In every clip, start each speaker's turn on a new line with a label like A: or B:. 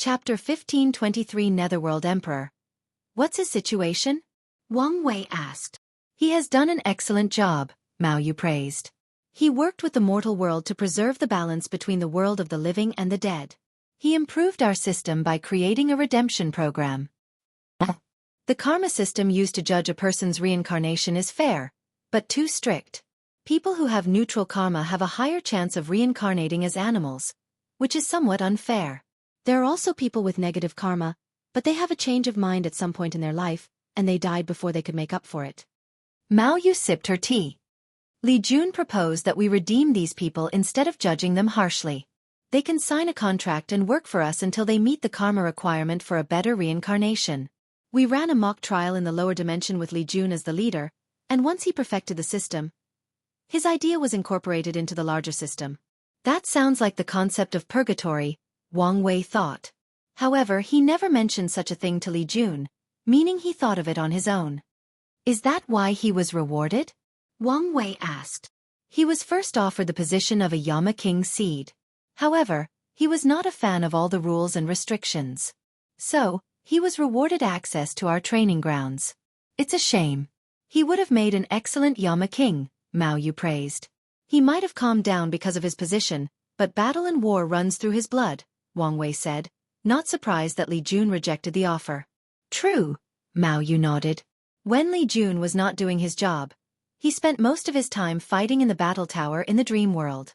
A: Chapter 1523 Netherworld Emperor. What's his situation? Wang Wei asked. He has done an excellent job, Mao Yu praised. He worked with the mortal world to preserve the balance between the world of the living and the dead. He improved our system by creating a redemption program. The karma system used to judge a person's reincarnation is fair, but too strict. People who have neutral karma have a higher chance of reincarnating as animals, which is somewhat unfair. There are also people with negative karma, but they have a change of mind at some point in their life, and they died before they could make up for it. Mao Yu sipped her tea. Li Jun proposed that we redeem these people instead of judging them harshly. They can sign a contract and work for us until they meet the karma requirement for a better reincarnation. We ran a mock trial in the lower dimension with Li Jun as the leader, and once he perfected the system, his idea was incorporated into the larger system. That sounds like the concept of purgatory, Wang Wei thought. However, he never mentioned such a thing to Li Jun, meaning he thought of it on his own. Is that why he was rewarded? Wang Wei asked. He was first offered the position of a Yama King seed. However, he was not a fan of all the rules and restrictions. So, he was rewarded access to our training grounds. It's a shame. He would have made an excellent Yama King, Mao Yu praised. He might have calmed down because of his position, but battle and war runs through his blood, Wang Wei said, not surprised that Li Jun rejected the offer. True, Mao Yu nodded. When Li Jun was not doing his job, he spent most of his time fighting in the battle tower in the dream world.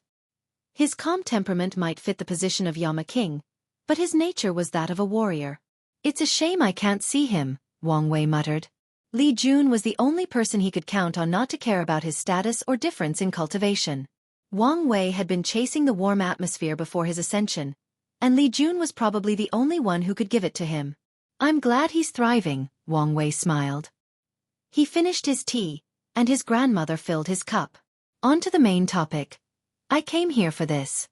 A: His calm temperament might fit the position of Yama King, but his nature was that of a warrior. It's a shame I can't see him, Wang Wei muttered. Li Jun was the only person he could count on not to care about his status or difference in cultivation. Wang Wei had been chasing the warm atmosphere before his ascension, and Li Jun was probably the only one who could give it to him. I'm glad he's thriving, Wang Wei smiled. He finished his tea, and his grandmother filled his cup. On to the main topic. I came here for this.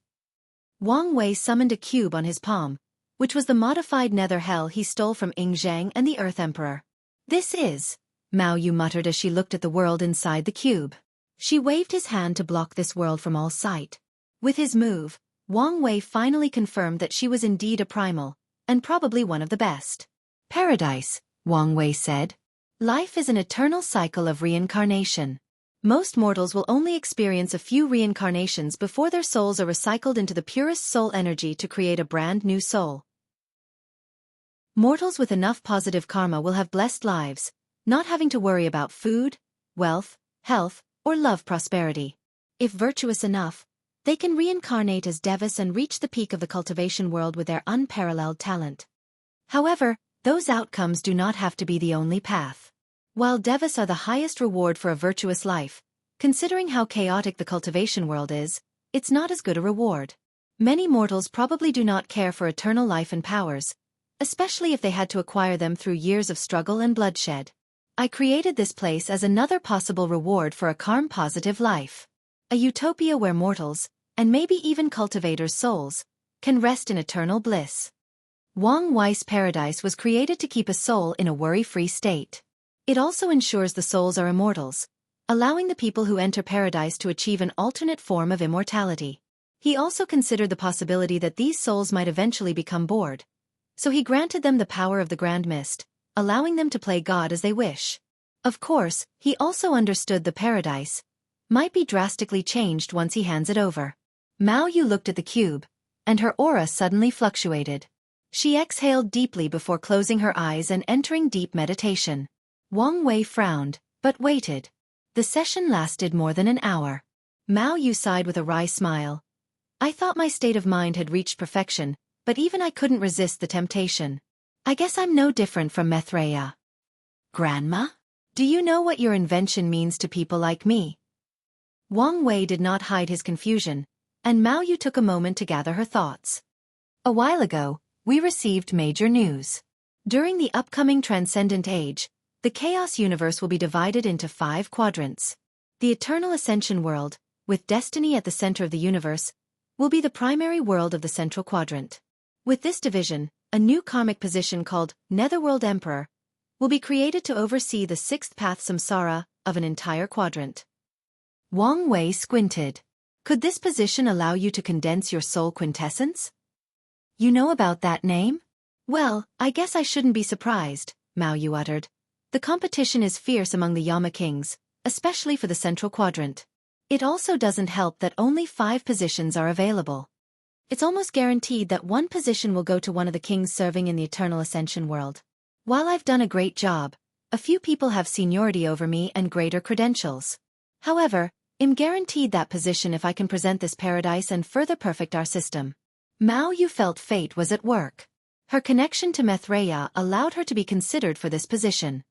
A: Wang Wei summoned a cube on his palm, which was the modified nether hell he stole from Yingzhang and the Earth Emperor. This is, Mao Yu muttered as she looked at the world inside the cube. She waved his hand to block this world from all sight. With his move, Wang Wei finally confirmed that she was indeed a primal, and probably one of the best. Paradise, Wang Wei said. Life is an eternal cycle of reincarnation. Most mortals will only experience a few reincarnations before their souls are recycled into the purest soul energy to create a brand new soul. Mortals with enough positive karma will have blessed lives, not having to worry about food, wealth, health, or love prosperity. If virtuous enough, they can reincarnate as devas and reach the peak of the cultivation world with their unparalleled talent. However, those outcomes do not have to be the only path. While devas are the highest reward for a virtuous life, considering how chaotic the cultivation world is, it's not as good a reward. Many mortals probably do not care for eternal life and powers, especially if they had to acquire them through years of struggle and bloodshed. I created this place as another possible reward for a karma-positive life. A utopia where mortals, and maybe even cultivators' souls, can rest in eternal bliss. Wang Wei's paradise was created to keep a soul in a worry-free state. It also ensures the souls are immortals, allowing the people who enter paradise to achieve an alternate form of immortality. He also considered the possibility that these souls might eventually become bored, so he granted them the power of the Grand Mist, allowing them to play God as they wish. Of course, he also understood the paradise might be drastically changed once he hands it over. Mao Yu looked at the cube, and her aura suddenly fluctuated. She exhaled deeply before closing her eyes and entering deep meditation. Wang Wei frowned, but waited. The session lasted more than an hour. Mao Yu sighed with a wry smile. I thought my state of mind had reached perfection, but even I couldn't resist the temptation. I guess I'm no different from Mithraea. Grandma? Do you know what your invention means to people like me? Wang Wei did not hide his confusion, and Mao Yu took a moment to gather her thoughts. A while ago, we received major news. During the upcoming Transcendent Age, the Chaos Universe will be divided into 5 quadrants. The Eternal Ascension world, with destiny at the center of the universe, will be the primary world of the central quadrant. With this division, a new karmic position called Netherworld Emperor will be created to oversee the 6th path samsara of an entire quadrant. Wang Wei squinted. Could this position allow you to condense your soul quintessence? You know about that name? Well, I guess I shouldn't be surprised, Mao Yu uttered. The competition is fierce among the Yama kings, especially for the central quadrant. It also doesn't help that only 5 positions are available. It's almost guaranteed that one position will go to one of the kings serving in the eternal Ascension world. While I've done a great job, a few people have seniority over me and greater credentials. However, I'm guaranteed that position if I can present this paradise and further perfect our system. Mao Yu felt fate was at work. Her connection to Mithraea allowed her to be considered for this position.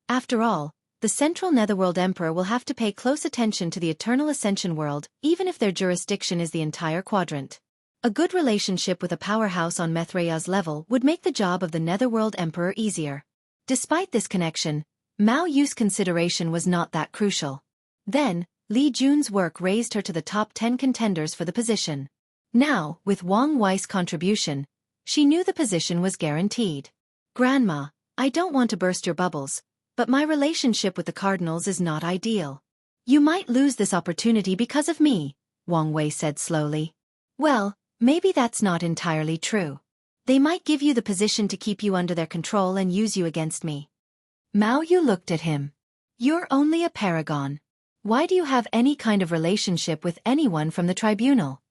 A: After all, the Central Netherworld Emperor will have to pay close attention to the Eternal Ascension world, even if their jurisdiction is the entire quadrant. A good relationship with a powerhouse on Mithraea's level would make the job of the Netherworld Emperor easier. Despite this connection, Mao Yu's consideration was not that crucial. Then, Li Jun's work raised her to the top 10 contenders for the position. Now, with Wang Wei's contribution, she knew the position was guaranteed. Grandma, I don't want to burst your bubbles, but my relationship with the cardinals is not ideal. You might lose this opportunity because of me, Wang Wei said slowly. Well, maybe that's not entirely true. They might give you the position to keep you under their control and use you against me. Mao Yu looked at him. You're only a paragon. Why do you have any kind of relationship with anyone from the tribunal?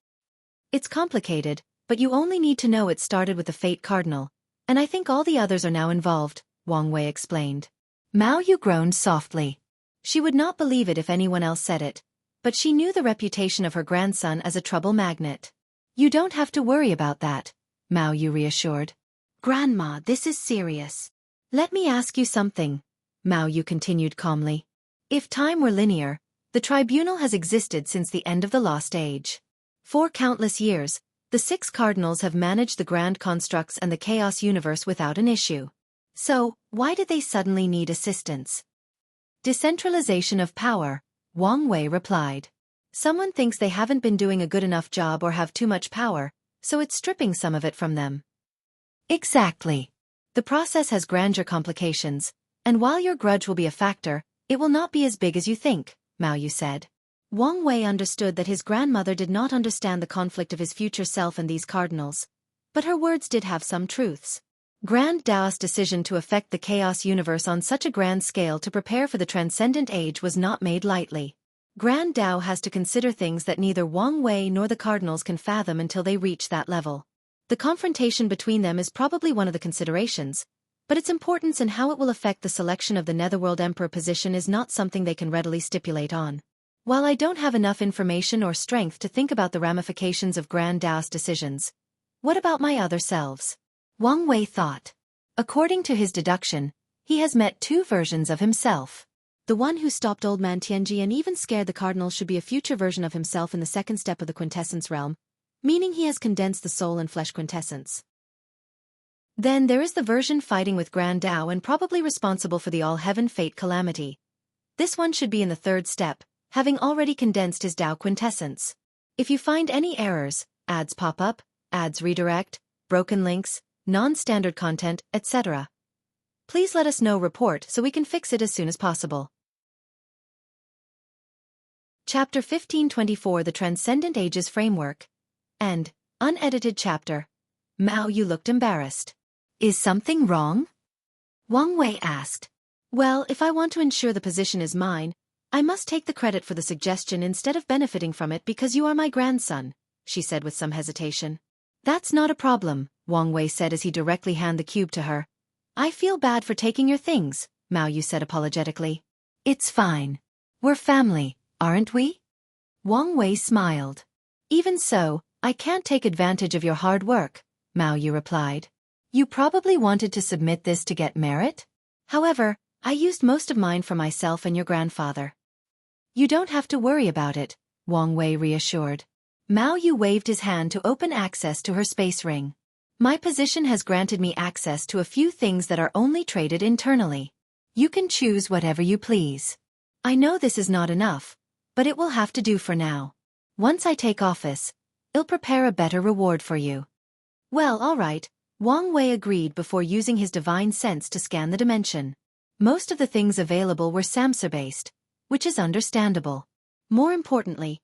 A: It's complicated, but you only need to know it started with the Fate Cardinal, and I think all the others are now involved, Wang Wei explained. Mao Yu groaned softly. She would not believe it if anyone else said it, but she knew the reputation of her grandson as a trouble magnet. You don't have to worry about that, Mao Yu reassured. Grandma, this is serious. Let me ask you something, Mao Yu continued calmly. If time were linear, the tribunal has existed since the end of the Lost Age. For countless years, the 6 cardinals have managed the grand constructs and the chaos universe without an issue. So, why did they suddenly need assistance? Decentralization of power, Wang Wei replied. Someone thinks they haven't been doing a good enough job or have too much power, so it's stripping some of it from them. Exactly. The process has grandeur complications, and while your grudge will be a factor, it will not be as big as you think, Mao Yu said. Wang Wei understood that his grandmother did not understand the conflict of his future self and these cardinals, but her words did have some truths. Grand Dao's decision to affect the chaos universe on such a grand scale to prepare for the Transcendent Age was not made lightly. Grand Dao has to consider things that neither Wang Wei nor the cardinals can fathom until they reach that level. The confrontation between them is probably one of the considerations, but its importance and how it will affect the selection of the Netherworld Emperor position is not something they can readily stipulate on. While I don't have enough information or strength to think about the ramifications of Grand Dao's decisions, what about my other selves? Wang Wei thought. According to his deduction, he has met 2 versions of himself. The one who stopped Old Man Tianji and even scared the cardinals should be a future version of himself in the second step of the quintessence realm, meaning he has condensed the soul and flesh quintessence. Then there is the version fighting with Grand Dao and probably responsible for the all-heaven fate calamity. This one should be in the 3rd step, having already condensed his Dao quintessence. If you find any errors, ads pop up, ads redirect, broken links, non-standard content, etc., please let us know report so we can fix it as soon as possible. Chapter 1524 The Transcendent Ages Framework. End. Unedited chapter. Mao Yu looked embarrassed. Is something wrong? Wang Wei asked. Well, if I want to ensure the position is mine, I must take the credit for the suggestion instead of benefiting from it because you are my grandson, she said with some hesitation. That's not a problem, Wang Wei said as he directly handed the cube to her. I feel bad for taking your things, Mao Yu said apologetically. It's fine. We're family, aren't we? Wang Wei smiled. Even so, I can't take advantage of your hard work, Mao Yu replied. You probably wanted to submit this to get merit? However, I used most of mine for myself and your grandfather. You don't have to worry about it, Wang Wei reassured. Mao Yu waved his hand to open access to her space ring. My position has granted me access to a few things that are only traded internally. You can choose whatever you please. I know this is not enough, but it will have to do for now. Once I take office, I'll prepare a better reward for you. Well, all right, Wang Wei agreed before using his divine sense to scan the dimension. Most of the things available were Samsa-based, which is understandable. More importantly,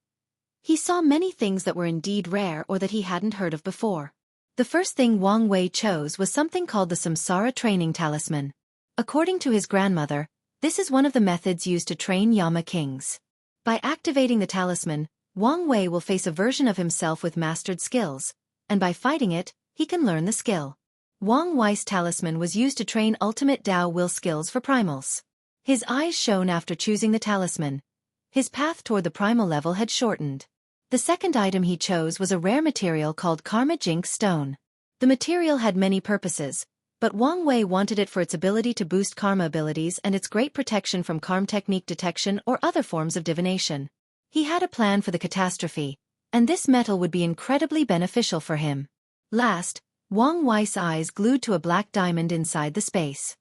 A: he saw many things that were indeed rare or that he hadn't heard of before. The first thing Wang Wei chose was something called the Samsara Training Talisman. According to his grandmother, this is one of the methods used to train Yama kings. By activating the talisman, Wang Wei will face a version of himself with mastered skills, and by fighting it, he can learn the skill. Wang Wei's talisman was used to train ultimate Dao will skills for primals. His eyes shone after choosing the talisman. His path toward the primal level had shortened. The second item he chose was a rare material called Karma Jinx Stone. The material had many purposes, but Wang Wei wanted it for its ability to boost karma abilities and its great protection from karma technique detection or other forms of divination. He had a plan for the catastrophe, and this metal would be incredibly beneficial for him. Last, Wang Wei's eyes glued to a black diamond inside the space.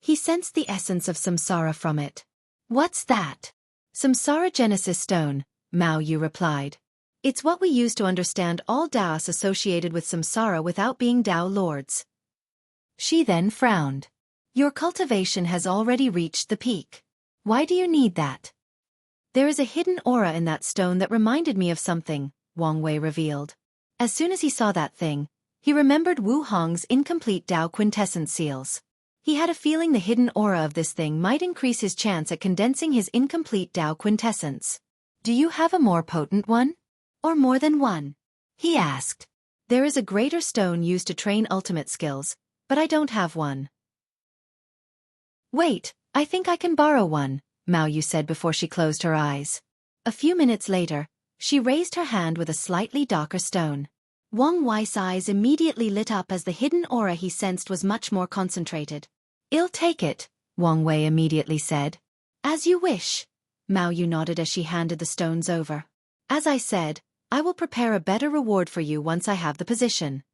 A: He sensed the essence of samsara from it. "What's that?" "Samsara Genesis Stone," Mao Yu replied. "It's what we use to understand all Daos associated with samsara without being Dao lords." She then frowned. "Your cultivation has already reached the peak. Why do you need that?" "There is a hidden aura in that stone that reminded me of something," Wang Wei revealed. As soon as he saw that thing, he remembered Wu Hong's incomplete Dao quintessence seals. He had a feeling the hidden aura of this thing might increase his chance at condensing his incomplete Dao quintessence. "Do you have a more potent one? Or more than one?" he asked. "There is a greater stone used to train ultimate skills, but I don't have one." "Wait, I think I can borrow one," Mao Yu said before she closed her eyes. A few minutes later, she raised her hand with a slightly darker stone. Wang Wei's eyes immediately lit up as the hidden aura he sensed was much more concentrated. "I'll take it," Wang Wei immediately said. "As you wish." Mao Yu nodded as she handed the stones over. "As I said, I will prepare a better reward for you once I have the position."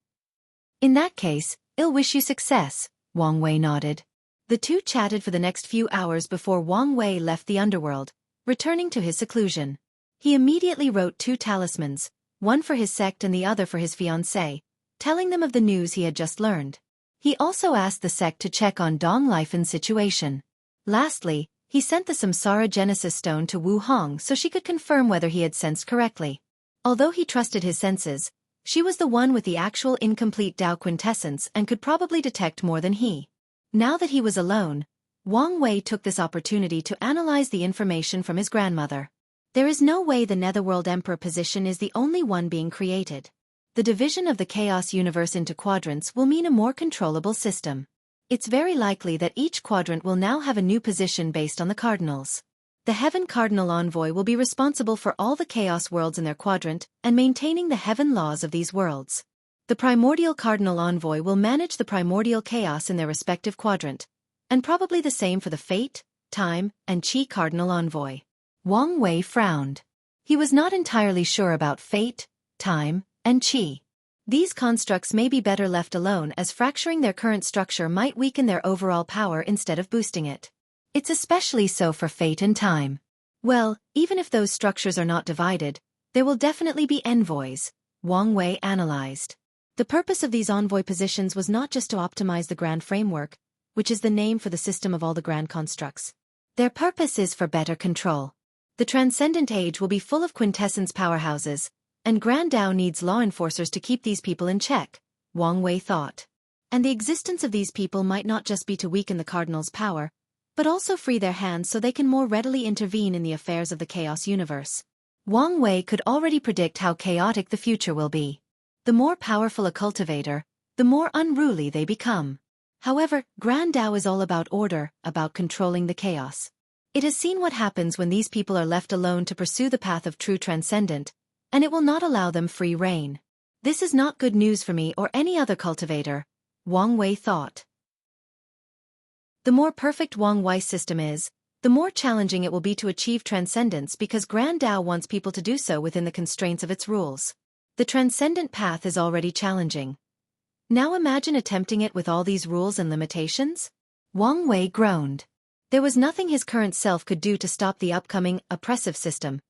A: "In that case, I'll wish you success," Wang Wei nodded. The two chatted for the next few hours before Wang Wei left the underworld, returning to his seclusion. He immediately wrote 2 talismans, one for his sect and the other for his fiancée, telling them of the news he had just learned. He also asked the sect to check on Dong Lifen's situation. Lastly, he sent the Samsara Genesis Stone to Wu Hong so she could confirm whether he had sensed correctly. Although he trusted his senses, she was the one with the actual incomplete Dao quintessence and could probably detect more than he. Now that he was alone, Wang Wei took this opportunity to analyze the information from his grandmother. There is no way the Netherworld Emperor position is the only one being created. The division of the Chaos Universe into quadrants will mean a more controllable system. It's very likely that each quadrant will now have a new position based on the cardinals. The Heaven Cardinal Envoy will be responsible for all the Chaos worlds in their quadrant and maintaining the heaven laws of these worlds. The Primordial Cardinal Envoy will manage the primordial chaos in their respective quadrant, and probably the same for the Fate, Time, and Qi Cardinal Envoy. Wang Wei frowned. He was not entirely sure about Fate, Time, and Qi. These constructs may be better left alone as fracturing their current structure might weaken their overall power instead of boosting it. It's especially so for Fate and Time. Well, even if those structures are not divided, there will definitely be envoys, Wang Wei analyzed. The purpose of these envoy positions was not just to optimize the grand framework, which is the name for the system of all the grand constructs. Their purpose is for better control. The Transcendent Age will be full of quintessence powerhouses, and Grand Dao needs law enforcers to keep these people in check, Wang Wei thought. And the existence of these people might not just be to weaken the Cardinals' power, but also free their hands so they can more readily intervene in the affairs of the Chaos Universe. Wang Wei could already predict how chaotic the future will be. The more powerful a cultivator, the more unruly they become. However, Grand Dao is all about order, about controlling the chaos. It has seen what happens when these people are left alone to pursue the path of true Transcendent, and it will not allow them free rein. This is not good news for me or any other cultivator, Wang Wei thought. The more perfect Wang Wei's system is, the more challenging it will be to achieve transcendence because Grand Dao wants people to do so within the constraints of its rules. The transcendent path is already challenging. Now imagine attempting it with all these rules and limitations? Wang Wei groaned. There was nothing his current self could do to stop the upcoming, oppressive system,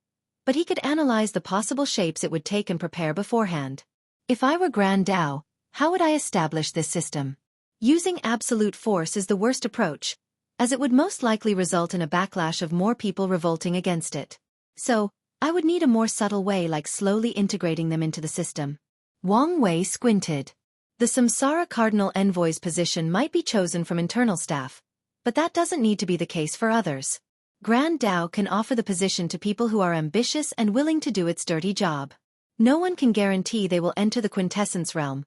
A: but he could analyze the possible shapes it would take and prepare beforehand. If I were Grand Dao, how would I establish this system? Using absolute force is the worst approach, as it would most likely result in a backlash of more people revolting against it. So, I would need a more subtle way like slowly integrating them into the system. Wang Wei squinted. The Samsara Cardinal Envoy's position might be chosen from internal staff, but that doesn't need to be the case for others. Grand Dao can offer the position to people who are ambitious and willing to do its dirty job. No one can guarantee they will enter the quintessence realm,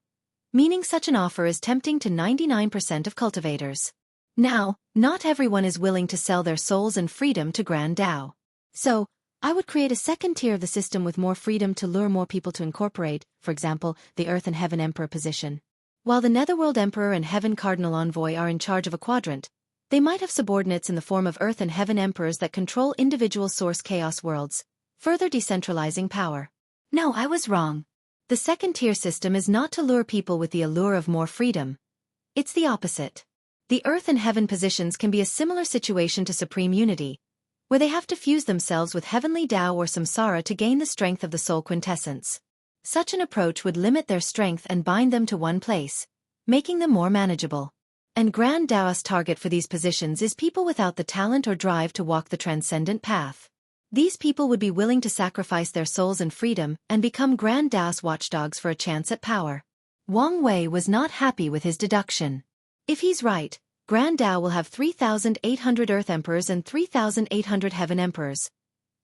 A: meaning such an offer is tempting to 99% of cultivators. Now, not everyone is willing to sell their souls and freedom to Grand Dao. So, I would create a second tier of the system with more freedom to lure more people to incorporate, for example, the Earth and Heaven Emperor position. While the Netherworld Emperor and Heaven Cardinal Envoy are in charge of a quadrant, they might have subordinates in the form of Earth and Heaven Emperors that control individual source chaos worlds, further decentralizing power. No, I was wrong. The second-tier system is not to lure people with the allure of more freedom. It's the opposite. The Earth and Heaven positions can be a similar situation to Supreme Unity, where they have to fuse themselves with Heavenly Tao or Samsara to gain the strength of the soul quintessence. Such an approach would limit their strength and bind them to one place, making them more manageable. And Grand Dao's target for these positions is people without the talent or drive to walk the transcendent path. These people would be willing to sacrifice their souls and freedom and become Grand Dao's watchdogs for a chance at power. Wang Wei was not happy with his deduction. If he's right, Grand Dao will have 3,800 Earth Emperors and 3,800 Heaven Emperors,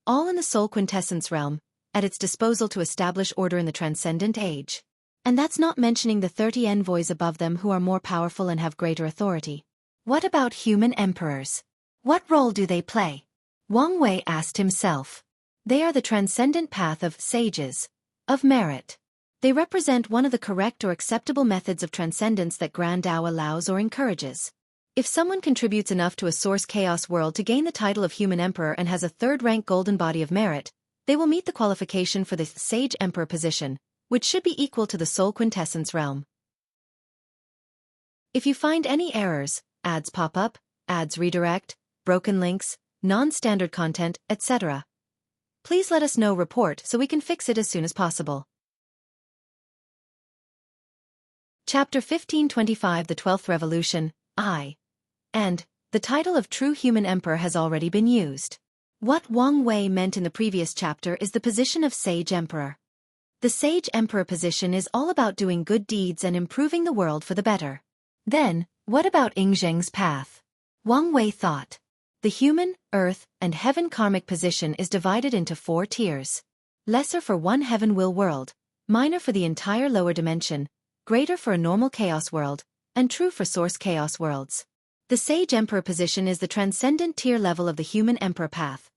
A: all in the soul quintessence realm, at its disposal to establish order in the Transcendent Age. And that's not mentioning the 30 envoys above them who are more powerful and have greater authority. What about human emperors? What role do they play? Wang Wei asked himself. They are the transcendent path of sages, of merit. They represent one of the correct or acceptable methods of transcendence that Grand Dao allows or encourages. If someone contributes enough to a source chaos world to gain the title of human emperor and has a third-rank golden body of merit, they will meet the qualification for the sage emperor position, which should be equal to the soul quintessence realm. If you find any errors, ads pop up, ads redirect, broken links, non-standard content, etc., please let us know. Report so we can fix it as soon as possible. Chapter 1525 The 12th Revolution, and the title of True Human Emperor has already been used. What Wang Wei meant in the previous chapter is the position of Sage Emperor. The Sage Emperor position is all about doing good deeds and improving the world for the better. Then, what about Yingzheng's path? Wang Wei thought. The human, earth, and heaven karmic position is divided into 4 tiers. Lesser for one heaven will world, minor for the entire lower dimension, greater for a normal chaos world, and true for source chaos worlds. The Sage Emperor position is the transcendent tier level of the human emperor path,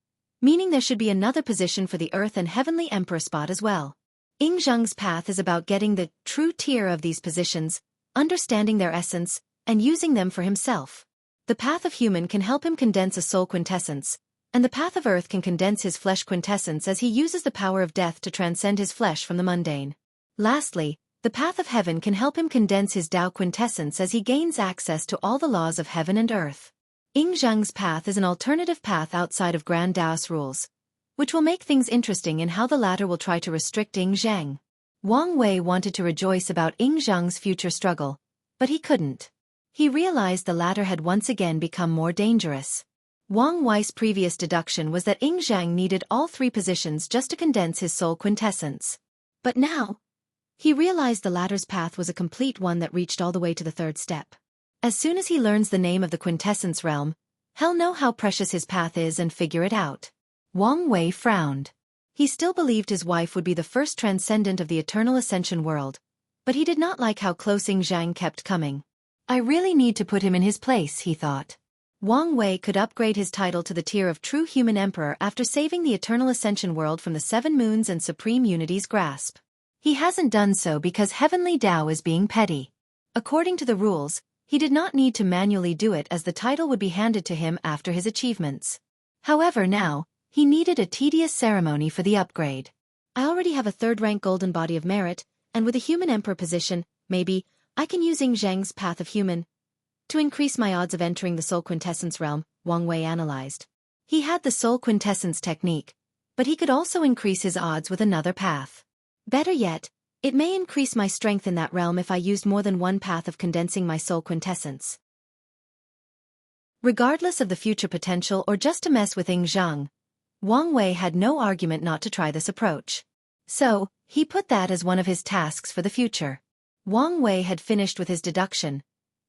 A: meaning there should be another position for the earth and heavenly emperor spot as well. Yingzheng's path is about getting the true tier of these positions, understanding their essence, and using them for himself. The path of human can help him condense a soul quintessence, and the path of earth can condense his flesh quintessence as he uses the power of death to transcend his flesh from the mundane. Lastly, the path of heaven can help him condense his Tao quintessence as he gains access to all the laws of heaven and earth. Yingzheng's path is an alternative path outside of Grand Dao's rules, which will make things interesting in how the latter will try to restrict Yingzheng. Wang Wei wanted to rejoice about Yingzheng's future struggle, but he couldn't. He realized the latter had once again become more dangerous. Wang Wei's previous deduction was that Yingzheng needed all 3 positions just to condense his soul quintessence. But now, he realized the latter's path was a complete one that reached all the way to the 3rd step. As soon as he learns the name of the quintessence realm, he'll know how precious his path is and figure it out. Wang Wei frowned. He still believed his wife would be the first transcendent of the eternal Ascension world, but he did not like how close Yingzheng kept coming. I really need to put him in his place, he thought. Wang Wei could upgrade his title to the tier of True Human Emperor after saving the eternal Ascension world from the 7 moons and Supreme Unity's grasp. He hasn't done so because Heavenly Tao is being petty. According to the rules, he did not need to manually do it as the title would be handed to him after his achievements. However now, he needed a tedious ceremony for the upgrade. I already have a 3rd-rank golden body of merit, and with a human emperor position, maybe, I can use Yingzheng's path of human to increase my odds of entering the soul quintessence realm, Wang Wei analyzed. He had the soul quintessence technique, but he could also increase his odds with another path. Better yet, it may increase my strength in that realm if I used more than one path of condensing my soul quintessence. Regardless of the future potential or just to mess with Yingzheng, Wang Wei had no argument not to try this approach. So, He put that as one of his tasks for the future. Wang Wei had finished with his deduction,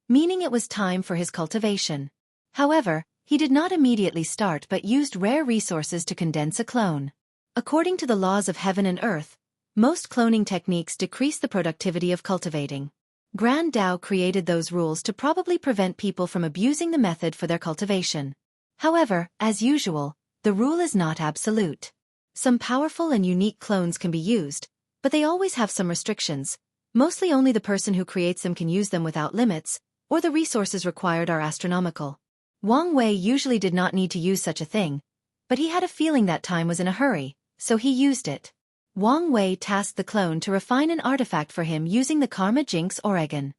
A: meaning it was time for his cultivation. However, he did not immediately start but used rare resources to condense a clone. According to the laws of heaven and earth, most cloning techniques decrease the productivity of cultivating. Grand Dao created those rules to probably prevent people from abusing the method for their cultivation. However, as usual, the rule is not absolute. Some powerful and unique clones can be used, but they always have some restrictions. Mostly only the person who creates them can use them without limits, or the resources required are astronomical. Wang Wei usually did not need to use such a thing, but he had a feeling that time was in a hurry, so he used it. Wang Wei tasked the clone to refine an artifact for him using the Karma Jinx Oregon.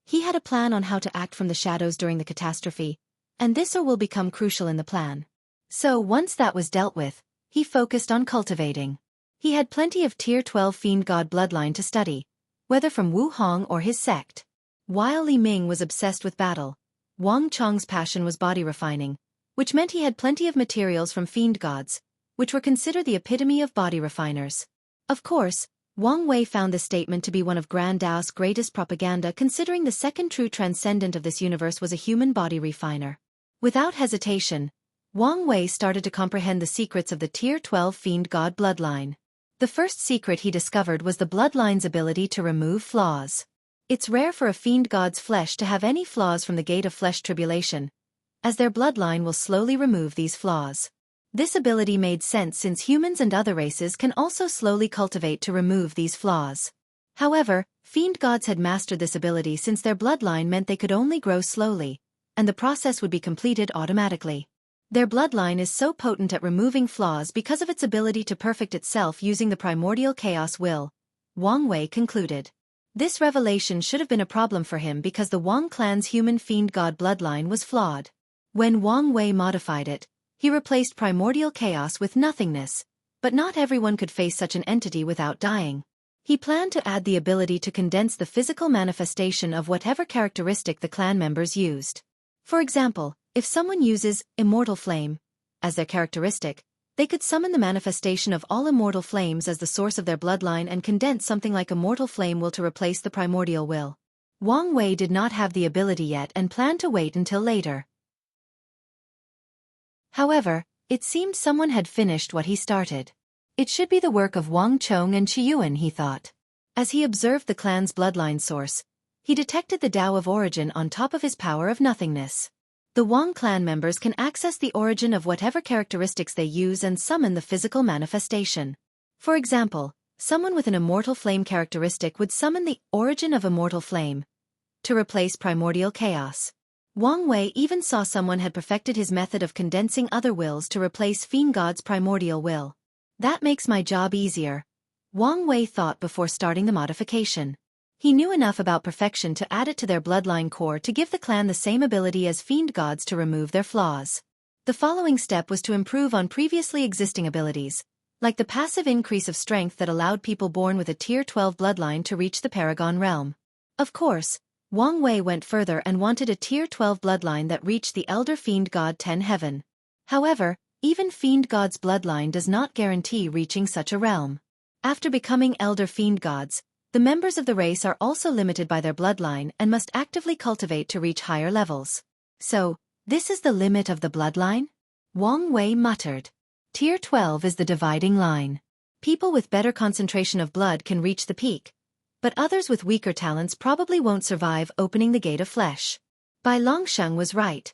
A: He had a plan on how to act from the shadows during the catastrophe, and this will become crucial in the plan. So once that was dealt with, he focused on cultivating. He had plenty of Tier 12 Fiend God bloodline to study, whether from Wu Hong or his sect. While Li Ming was obsessed with battle, Wang Chong's passion was body refining, which meant he had plenty of materials from Fiend Gods, which were considered the epitome of body refiners. Of course, Wang Wei found this statement to be one of Grand Dao's greatest propaganda, considering the second true transcendent of this universe was a human body refiner. Without hesitation, Wang Wei started to comprehend the secrets of the Tier 12 Fiend God bloodline. The first secret he discovered was the bloodline's ability to remove flaws. It's rare for a Fiend God's flesh to have any flaws from the gate of flesh tribulation, as their bloodline will slowly remove these flaws. This ability made sense since humans and other races can also slowly cultivate to remove these flaws. However, Fiend Gods had mastered this ability since their bloodline meant they could only grow slowly, and the process would be completed automatically. Their bloodline is so potent at removing flaws because of its ability to perfect itself using the primordial chaos will, Wang Wei concluded. This revelation should have been a problem for him because the Wang clan's human Fiend God bloodline was flawed. When Wang Wei modified it, he replaced primordial chaos with nothingness, but not everyone could face such an entity without dying. He planned to add the ability to condense the physical manifestation of whatever characteristic the clan members used. For example, if someone uses Immortal Flame as their characteristic, they could summon the manifestation of all immortal flames as the source of their bloodline and condense something like Immortal Flame will to replace the primordial will. Wang Wei did not have the ability yet and planned to wait until later. However, it seemed someone had finished what he started. It should be the work of Wang Chong and Qiyuan, he thought. As he observed the clan's bloodline source, he detected the Tao of origin on top of his power of nothingness. The Wang clan members can access the origin of whatever characteristics they use and summon the physical manifestation. For example, someone with an Immortal Flame characteristic would summon the origin of Immortal Flame to replace primordial chaos. Wang Wei even saw someone had perfected his method of condensing other wills to replace Fiend God's primordial will. That makes my job easier, Wang Wei thought before starting the modification. He knew enough about perfection to add it to their bloodline core to give the clan the same ability as Fiend Gods to remove their flaws. The following step was to improve on previously existing abilities, like the passive increase of strength that allowed people born with a Tier 12 bloodline to reach the Paragon realm. Of course, Wang Wei went further and wanted a Tier 12 bloodline that reached the Elder Fiend God 10 heaven. However, even Fiend God's bloodline does not guarantee reaching such a realm. After becoming Elder Fiend Gods, the members of the race are also limited by their bloodline and must actively cultivate to reach higher levels. So, this is the limit of the bloodline? Wang Wei muttered. Tier 12 is the dividing line. People with better concentration of blood can reach the peak, but others with weaker talents probably won't survive opening the gate of flesh. Bai Longsheng was right.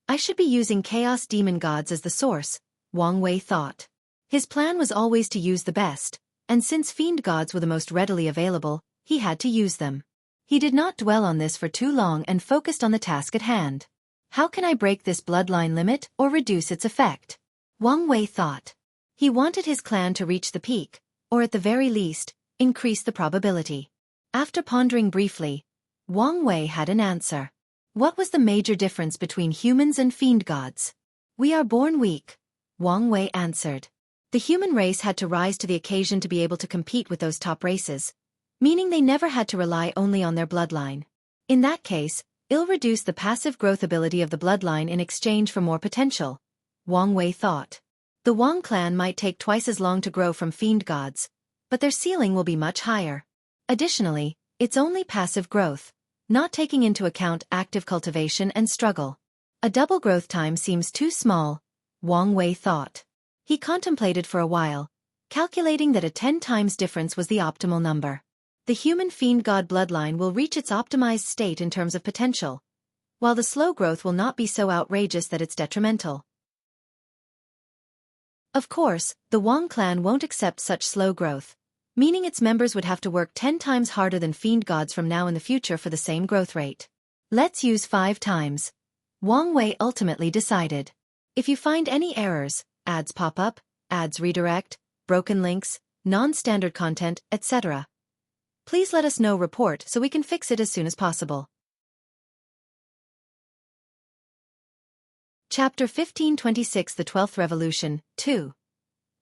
A: I should be using Chaos Demon Gods as the source, Wang Wei thought. His plan was always to use the best, and since Fiend Gods were the most readily available, he had to use them. He did not dwell on this for too long and focused on the task at hand. How can I break this bloodline limit or reduce its effect? Wang Wei thought. He wanted his clan to reach the peak, or at the very least, increase the probability. After pondering briefly, Wang Wei had an answer. What was the major difference between humans and Fiend Gods? We are born weak, Wang Wei answered. The human race had to rise to the occasion to be able to compete with those top races, meaning they never had to rely only on their bloodline. In that case, it'll reduce the passive growth ability of the bloodline in exchange for more potential, Wang Wei thought. The Wang clan might take twice as long to grow from Fiend Gods, but their ceiling will be much higher. Additionally, it's only passive growth, not taking into account active cultivation and struggle. A double growth time seems too small, Wang Wei thought. He contemplated for a while, calculating that a 10 times difference was the optimal number. The human fiend god bloodline will reach its optimized state in terms of potential, while the slow growth will not be so outrageous that it's detrimental. Of course, the Wang clan won't accept such slow growth, meaning its members would have to work 10 times harder than fiend gods from now in the future for the same growth rate. Let's use 5 times. Wang Wei ultimately decided. If you find any errors, ads pop up, ads redirect, broken links, non-standard content, etc., please let us know. Report so we can fix it as soon as possible. Chapter 1526 The 12th Revolution, 2.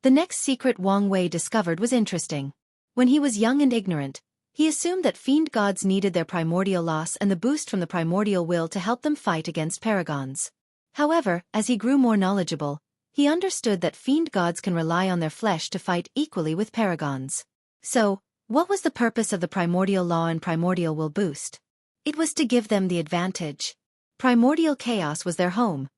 A: The next secret Wang Wei discovered was interesting. When he was young and ignorant, he assumed that fiend gods needed their primordial loss and the boost from the primordial will to help them fight against paragons. However, as he grew more knowledgeable, he understood that fiend gods can rely on their flesh to fight equally with paragons. So, what was the purpose of the primordial law and primordial will boost? It was to give them the advantage. Primordial chaos was their home,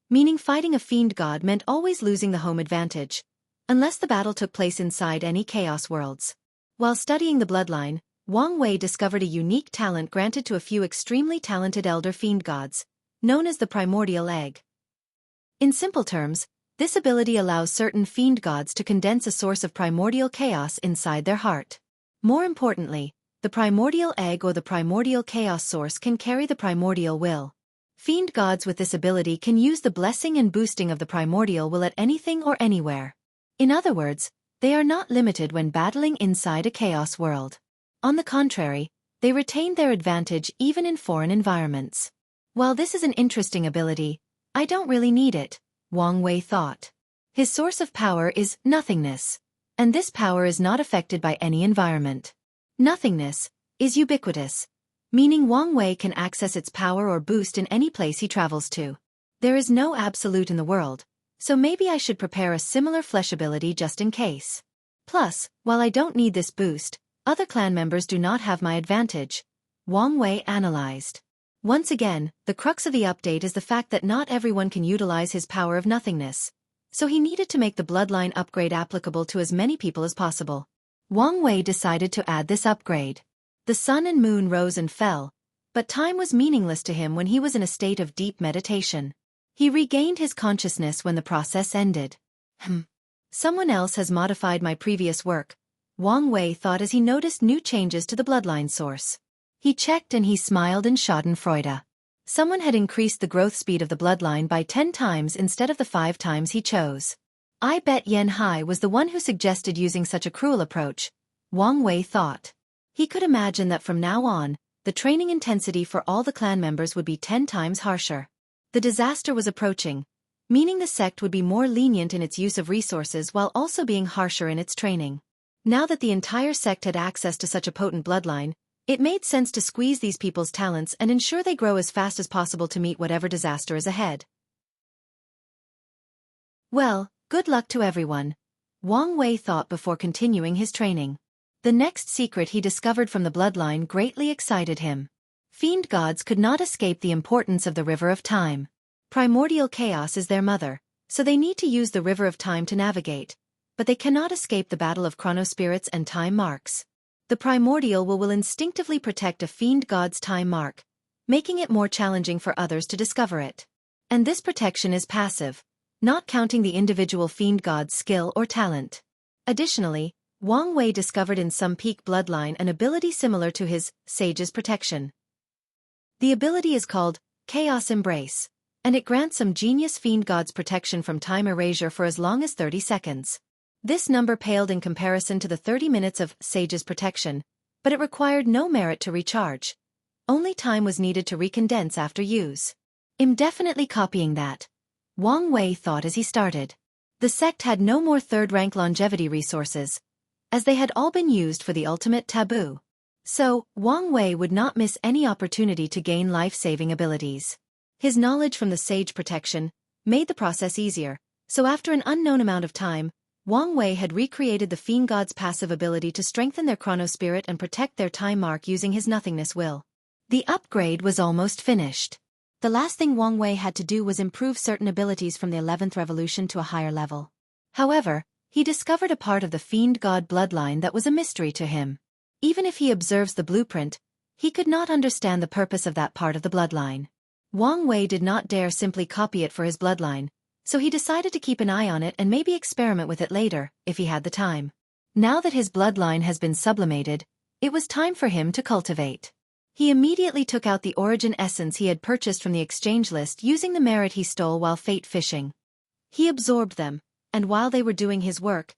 A: meaning fighting a fiend god meant always losing the home advantage, unless the battle took place inside any chaos worlds. While studying the bloodline, Wang Wei discovered a unique talent granted to a few extremely talented elder fiend gods, known as the primordial egg. In simple terms, this ability allows certain fiend gods to condense a source of primordial chaos inside their heart. More importantly, the primordial egg or the primordial chaos source can carry the primordial will. Fiend gods with this ability can use the blessing and boosting of the primordial will at anything or anywhere. In other words, they are not limited when battling inside a chaos world. On the contrary, they retain their advantage even in foreign environments. While this is an interesting ability, I don't really need it, Wang Wei thought. His source of power is nothingness, and this power is not affected by any environment. Nothingness is ubiquitous, meaning Wang Wei can access its power or boost in any place he travels to. There is no absolute in the world, so maybe I should prepare a similar flesh ability just in case. Plus, while I don't need this boost, other clan members do not have my advantage, Wang Wei analyzed. Once again, the crux of the update is the fact that not everyone can utilize his power of nothingness, so he needed to make the bloodline upgrade applicable to as many people as possible. Wang Wei decided to add this upgrade. The sun and moon rose and fell, but time was meaningless to him when he was in a state of deep meditation. He regained his consciousness when the process ended. Someone else has modified my previous work, Wang Wei thought as he noticed new changes to the bloodline source. He checked and he smiled in schadenfreude. Someone had increased the growth speed of the bloodline by 10 times instead of the 5 times he chose. I bet Yan Hai was the one who suggested using such a cruel approach, Wang Wei thought. He could imagine that from now on, the training intensity for all the clan members would be 10 times harsher. The disaster was approaching, meaning the sect would be more lenient in its use of resources while also being harsher in its training. Now that the entire sect had access to such a potent bloodline, it made sense to squeeze these people's talents and ensure they grow as fast as possible to meet whatever disaster is ahead. Well, good luck to everyone, Wang Wei thought before continuing his training. The next secret he discovered from the bloodline greatly excited him. Fiend gods could not escape the importance of the River of Time. Primordial chaos is their mother, so they need to use the River of Time to navigate, but they cannot escape the battle of chronospirits and time marks. The primordial will instinctively protect a fiend god's time mark, making it more challenging for others to discover it. And this protection is passive, not counting the individual fiend god's skill or talent. Additionally, Wang Wei discovered in some peak bloodline an ability similar to his Sage's protection. The ability is called Chaos Embrace, and it grants some genius fiend gods protection from time erasure for as long as 30 seconds. This number paled in comparison to the 30 minutes of Sage's protection, but it required no merit to recharge. Only time was needed to recondense after use. I'm definitely copying that, Wang Wei thought as he started. The sect had no more third-rank longevity resources, as they had all been used for the ultimate taboo. So, Wang Wei would not miss any opportunity to gain life-saving abilities. His knowledge from the Sage protection made the process easier, so after an unknown amount of time, Wang Wei had recreated the Fiend God's passive ability to strengthen their chronospirit and protect their time mark using his nothingness will. The upgrade was almost finished. The last thing Wang Wei had to do was improve certain abilities from the 11th revolution to a higher level. However, he discovered a part of the Fiend God bloodline that was a mystery to him. Even if he observes the blueprint, he could not understand the purpose of that part of the bloodline. Wang Wei did not dare simply copy it for his bloodline, so he decided to keep an eye on it and maybe experiment with it later, if he had the time. Now that his bloodline has been sublimated, it was time for him to cultivate. He immediately took out the origin essence he had purchased from the exchange list using the merit he stole while fate fishing. He absorbed them, and while they were doing his work,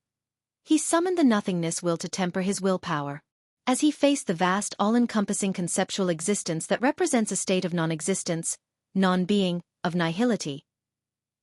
A: he summoned the nothingness will to temper his willpower. As he faced the vast all-encompassing conceptual existence that represents a state of non-existence, non-being, of nihility,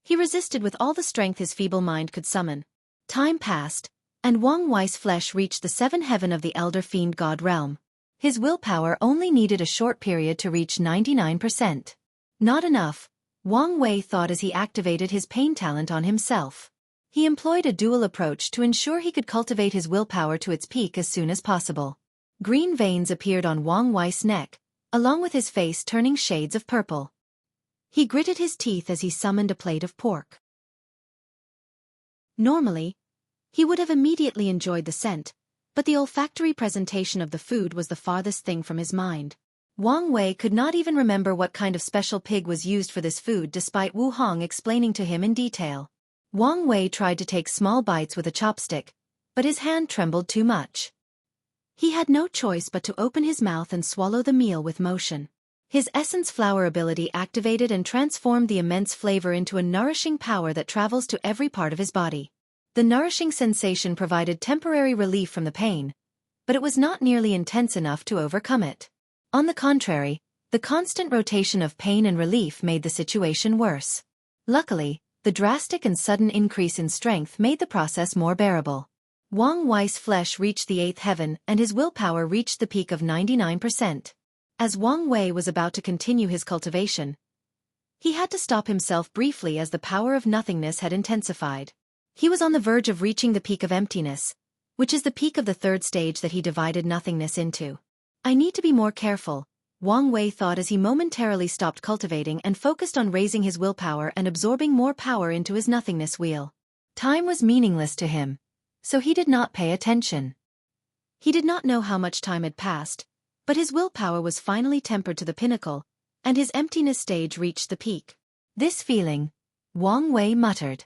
A: he resisted with all the strength his feeble mind could summon. Time passed, and Wang Wei's flesh reached the 7th heaven of the Elder Fiend God realm. His willpower only needed a short period to reach 99%. Not enough, Wang Wei thought as he activated his pain talent on himself. He employed a dual approach to ensure he could cultivate his willpower to its peak as soon as possible. Green veins appeared on Wang Wei's neck, along with his face turning shades of purple. He gritted his teeth as he summoned a plate of pork. Normally, he would have immediately enjoyed the scent, but the olfactory presentation of the food was the farthest thing from his mind. Wang Wei could not even remember what kind of special pig was used for this food despite Wu Hong explaining to him in detail. Wang Wei tried to take small bites with a chopstick, but his hand trembled too much. He had no choice but to open his mouth and swallow the meal with motion. His essence flower ability activated and transformed the immense flavor into a nourishing power that travels to every part of his body. The nourishing sensation provided temporary relief from the pain, but it was not nearly intense enough to overcome it. On the contrary, the constant rotation of pain and relief made the situation worse. Luckily, the drastic and sudden increase in strength made the process more bearable. Wang Wei's flesh reached the 8th heaven and his willpower reached the peak of 99%. As Wang Wei was about to continue his cultivation, he had to stop himself briefly as the power of nothingness had intensified. He was on the verge of reaching the peak of emptiness, which is the peak of the 3rd stage that he divided nothingness into. I need to be more careful, Wang Wei thought as he momentarily stopped cultivating and focused on raising his willpower and absorbing more power into his nothingness wheel. Time was meaningless to him, so he did not pay attention. He did not know how much time had passed, but his willpower was finally tempered to the pinnacle, and his emptiness stage reached the peak. This feeling, Wang Wei muttered.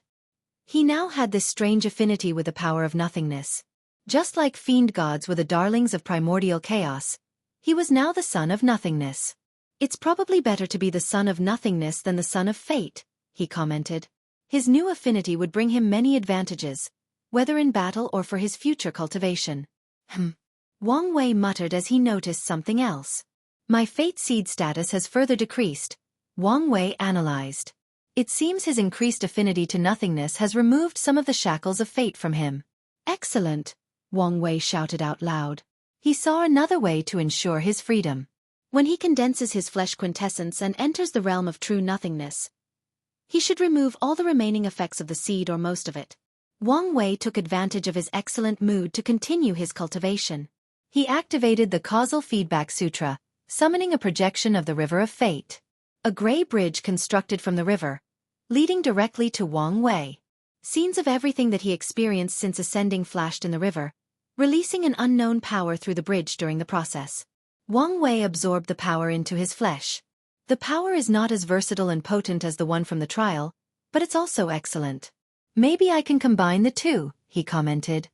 A: He now had this strange affinity with the power of nothingness. Just like fiend gods were the darlings of primordial chaos, he was now the son of nothingness. It's probably better to be the son of nothingness than the son of fate, he commented. His new affinity would bring him many advantages, whether in battle or for his future cultivation. Wang Wei muttered as he noticed something else. My fate seed status has further decreased, Wang Wei analyzed. It seems his increased affinity to nothingness has removed some of the shackles of fate from him. Excellent, Wang Wei shouted out loud. He saw another way to ensure his freedom. When he condenses his flesh quintessence and enters the realm of true nothingness, he should remove all the remaining effects of the seed or most of it. Wang Wei took advantage of his excellent mood to continue his cultivation. He activated the Causal Feedback Sutra, summoning a projection of the River of Fate. A gray bridge constructed from the river, leading directly to Wang Wei. Scenes of everything that he experienced since ascending flashed in the river, releasing an unknown power through the bridge during the process. Wang Wei absorbed the power into his flesh. The power is not as versatile and potent as the one from the trial, but it's also excellent. Maybe I can combine the two, he commented.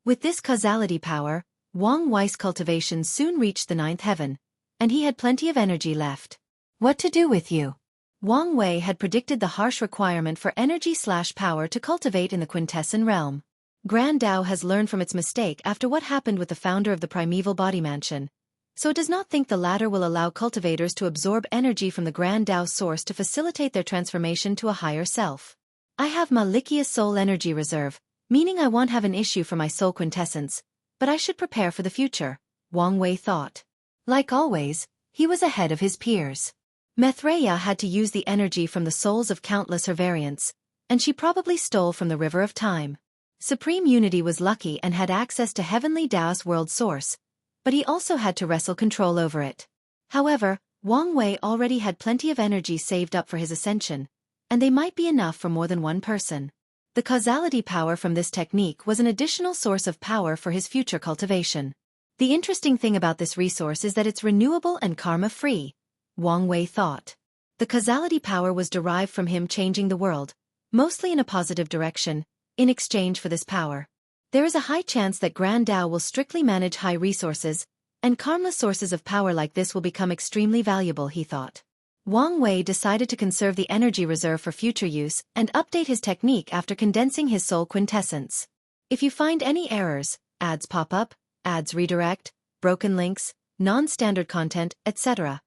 A: With this causality power, Wang Wei's cultivation soon reached the 9th heaven, and he had plenty of energy left. What to do with you? Wang Wei had predicted the harsh requirement for energy/power to cultivate in the quintessence realm. Grand Dao has learned from its mistake after what happened with the founder of the primeval body mansion, so it does not think the latter will allow cultivators to absorb energy from the Grand Dao source to facilitate their transformation to a higher self. I have Malikia soul energy reserve, meaning I won't have an issue for my soul quintessence, but I should prepare for the future, Wang Wei thought. Like always, he was ahead of his peers. Maitreya had to use the energy from the souls of countless her variants, and she probably stole from the River of Time. Supreme Unity was lucky and had access to Heavenly Taoist world source, but he also had to wrestle control over it. However, Wang Wei already had plenty of energy saved up for his ascension, and they might be enough for more than one person. The causality power from this technique was an additional source of power for his future cultivation. The interesting thing about this resource is that it's renewable and karma-free, Wang Wei thought. The causality power was derived from him changing the world, mostly in a positive direction, in exchange for this power. There is a high chance that Grand Tao will strictly manage high resources, and karmaless sources of power like this will become extremely valuable, he thought. Wang Wei decided to conserve the energy reserve for future use and update his technique after condensing his soul quintessence. If you find any errors, ads pop up, ads redirect, broken links, non-standard content, etc.,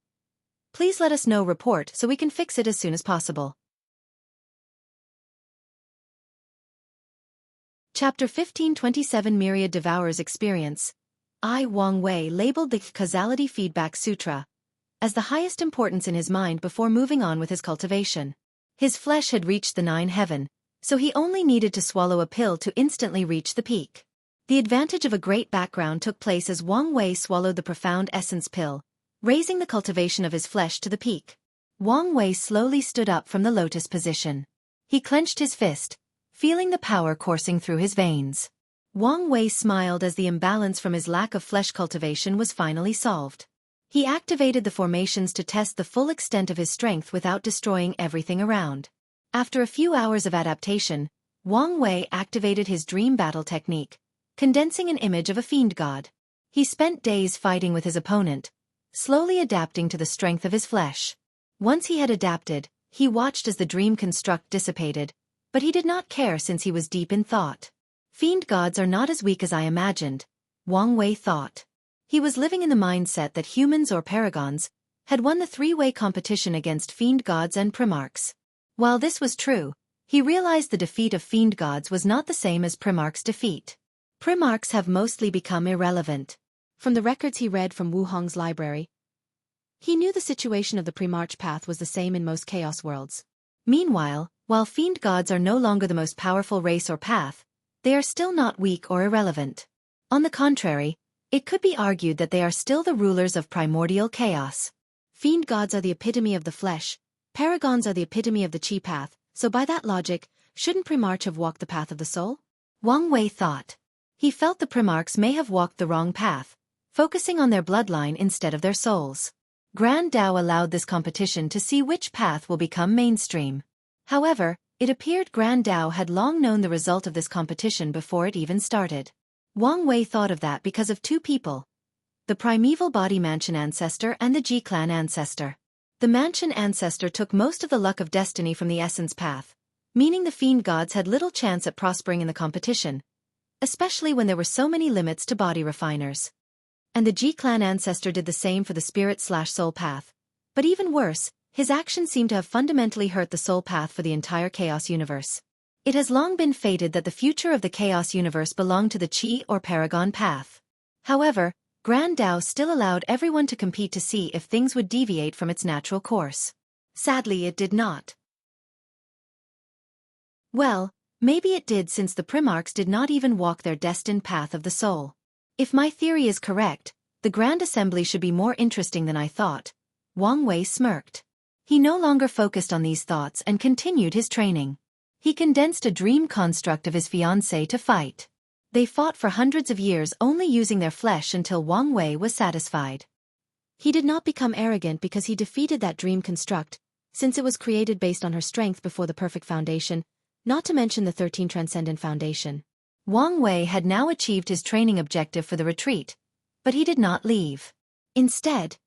A: please let us know. Report so we can fix it as soon as possible. Chapter 1527 Myriad Devourer's Experience. Wang Wei labeled the Causality Feedback Sutra as the highest importance in his mind before moving on with his cultivation. His flesh had reached the 9th heaven, so he only needed to swallow a pill to instantly reach the peak. The advantage of a great background took place as Wang Wei swallowed the profound essence pill, raising the cultivation of his flesh to the peak. Wang Wei slowly stood up from the lotus position. He clenched his fist, feeling the power coursing through his veins. Wang Wei smiled as the imbalance from his lack of flesh cultivation was finally solved. He activated the formations to test the full extent of his strength without destroying everything around. After a few hours of adaptation, Wang Wei activated his dream battle technique, condensing an image of a fiend god. He spent days fighting with his opponent, slowly adapting to the strength of his flesh. Once he had adapted, he watched as the dream construct dissipated, but he did not care since he was deep in thought. Fiend gods are not as weak as I imagined, Wang Wei thought. He was living in the mindset that humans or paragons had won the three-way competition against fiend gods and primarchs. While this was true, he realized the defeat of fiend gods was not the same as primarchs' defeat. Primarchs have mostly become irrelevant. From the records he read from Wu Hong's library, he knew the situation of the primarch path was the same in most chaos worlds. Meanwhile, while fiend gods are no longer the most powerful race or path, they are still not weak or irrelevant. On the contrary, it could be argued that they are still the rulers of primordial chaos. Fiend gods are the epitome of the flesh, paragons are the epitome of the chi path, so by that logic, shouldn't primarch have walked the path of the soul? Wang Wei thought. He felt the primarchs may have walked the wrong path, focusing on their bloodline instead of their souls. Grand Tao allowed this competition to see which path will become mainstream. However, it appeared Grand Tao had long known the result of this competition before it even started. Wang Wei thought of that because of two people: the primeval body mansion ancestor and the Ji clan ancestor. The mansion ancestor took most of the luck of destiny from the essence path, meaning the fiend gods had little chance at prospering in the competition, especially when there were so many limits to body refiners. And the Ji clan ancestor did the same for the spirit/soul path, but even worse, his actions seem to have fundamentally hurt the soul path for the entire chaos universe. It has long been fated that the future of the chaos universe belonged to the Chi or Paragon path. However, Grand Tao still allowed everyone to compete to see if things would deviate from its natural course. Sadly, it did not. Well, maybe it did, since the primarchs did not even walk their destined path of the soul. If my theory is correct, the Grand Assembly should be more interesting than I thought. Wang Wei smirked. He no longer focused on these thoughts and continued his training. He condensed a dream construct of his fiancée to fight. They fought for hundreds of years only using their flesh until Wang Wei was satisfied. He did not become arrogant because he defeated that dream construct, since it was created based on her strength before the perfect foundation, not to mention the 13 Transcendent Foundation. Wang Wei had now achieved his training objective for the retreat, but he did not leave. Instead,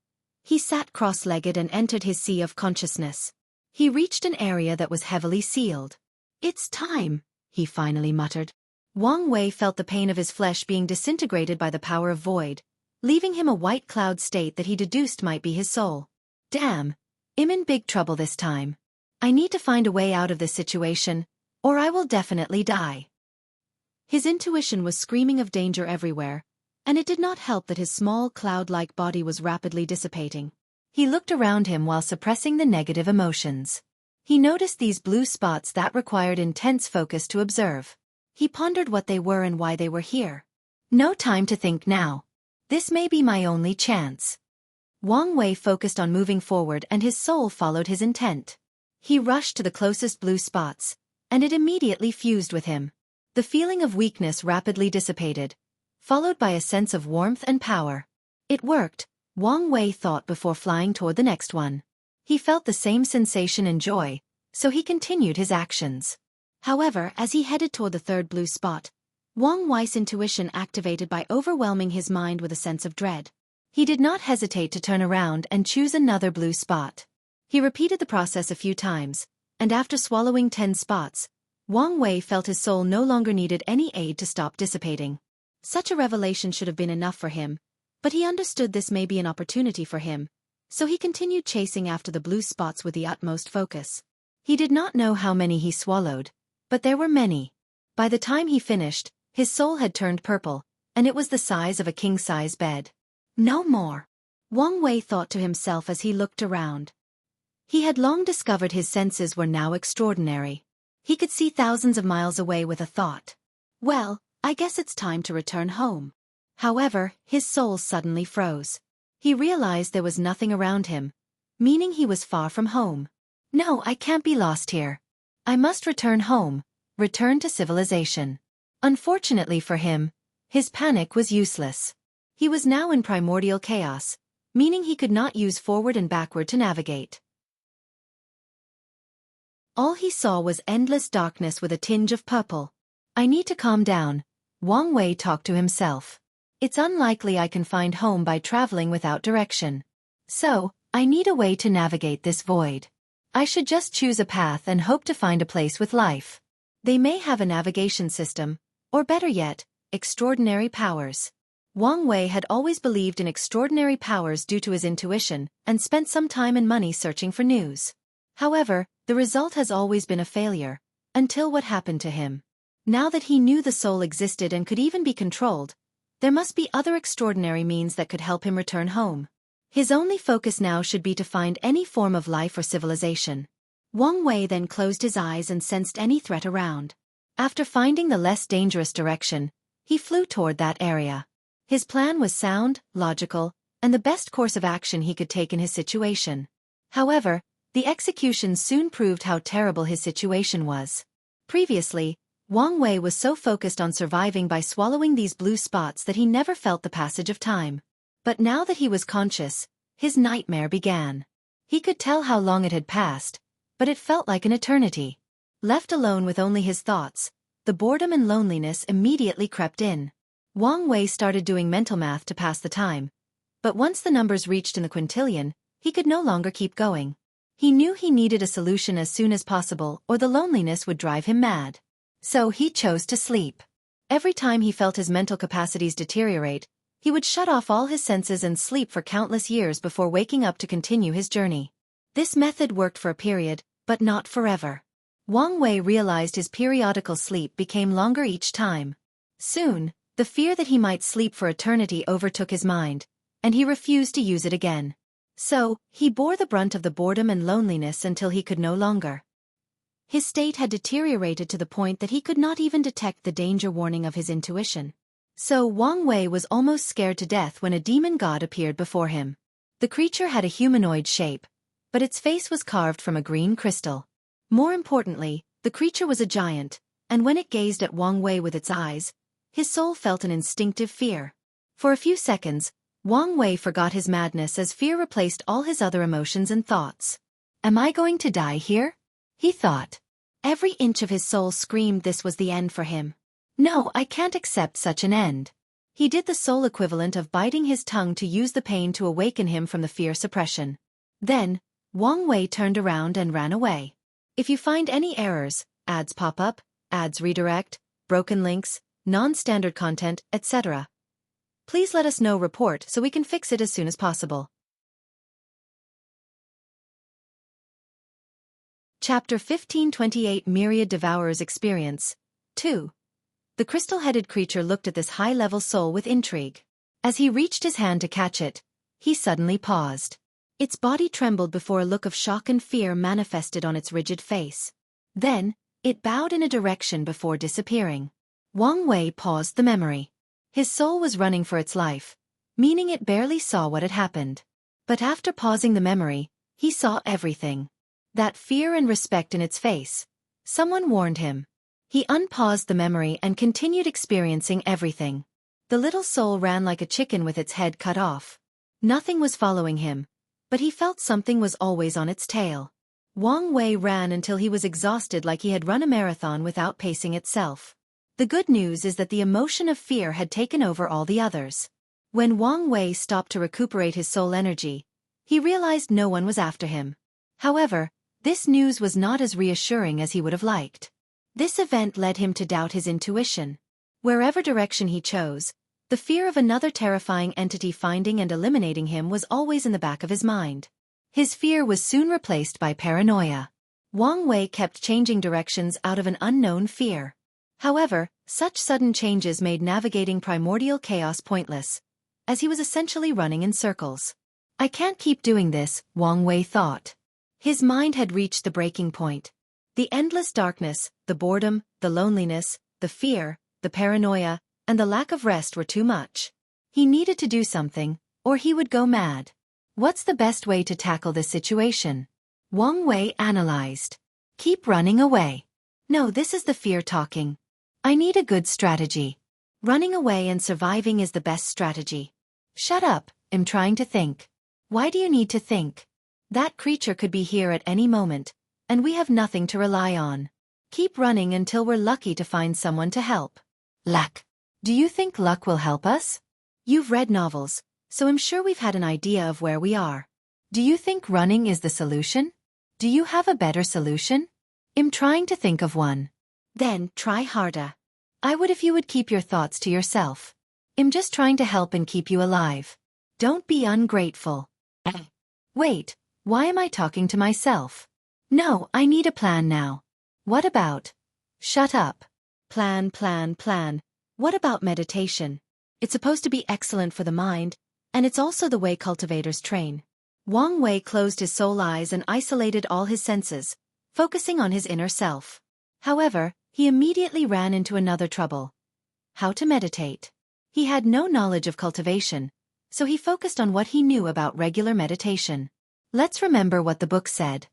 A: he sat cross-legged and entered his sea of consciousness. He reached an area that was heavily sealed. "It's time," he finally muttered. Wang Wei felt the pain of his flesh being disintegrated by the power of void, leaving him a white cloud state that he deduced might be his soul. Damn, I'm in big trouble this time. I need to find a way out of this situation, or I will definitely die. His intuition was screaming of danger everywhere, and it did not help that his small cloud-like body was rapidly dissipating. He looked around him while suppressing the negative emotions. He noticed these blue spots that required intense focus to observe. He pondered what they were and why they were here. No time to think now. This may be my only chance. Wang Wei focused on moving forward and his soul followed his intent. He rushed to the closest blue spots, and it immediately fused with him. The feeling of weakness rapidly dissipated, followed by a sense of warmth and power. It worked, Wang Wei thought before flying toward the next one. He felt the same sensation and joy, so he continued his actions. However, as he headed toward the third blue spot, Wang Wei's intuition activated by overwhelming his mind with a sense of dread. He did not hesitate to turn around and choose another blue spot. He repeated the process a few times, and after swallowing 10 spots, Wang Wei felt his soul no longer needed any aid to stop dissipating. Such a revelation should have been enough for him, but he understood this may be an opportunity for him, so he continued chasing after the blue spots with the utmost focus. He did not know how many he swallowed, but there were many. By the time he finished, his soul had turned purple, and it was the size of a king-size bed. No more, Wang Wei thought to himself as he looked around. He had long discovered his senses were now extraordinary. He could see thousands of miles away with a thought. Well, I guess it's time to return home. However, his soul suddenly froze. He realized there was nothing around him, meaning he was far from home. No, I can't be lost here. I must return home, return to civilization. Unfortunately for him, his panic was useless. He was now in primordial chaos, meaning he could not use forward and backward to navigate. All he saw was endless darkness with a tinge of purple. I need to calm down, Wang Wei talked to himself. It's unlikely I can find home by traveling without direction. So, I need a way to navigate this void. I should just choose a path and hope to find a place with life. They may have a navigation system, or better yet, extraordinary powers. Wang Wei had always believed in extraordinary powers due to his intuition, and spent some time and money searching for news. However, the result has always been a failure, until what happened to him. Now that he knew the soul existed and could even be controlled, there must be other extraordinary means that could help him return home. His only focus now should be to find any form of life or civilization. Wang Wei then closed his eyes and sensed any threat around. After finding the less dangerous direction, he flew toward that area. His plan was sound, logical, and the best course of action he could take in his situation. However, the execution soon proved how terrible his situation was. Previously, Wang Wei was so focused on surviving by swallowing these blue spots that he never felt the passage of time. But now that he was conscious, his nightmare began. He could tell how long it had passed, but it felt like an eternity. Left alone with only his thoughts, the boredom and loneliness immediately crept in. Wang Wei started doing mental math to pass the time, but once the numbers reached in the quintillion, he could no longer keep going. He knew he needed a solution as soon as possible or the loneliness would drive him mad. So he chose to sleep. Every time he felt his mental capacities deteriorate, he would shut off all his senses and sleep for countless years before waking up to continue his journey. This method worked for a period, but not forever. Wang Wei realized his periodical sleep became longer each time. Soon, the fear that he might sleep for eternity overtook his mind, and he refused to use it again. So, he bore the brunt of the boredom and loneliness until he could no longer. His state had deteriorated to the point that he could not even detect the danger warning of his intuition. So Wang Wei was almost scared to death when a demon god appeared before him. The creature had a humanoid shape, but its face was carved from a green crystal. More importantly, the creature was a giant, and when it gazed at Wang Wei with its eyes, his soul felt an instinctive fear. For a few seconds, Wang Wei forgot his madness as fear replaced all his other emotions and thoughts. Am I going to die here? He thought. Every inch of his soul screamed this was the end for him. No, I can't accept such an end. He did the soul equivalent of biting his tongue to use the pain to awaken him from the fear suppression. Then, Wang Wei turned around and ran away. If you find any errors, ads pop up, ads redirect, broken links, non-standard content, etc., please let us know report so we can fix it as soon as possible. Chapter 1528 Myriad Devourer's Experience 2. The crystal-headed creature looked at this high-level soul with intrigue. As he reached his hand to catch it, he suddenly paused. Its body trembled before a look of shock and fear manifested on its rigid face. Then, it bowed in a direction before disappearing. Wang Wei paused the memory. His soul was running for its life, meaning it barely saw what had happened. But after pausing the memory, he saw everything. That fear and respect in its face. Someone warned him. He unpaused the memory and continued experiencing everything. The little soul ran like a chicken with its head cut off. Nothing was following him, but he felt something was always on its tail. Wang Wei ran until he was exhausted, like he had run a marathon without pacing itself. The good news is that the emotion of fear had taken over all the others. When Wang Wei stopped to recuperate his soul energy, he realized no one was after him. However, this news was not as reassuring as he would have liked. This event led him to doubt his intuition. Wherever direction he chose, the fear of another terrifying entity finding and eliminating him was always in the back of his mind. His fear was soon replaced by paranoia. Wang Wei kept changing directions out of an unknown fear. However, such sudden changes made navigating primordial chaos pointless, as he was essentially running in circles. I can't keep doing this, Wang Wei thought. His mind had reached the breaking point. The endless darkness, the boredom, the loneliness, the fear, the paranoia, and the lack of rest were too much. He needed to do something, or he would go mad. What's the best way to tackle this situation? Wang Wei analyzed. Keep running away. No, this is the fear talking. I need a good strategy. Running away and surviving is the best strategy. Shut up, I'm trying to think. Why do you need to think? That creature could be here at any moment, and we have nothing to rely on. Keep running until we're lucky to find someone to help. Luck. Do you think luck will help us? You've read novels, so I'm sure we've had an idea of where we are. Do you think running is the solution? Do you have a better solution? I'm trying to think of one. Then, try harder. I would if you would keep your thoughts to yourself. I'm just trying to help and keep you alive. Don't be ungrateful. Wait, why am I talking to myself? No, I need a plan now. What about? Shut up. Plan. What about meditation? It's supposed to be excellent for the mind, and it's also the way cultivators train. Wang Wei closed his soul eyes and isolated all his senses, focusing on his inner self. However, he immediately ran into another trouble. How to meditate. He had no knowledge of cultivation, so he focused on what he knew about regular meditation. Let's remember what the book said.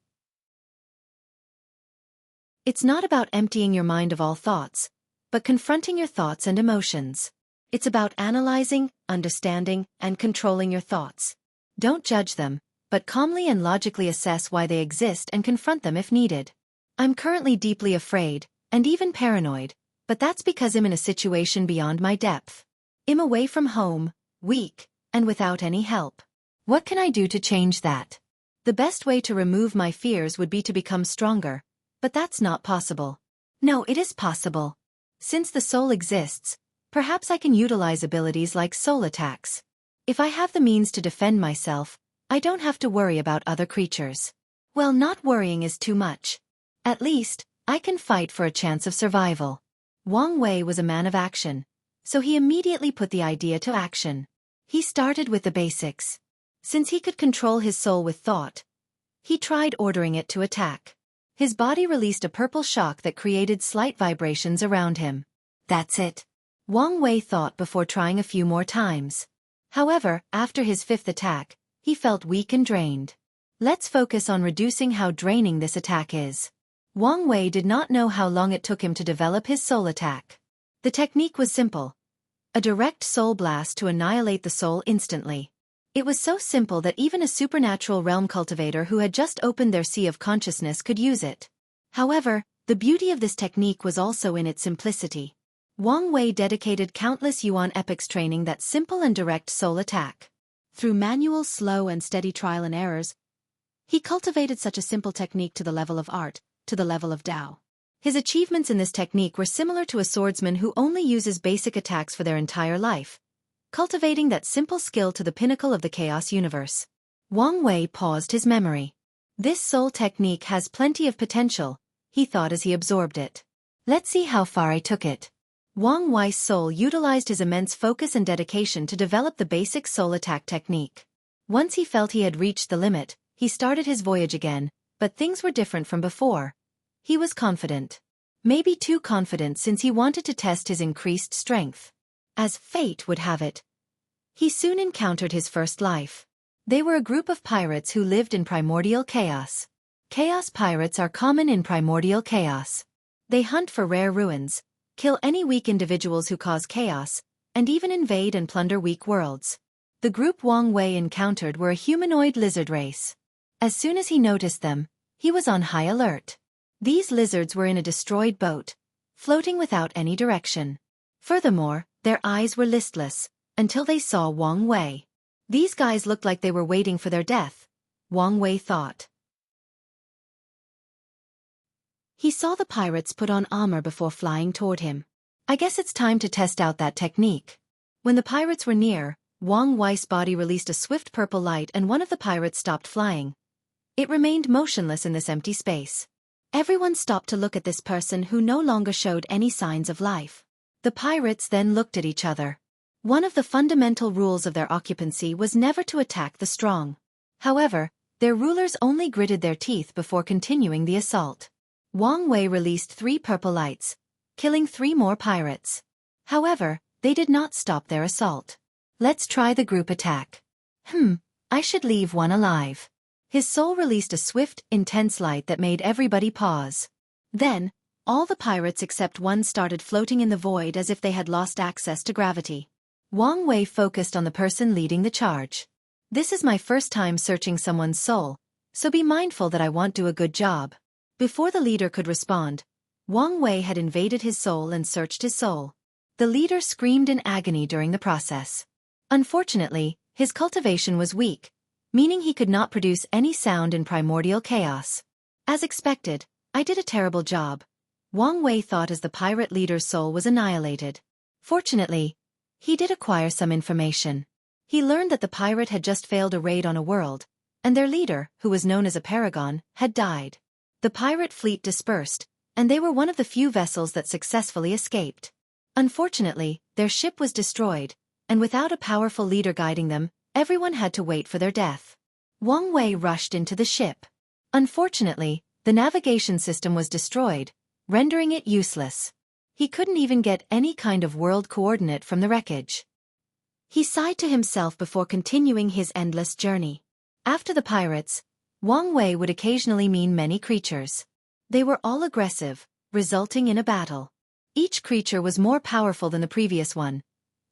A: It's not about emptying your mind of all thoughts, but confronting your thoughts and emotions. It's about analyzing, understanding, and controlling your thoughts. Don't judge them, but calmly and logically assess why they exist and confront them if needed. I'm currently deeply afraid, and even paranoid, but that's because I'm in a situation beyond my depth. I'm away from home, weak, and without any help. What can I do to change that? The best way to remove my fears would be to become stronger, but that's not possible. No, it is possible. Since the soul exists, perhaps I can utilize abilities like soul attacks. If I have the means to defend myself, I don't have to worry about other creatures. Well, not worrying is too much. At least, I can fight for a chance of survival. Wang Wei was a man of action, so he immediately put the idea to action. He started with the basics. Since he could control his soul with thought, he tried ordering it to attack. His body released a purple shock that created slight vibrations around him. That's it. Wang Wei thought before trying a few more times. However, after his fifth attack, he felt weak and drained. Let's focus on reducing how draining this attack is. Wang Wei did not know how long it took him to develop his soul attack. The technique was simple. A direct soul blast to annihilate the soul instantly. It was so simple that even a supernatural realm cultivator who had just opened their sea of consciousness could use it. However, the beauty of this technique was also in its simplicity. Wang Wei dedicated countless yuan epochs training that simple and direct soul attack. Through manual, slow and steady trial and errors, he cultivated such a simple technique to the level of art, to the level of Tao. His achievements in this technique were similar to a swordsman who only uses basic attacks for their entire life, cultivating that simple skill to the pinnacle of the chaos universe. Wang Wei paused his memory. This soul technique has plenty of potential, he thought as he absorbed it. Let's see how far I took it. Wang Wei's soul utilized his immense focus and dedication to develop the basic soul attack technique. Once he felt he had reached the limit, he started his voyage again, but things were different from before. He was confident. Maybe too confident since he wanted to test his increased strength. As fate would have it, he soon encountered his first life. They were a group of pirates who lived in primordial chaos. Chaos pirates are common in primordial chaos. They hunt for rare ruins, kill any weak individuals who cause chaos, and even invade and plunder weak worlds. The group Wang Wei encountered were a humanoid lizard race. As soon as he noticed them, he was on high alert. These lizards were in a destroyed boat, floating without any direction. Furthermore, their eyes were listless, until they saw Wang Wei. These guys looked like they were waiting for their death, Wang Wei thought. He saw the pirates put on armor before flying toward him. I guess it's time to test out that technique. When the pirates were near, Wang Wei's body released a swift purple light and one of the pirates stopped flying. It remained motionless in this empty space. Everyone stopped to look at this person who no longer showed any signs of life. The pirates then looked at each other. One of the fundamental rules of their occupancy was never to attack the strong. However, their rulers only gritted their teeth before continuing the assault. Wang Wei released 3 purple lights, killing 3 more pirates. However, they did not stop their assault. Let's try the group attack. I should leave one alive. His soul released a swift, intense light that made everybody pause. Then, all the pirates except one started floating in the void as if they had lost access to gravity. Wang Wei focused on the person leading the charge. This is my first time searching someone's soul, so be mindful that I won't do a good job. Before the leader could respond, Wang Wei had invaded his soul and searched his soul. The leader screamed in agony during the process. Unfortunately, his cultivation was weak, meaning he could not produce any sound in primordial chaos. As expected, I did a terrible job, Wang Wei thought as the pirate leader's soul was annihilated. Fortunately, he did acquire some information. He learned that the pirate had just failed a raid on a world, and their leader, who was known as a paragon, had died. The pirate fleet dispersed, and they were one of the few vessels that successfully escaped. Unfortunately, their ship was destroyed, and without a powerful leader guiding them, everyone had to wait for their death. Wang Wei rushed into the ship. Unfortunately, the navigation system was destroyed, rendering it useless. He couldn't even get any kind of world coordinate from the wreckage. He sighed to himself before continuing his endless journey. After the pirates, Wang Wei would occasionally meet many creatures. They were all aggressive, resulting in a battle. Each creature was more powerful than the previous one,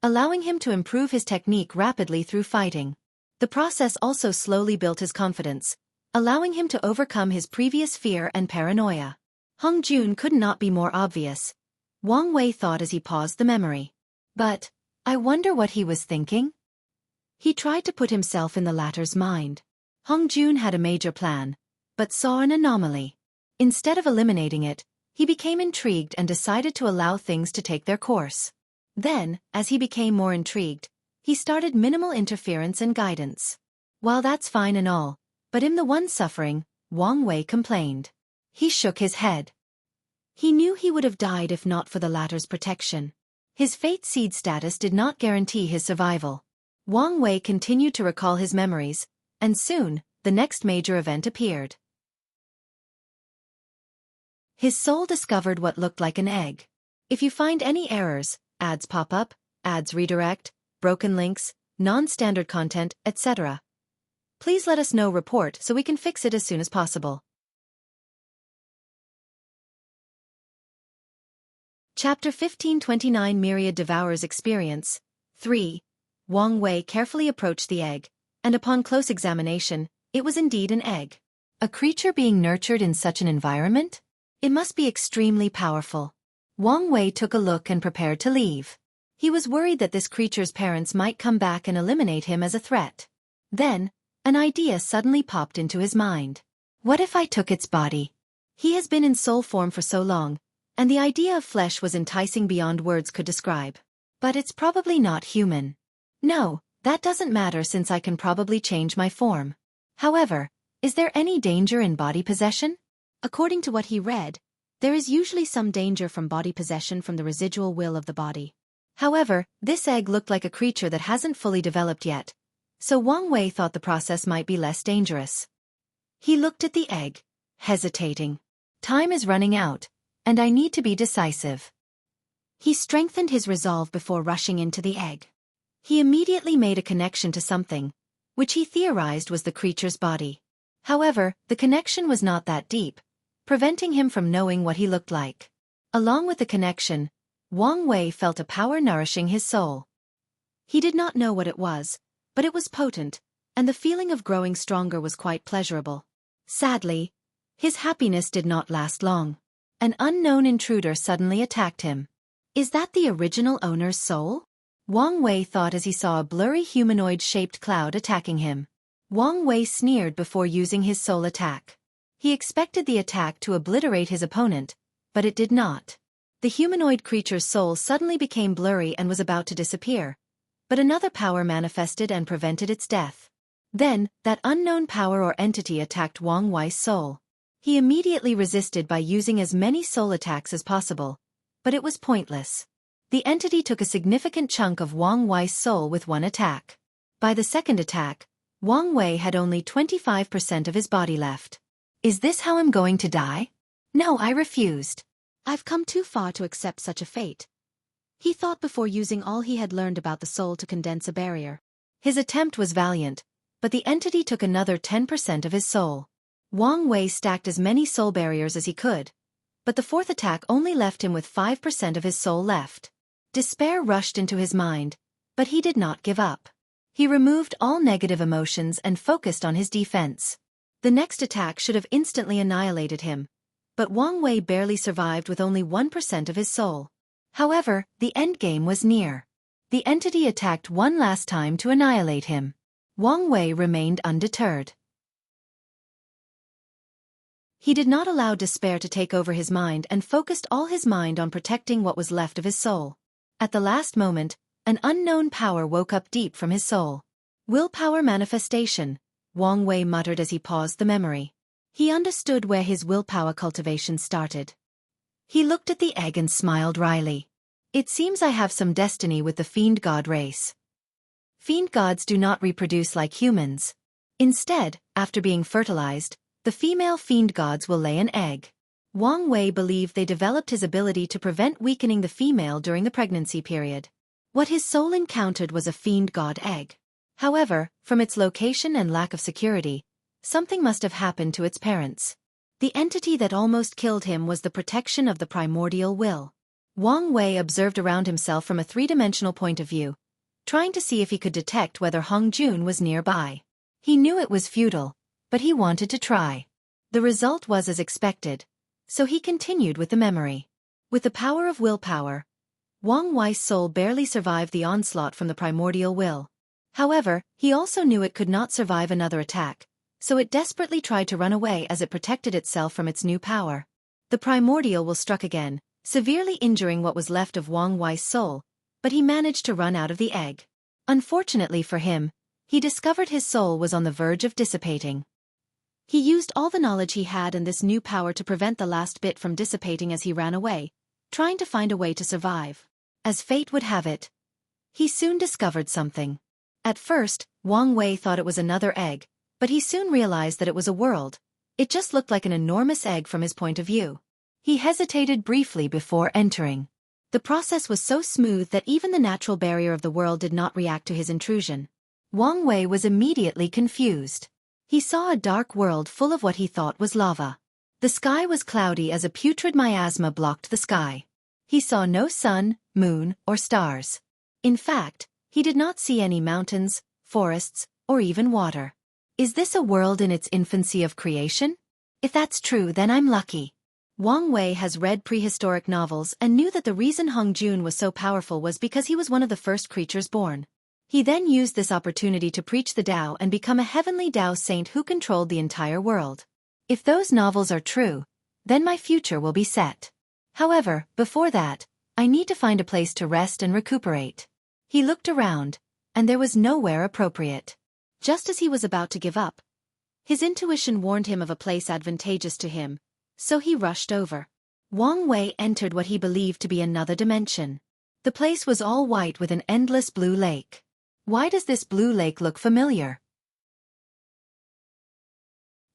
A: allowing him to improve his technique rapidly through fighting. The process also slowly built his confidence, allowing him to overcome his previous fear and paranoia. Hong Jun could not be more obvious, Wang Wei thought as he paused the memory. But, I wonder what he was thinking? He tried to put himself in the latter's mind. Hong Jun had a major plan, but saw an anomaly. Instead of eliminating it, he became intrigued and decided to allow things to take their course. Then, as he became more intrigued, he started minimal interference and guidance. While that's fine and all, but I'm the one suffering, Wang Wei complained. He shook his head. He knew he would have died if not for the latter's protection. His fate seed status did not guarantee his survival. Wang Wei continued to recall his memories, and soon, the next major event appeared. His soul discovered what looked like an egg. If you find any errors, ads pop up, ads redirect, broken links, non-standard content, etc., please let us know report so we can fix it as soon as possible. Chapter 1529 Myriad Devourer's Experience 3. Wang Wei carefully approached the egg, and upon close examination, it was indeed an egg. A creature being nurtured in such an environment? It must be extremely powerful. Wang Wei took a look and prepared to leave. He was worried that this creature's parents might come back and eliminate him as a threat. Then, an idea suddenly popped into his mind. What if I took its body? He has been in soul form for so long, and the idea of flesh was enticing beyond words could describe. But it's probably not human. No, that doesn't matter since I can probably change my form. However, is there any danger in body possession? According to what he read, there is usually some danger from body possession from the residual will of the body. However, this egg looked like a creature that hasn't fully developed yet, so Wang Wei thought the process might be less dangerous. He looked at the egg, hesitating. Time is running out, and I need to be decisive. He strengthened his resolve before rushing into the egg. He immediately made a connection to something, which he theorized was the creature's body. However, the connection was not that deep, preventing him from knowing what he looked like. Along with the connection, Wang Wei felt a power nourishing his soul. He did not know what it was, but it was potent, and the feeling of growing stronger was quite pleasurable. Sadly, his happiness did not last long. An unknown intruder suddenly attacked him. Is that the original owner's soul? Wang Wei thought as he saw a blurry humanoid-shaped cloud attacking him. Wang Wei sneered before using his soul attack. He expected the attack to obliterate his opponent, but it did not. The humanoid creature's soul suddenly became blurry and was about to disappear, but another power manifested and prevented its death. Then, that unknown power or entity attacked Wang Wei's soul. He immediately resisted by using as many soul attacks as possible, but it was pointless. The entity took a significant chunk of Wang Wei's soul with one attack. By the second attack, Wang Wei had only 25% of his body left. Is this how I'm going to die? No, I refused. I've come too far to accept such a fate. He thought before using all he had learned about the soul to condense a barrier. His attempt was valiant, but the entity took another 10% of his soul. Wang Wei stacked as many soul barriers as he could, but the fourth attack only left him with 5% of his soul left. Despair rushed into his mind, but he did not give up. He removed all negative emotions and focused on his defense. The next attack should have instantly annihilated him, but Wang Wei barely survived with only 1% of his soul. However, the endgame was near. The entity attacked one last time to annihilate him. Wang Wei remained undeterred. He did not allow despair to take over his mind and focused all his mind on protecting what was left of his soul. At the last moment, an unknown power woke up deep from his soul. Willpower manifestation, Wang Wei muttered as he paused the memory. He understood where his willpower cultivation started. He looked at the egg and smiled wryly. It seems I have some destiny with the fiend god race. Fiend gods do not reproduce like humans. Instead, after being fertilized, the female fiend gods will lay an egg. Wang Wei believed they developed his ability to prevent weakening the female during the pregnancy period. What his soul encountered was a fiend god egg. However, from its location and lack of security, something must have happened to its parents. The entity that almost killed him was the protection of the primordial will. Wang Wei observed around himself from a three-dimensional point of view, trying to see if he could detect whether Hongjun was nearby. He knew it was futile, but he wanted to try. The result was as expected, so he continued with the memory. With the power of willpower, Wang Wei's soul barely survived the onslaught from the primordial will. However, he also knew it could not survive another attack, so it desperately tried to run away as it protected itself from its new power. The primordial will struck again, severely injuring what was left of Wang Wei's soul, but he managed to run out of the egg. Unfortunately for him, he discovered his soul was on the verge of dissipating. He used all the knowledge he had and this new power to prevent the last bit from dissipating as he ran away, trying to find a way to survive. As fate would have it, he soon discovered something. At first, Wang Wei thought it was another egg, but he soon realized that it was a world. It just looked like an enormous egg from his point of view. He hesitated briefly before entering. The process was so smooth that even the natural barrier of the world did not react to his intrusion. Wang Wei was immediately confused. He saw a dark world full of what he thought was lava. The sky was cloudy as a putrid miasma blocked the sky. He saw no sun, moon, or stars. In fact, he did not see any mountains, forests, or even water. Is this a world in its infancy of creation? If that's true, then I'm lucky. Wang Wei has read prehistoric novels and knew that the reason Hongjun was so powerful was because he was one of the first creatures born. He then used this opportunity to preach the Tao and become a heavenly Tao saint who controlled the entire world. If those novels are true, then my future will be set. However, before that, I need to find a place to rest and recuperate. He looked around, and there was nowhere appropriate. Just as he was about to give up, his intuition warned him of a place advantageous to him, so he rushed over. Wang Wei entered what he believed to be another dimension. The place was all white with an endless blue lake. Why does this blue lake look familiar?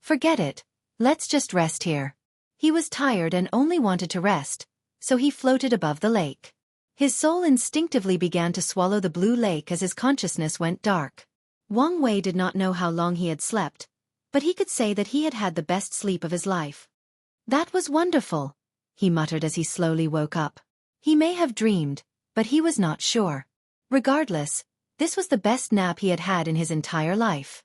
A: Forget it. Let's just rest here. He was tired and only wanted to rest, so he floated above the lake. His soul instinctively began to swallow the blue lake as his consciousness went dark. Wang Wei did not know how long he had slept, but he could say that he had had the best sleep of his life. That was wonderful, he muttered as he slowly woke up. He may have dreamed, but he was not sure. Regardless, this was the best nap he had had in his entire life.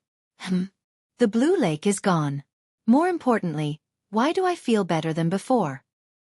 A: The blue lake is gone. More importantly, why do I feel better than before?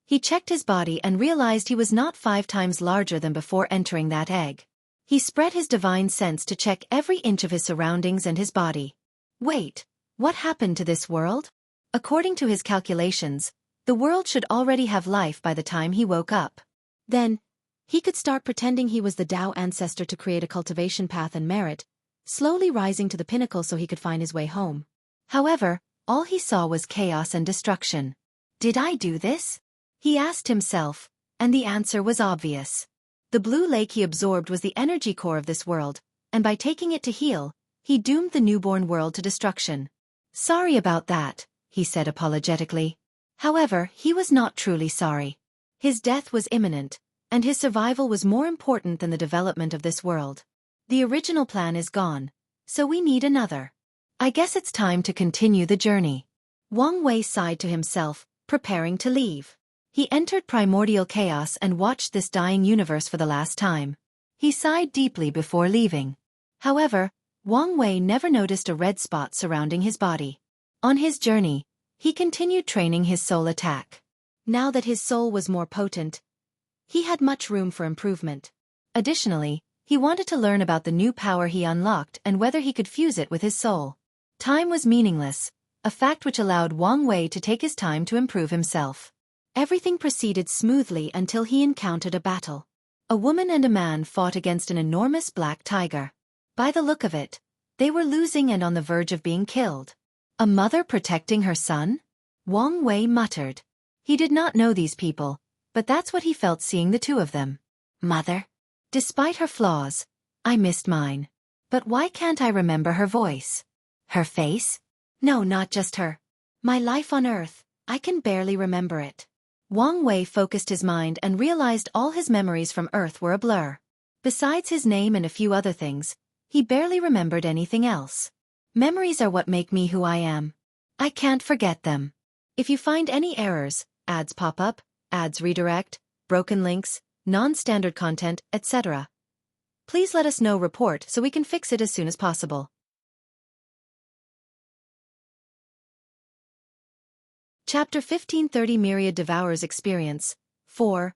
A: He checked his body and realized he was not 5 times larger than before entering that egg. He spread his divine sense to check every inch of his surroundings and his body. Wait, what happened to this world? According to his calculations, the world should already have life by the time he woke up. Then, he could start pretending he was the Tao ancestor to create a cultivation path and merit, slowly rising to the pinnacle so he could find his way home. However, all he saw was chaos and destruction. Did I do this? He asked himself, and the answer was obvious. The blue lake he absorbed was the energy core of this world, and by taking it to heal, he doomed the newborn world to destruction. Sorry about that, he said apologetically. However, he was not truly sorry. His death was imminent, and his survival was more important than the development of this world. The original plan is gone, so we need another. I guess it's time to continue the journey. Wang Wei sighed to himself, preparing to leave. He entered primordial chaos and watched this dying universe for the last time. He sighed deeply before leaving. However, Wang Wei never noticed a red spot surrounding his body. On his journey, he continued training his soul attack. Now that his soul was more potent, he had much room for improvement. Additionally, he wanted to learn about the new power he unlocked and whether he could fuse it with his soul. Time was meaningless, a fact which allowed Wang Wei to take his time to improve himself. Everything proceeded smoothly until he encountered a battle. A woman and a man fought against an enormous black tiger. By the look of it, they were losing and on the verge of being killed. A mother protecting her son? Wang Wei muttered. He did not know these people, but that's what he felt seeing the two of them. Mother? Despite her flaws, I missed mine. But why can't I remember her voice? Her face? No, not just her. My life on Earth, I can barely remember it. Wang Wei focused his mind and realized all his memories from Earth were a blur. Besides his name and a few other things, he barely remembered anything else. Memories are what make me who I am. I can't forget them. If you find any errors, ads pop up, ads redirect, broken links, non-standard content, etc., please let us know. Report so we can fix it as soon as possible. Chapter 1530 Myriad Devourer's Experience 4.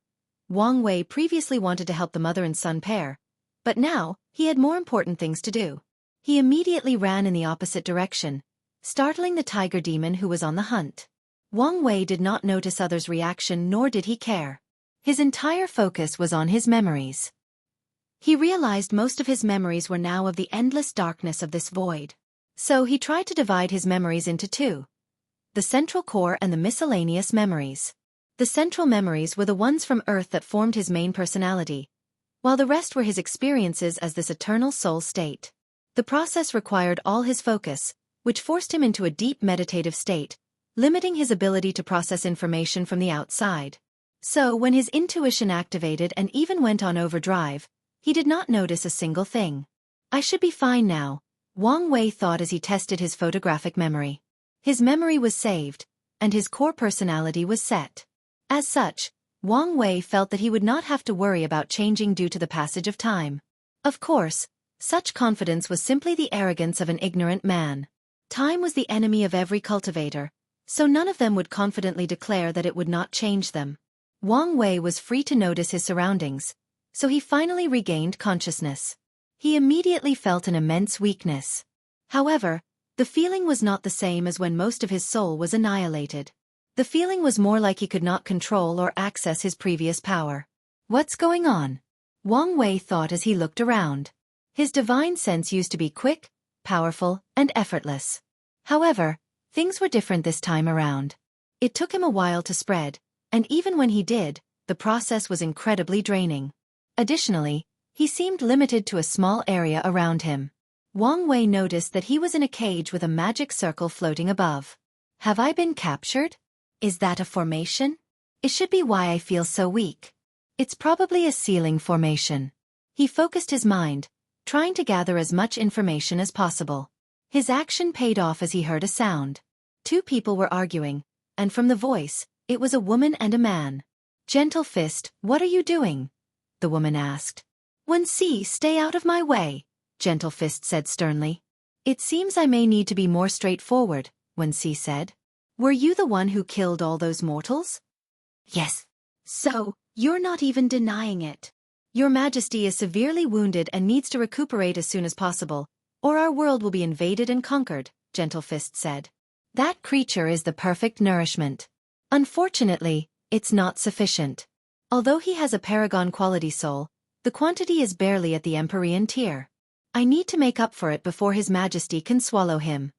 A: Wang Wei previously wanted to help the mother and son pair, but now, he had more important things to do. He immediately ran in the opposite direction, startling the tiger demon who was on the hunt. Wang Wei did not notice others' reaction nor did he care. His entire focus was on his memories. He realized most of his memories were now of the endless darkness of this void. So he tried to divide his memories into two: the central core and the miscellaneous memories. The central memories were the ones from Earth that formed his main personality, while the rest were his experiences as this eternal soul state. The process required all his focus, which forced him into a deep meditative state, limiting his ability to process information from the outside. So when his intuition activated and even went on overdrive, he did not notice a single thing. I should be fine now, Wang Wei thought as he tested his photographic memory. His memory was saved, and his core personality was set. As such, Wang Wei felt that he would not have to worry about changing due to the passage of time. Of course, such confidence was simply the arrogance of an ignorant man. Time was the enemy of every cultivator, so none of them would confidently declare that it would not change them. Wang Wei was free to notice his surroundings, so he finally regained consciousness. He immediately felt an immense weakness. However, the feeling was not the same as when most of his soul was annihilated. The feeling was more like he could not control or access his previous power. What's going on? Wang Wei thought as he looked around. His divine sense used to be quick, powerful, and effortless. However, things were different this time around. It took him a while to spread, and even when he did, the process was incredibly draining. Additionally, He seemed limited to a small area around him. Wang Wei noticed that he was in a cage with a magic circle floating above. Have I been captured? Is that a formation? It should be why I feel so weak. It's probably a ceiling formation. He focused his mind, trying to gather as much information as possible. His action paid off as he heard a sound. Two people were arguing, and from the voice, it was a woman and a man. Gentle Fist, what are you doing? The woman asked. Wenxi, stay out of my way, Gentle Fist said sternly. It seems I may need to be more straightforward, Wenxi said. Were you the one who killed all those mortals? Yes. So, you're not even denying it. Your Majesty is severely wounded and needs to recuperate as soon as possible, or our world will be invaded and conquered, Gentle Fist said. That creature is the perfect nourishment. Unfortunately, it's not sufficient. Although he has a paragon quality soul, the quantity is barely at the Empyrean tier. I need to make up for it before His Majesty can swallow him.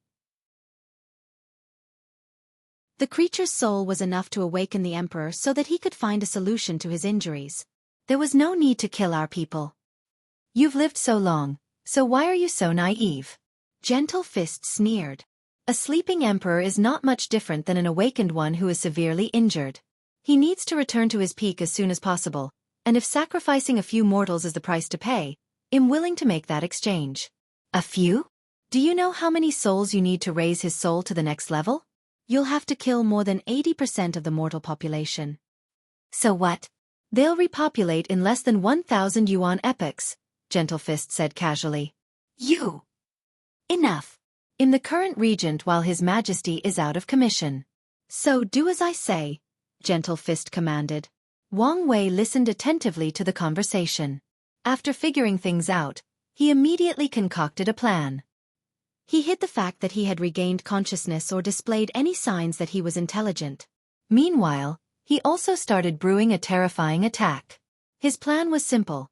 A: The creature's soul was enough to awaken the Emperor so that he could find a solution to his injuries. There was no need to kill our people. You've lived so long, so why are you so naive? Gentle Fist sneered. A sleeping emperor is not much different than an awakened one who is severely injured. He needs to return to his peak as soon as possible, and if sacrificing a few mortals is the price to pay, I'm willing to make that exchange. A few? Do you know how many souls you need to raise his soul to the next level? You'll have to kill more than 80% of the mortal population. So what? They'll repopulate in less than 1,000 yuan epochs, Gentle Fist said casually. You! Enough. I'm the current regent while His Majesty is out of commission. So do as I say, Gentle Fist commanded. Wang Wei listened attentively to the conversation. After figuring things out, he immediately concocted a plan. He hid the fact that he had regained consciousness or displayed any signs that he was intelligent. Meanwhile, he also started brewing a terrifying attack. His plan was simple.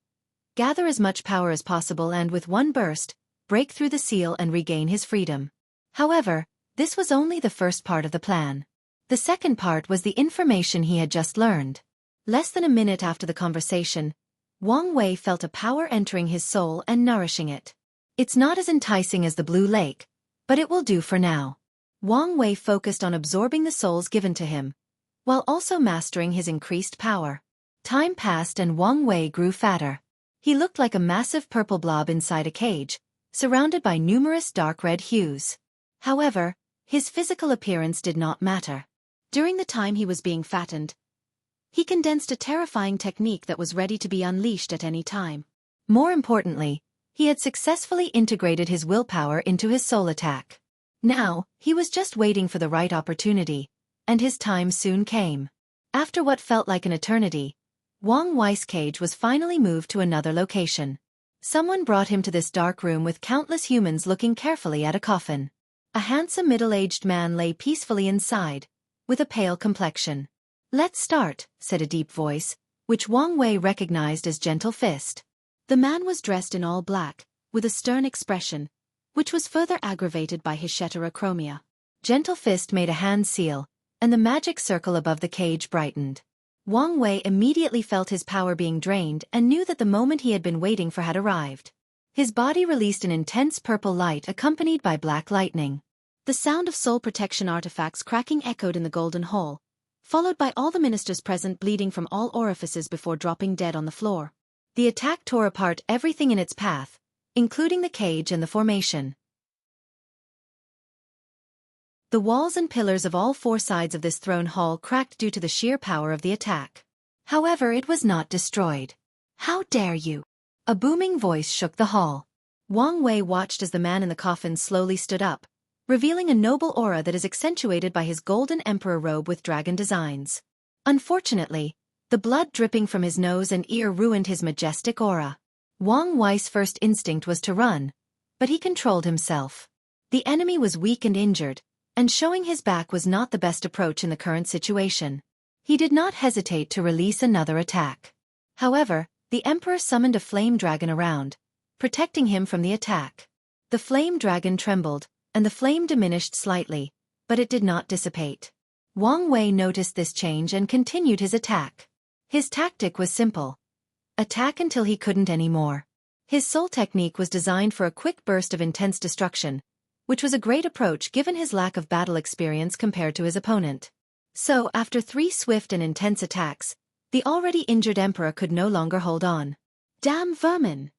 A: Gather as much power as possible and with one burst, break through the seal and regain his freedom. However, this was only the first part of the plan. The second part was the information he had just learned. Less than a minute after the conversation, Wang Wei felt a power entering his soul and nourishing it. It's not as enticing as the Blue Lake, but it will do for now. Wang Wei focused on absorbing the souls given to him, while also mastering his increased power. Time passed and Wang Wei grew fatter. He looked like a massive purple blob inside a cage, surrounded by numerous dark red hues. However, his physical appearance did not matter. During the time he was being fattened, he condensed a terrifying technique that was ready to be unleashed at any time. More importantly, he had successfully integrated his willpower into his soul attack. Now, he was just waiting for the right opportunity, and his time soon came. After what felt like an eternity, Wang Wei's cage was finally moved to another location. Someone brought him to this dark room with countless humans looking carefully at a coffin. A handsome middle-aged man lay peacefully inside, with a pale complexion. Let's start, said a deep voice, which Wang Wei recognized as Gentle Fist. The man was dressed in all black, with a stern expression, which was further aggravated by his heterochromia. Gentle Fist made a hand seal, and the magic circle above the cage brightened. Wang Wei immediately felt his power being drained and knew that the moment he had been waiting for had arrived. His body released an intense purple light accompanied by black lightning. The sound of soul protection artifacts cracking echoed in the golden hall, followed by all the ministers present bleeding from all orifices before dropping dead on the floor. The attack tore apart everything in its path, including the cage and the formation. The walls and pillars of all four sides of this throne hall cracked due to the sheer power of the attack. However, it was not destroyed. How dare you? A booming voice shook the hall. Wang Wei watched as the man in the coffin slowly stood up, revealing a noble aura that is accentuated by his golden emperor robe with dragon designs. Unfortunately, the blood dripping from his nose and ear ruined his majestic aura. Wang Wei's first instinct was to run, but he controlled himself. The enemy was weak and injured, and showing his back was not the best approach in the current situation. He did not hesitate to release another attack. However, the emperor summoned a flame dragon around, protecting him from the attack. The flame dragon trembled, and the flame diminished slightly, but it did not dissipate. Wang Wei noticed this change and continued his attack. His tactic was simple. Attack until he couldn't anymore. His soul technique was designed for a quick burst of intense destruction, which was a great approach given his lack of battle experience compared to his opponent. So, after 3 swift and intense attacks, the already injured emperor could no longer hold on. "Damn vermin!"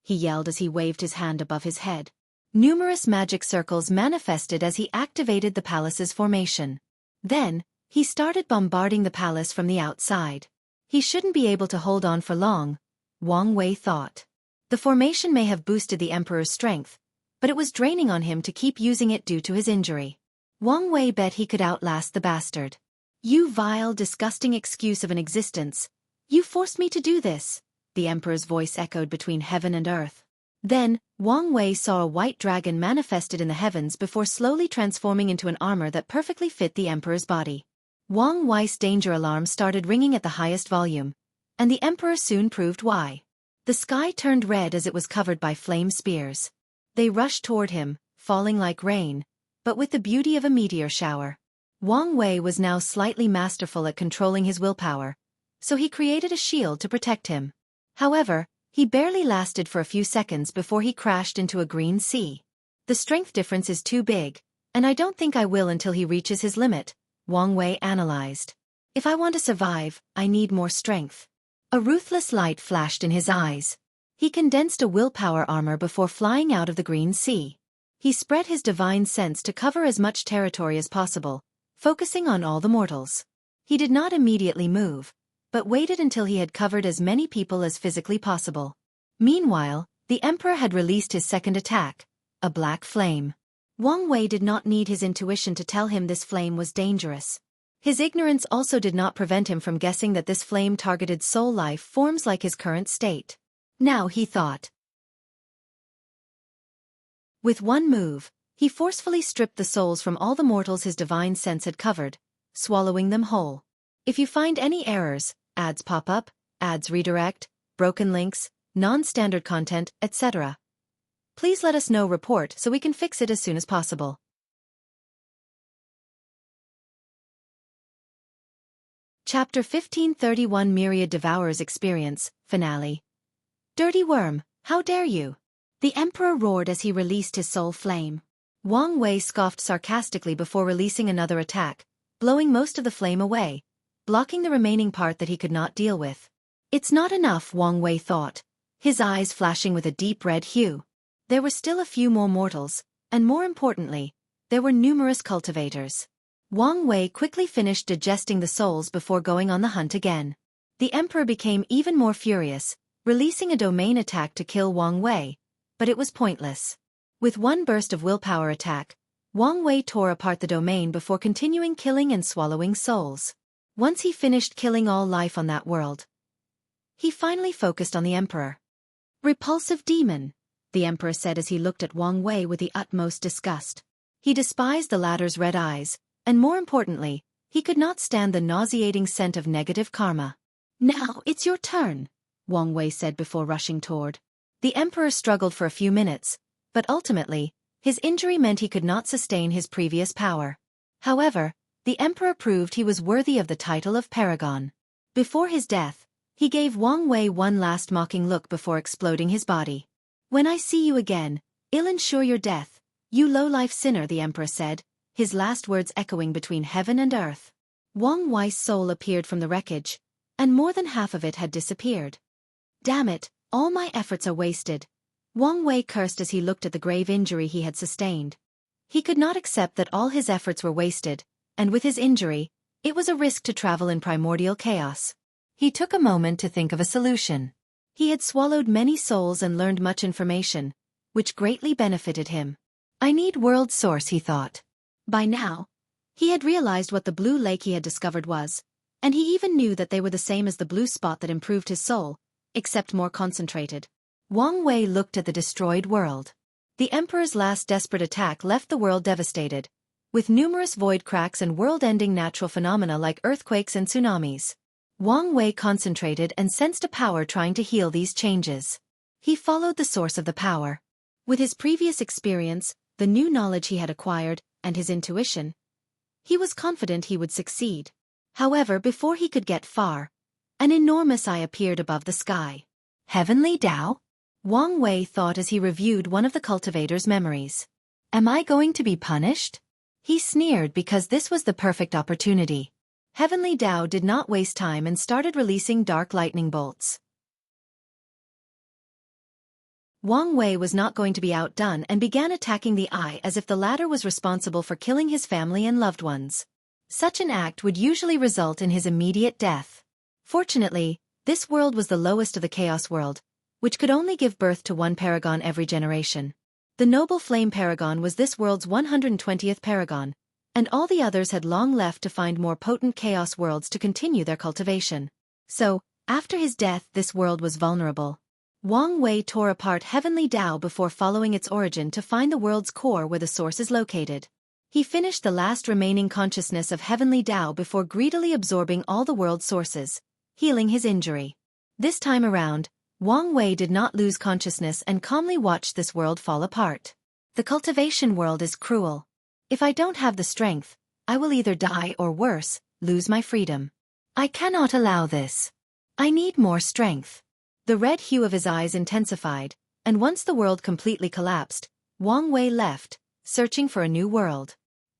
A: he yelled as he waved his hand above his head. Numerous magic circles manifested as he activated the palace's formation. Then, he started bombarding the palace from the outside. He shouldn't be able to hold on for long, Wang Wei thought. The formation may have boosted the emperor's strength, but it was draining on him to keep using it due to his injury. Wang Wei bet he could outlast the bastard. "You vile, disgusting excuse of an existence. You forced me to do this," the emperor's voice echoed between heaven and earth. Then, Wang Wei saw a white dragon manifested in the heavens before slowly transforming into an armor that perfectly fit the emperor's body. Wang Wei's danger alarm started ringing at the highest volume, and the emperor soon proved why. The sky turned red as it was covered by flame spears. They rushed toward him, falling like rain, but with the beauty of a meteor shower. Wang Wei was now slightly masterful at controlling his willpower, so he created a shield to protect him. However, he barely lasted for a few seconds before he crashed into a green sea. "The strength difference is too big, and I don't think I will until he reaches his limit," Wang Wei analyzed. "If I want to survive, I need more strength." A ruthless light flashed in his eyes. He condensed a willpower armor before flying out of the green sea. He spread his divine sense to cover as much territory as possible, focusing on all the mortals. He did not immediately move, but waited until he had covered as many people as physically possible. Meanwhile, the emperor had released his second attack, a black flame. Wang Wei did not need his intuition to tell him this flame was dangerous. His ignorance also did not prevent him from guessing that this flame targeted soul life forms like his current state. Now he thought. With one move, he forcefully stripped the souls from all the mortals his divine sense had covered, swallowing them whole. If you find any errors, ads pop up, ads redirect, broken links, non-standard content, etc., please let us know. Report so we can fix it as soon as possible. Chapter 1531 Myriad Devourer's Experience, Finale. "Dirty worm, how dare you!" the emperor roared as he released his soul flame. Wang Wei scoffed sarcastically before releasing another attack, blowing most of the flame away, blocking the remaining part that he could not deal with. "It's not enough," Wang Wei thought, his eyes flashing with a deep red hue. There were still a few more mortals, and more importantly, there were numerous cultivators. Wang Wei quickly finished digesting the souls before going on the hunt again. The emperor became even more furious, releasing a domain attack to kill Wang Wei, but it was pointless. With one burst of willpower attack, Wang Wei tore apart the domain before continuing killing and swallowing souls. Once he finished killing all life on that world, he finally focused on the emperor. "Repulsive demon," the emperor said as he looked at Wang Wei with the utmost disgust. He despised the latter's red eyes, and more importantly, he could not stand the nauseating scent of negative karma. "Now it's your turn," Wang Wei said before rushing toward. The emperor struggled for a few minutes, but ultimately, his injury meant he could not sustain his previous power. However, the emperor proved he was worthy of the title of Paragon. Before his death, he gave Wang Wei one last mocking look before exploding his body. "When I see you again, I'll ensure your death, you low-life sinner," the emperor said, his last words echoing between heaven and earth. Wang Wei's soul appeared from the wreckage, and more than half of it had disappeared. "Damn it, all my efforts are wasted," Wang Wei cursed as he looked at the grave injury he had sustained. He could not accept that all his efforts were wasted, and with his injury, it was a risk to travel in primordial chaos. He took a moment to think of a solution. He had swallowed many souls and learned much information, which greatly benefited him. "I need world source," he thought. By now, he had realized what the blue lake he had discovered was, and he even knew that they were the same as the blue spot that improved his soul, except more concentrated. Wang Wei looked at the destroyed world. The emperor's last desperate attack left the world devastated, with numerous void cracks and world-ending natural phenomena like earthquakes and tsunamis. Wang Wei concentrated and sensed a power trying to heal these changes. He followed the source of the power. With his previous experience, the new knowledge he had acquired, and his intuition, he was confident he would succeed. However, before he could get far, An enormous eye appeared above the sky. Heavenly Tao? Wang Wei thought as he reviewed one of the cultivator's memories. Am I going to be punished? He sneered because this was the perfect opportunity. Heavenly Tao did not waste time and started releasing dark lightning bolts. Wang Wei was not going to be outdone and began attacking the eye as if the latter was responsible for killing his family and loved ones. Such an act would usually result in his immediate death. Fortunately, this world was the lowest of the Chaos World, which could only give birth to one paragon every generation. The noble flame paragon was this world's 120th paragon, and all the others had long left to find more potent Chaos Worlds to continue their cultivation. So, after his death, this world was vulnerable. Wang Wei tore apart Heavenly Tao before following its origin to find the world's core where the source is located. He finished the last remaining consciousness of Heavenly Tao before greedily absorbing all the world's sources, healing his injury. This time around, Wang Wei did not lose consciousness and calmly watched this world fall apart. The cultivation world is cruel. If I don't have the strength, I will either die or worse, lose my freedom. I cannot allow this. I need more strength. The red hue of his eyes intensified, and once the world completely collapsed, Wang Wei left, searching for a new world.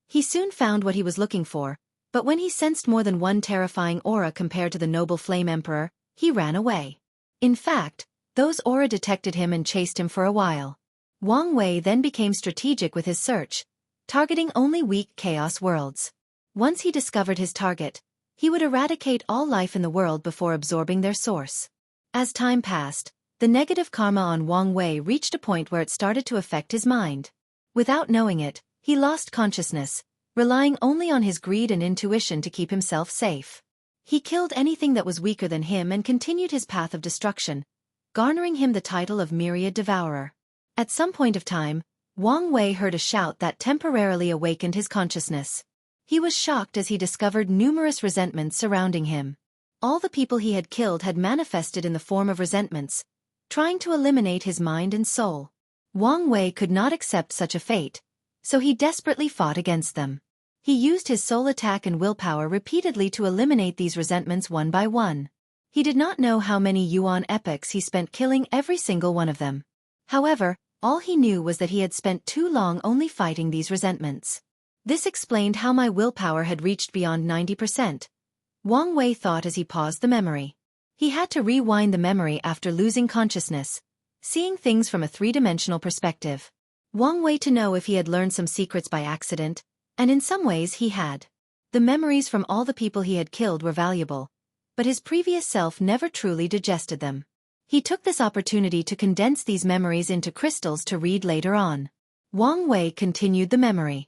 A: He soon found what he was looking for, but when he sensed more than one terrifying aura compared to the noble Flame Emperor, he ran away. In fact, those aura detected him and chased him for a while. Wang Wei then became strategic with his search, targeting only weak chaos worlds. Once he discovered his target, he would eradicate all life in the world before absorbing their source. As time passed, the negative karma on Wang Wei reached a point where it started to affect his mind. Without knowing it, he lost consciousness, relying only on his greed and intuition to keep himself safe. He killed anything that was weaker than him and continued his path of destruction, garnering him the title of Myriad Devourer. At some point of time, Wang Wei heard a shout that temporarily awakened his consciousness. He was shocked as he discovered numerous resentments surrounding him. All the people he had killed had manifested in the form of resentments, trying to eliminate his mind and soul. Wang Wei could not accept such a fate, so he desperately fought against them. He used his soul attack and willpower repeatedly to eliminate these resentments one by one. He did not know how many Yuan epochs he spent killing every single one of them. However, all he knew was that he had spent too long only fighting these resentments. This explained how my willpower had reached beyond 90%. Wang Wei thought as he paused the memory. He had to rewind the memory after losing consciousness, seeing things from a three-dimensional perspective. Wang Wei to know if he had learned some secrets by accident, and in some ways he had. The memories from all the people he had killed were valuable, but his previous self never truly digested them. He took this opportunity to condense these memories into crystals to read later on. Wang Wei continued the memory.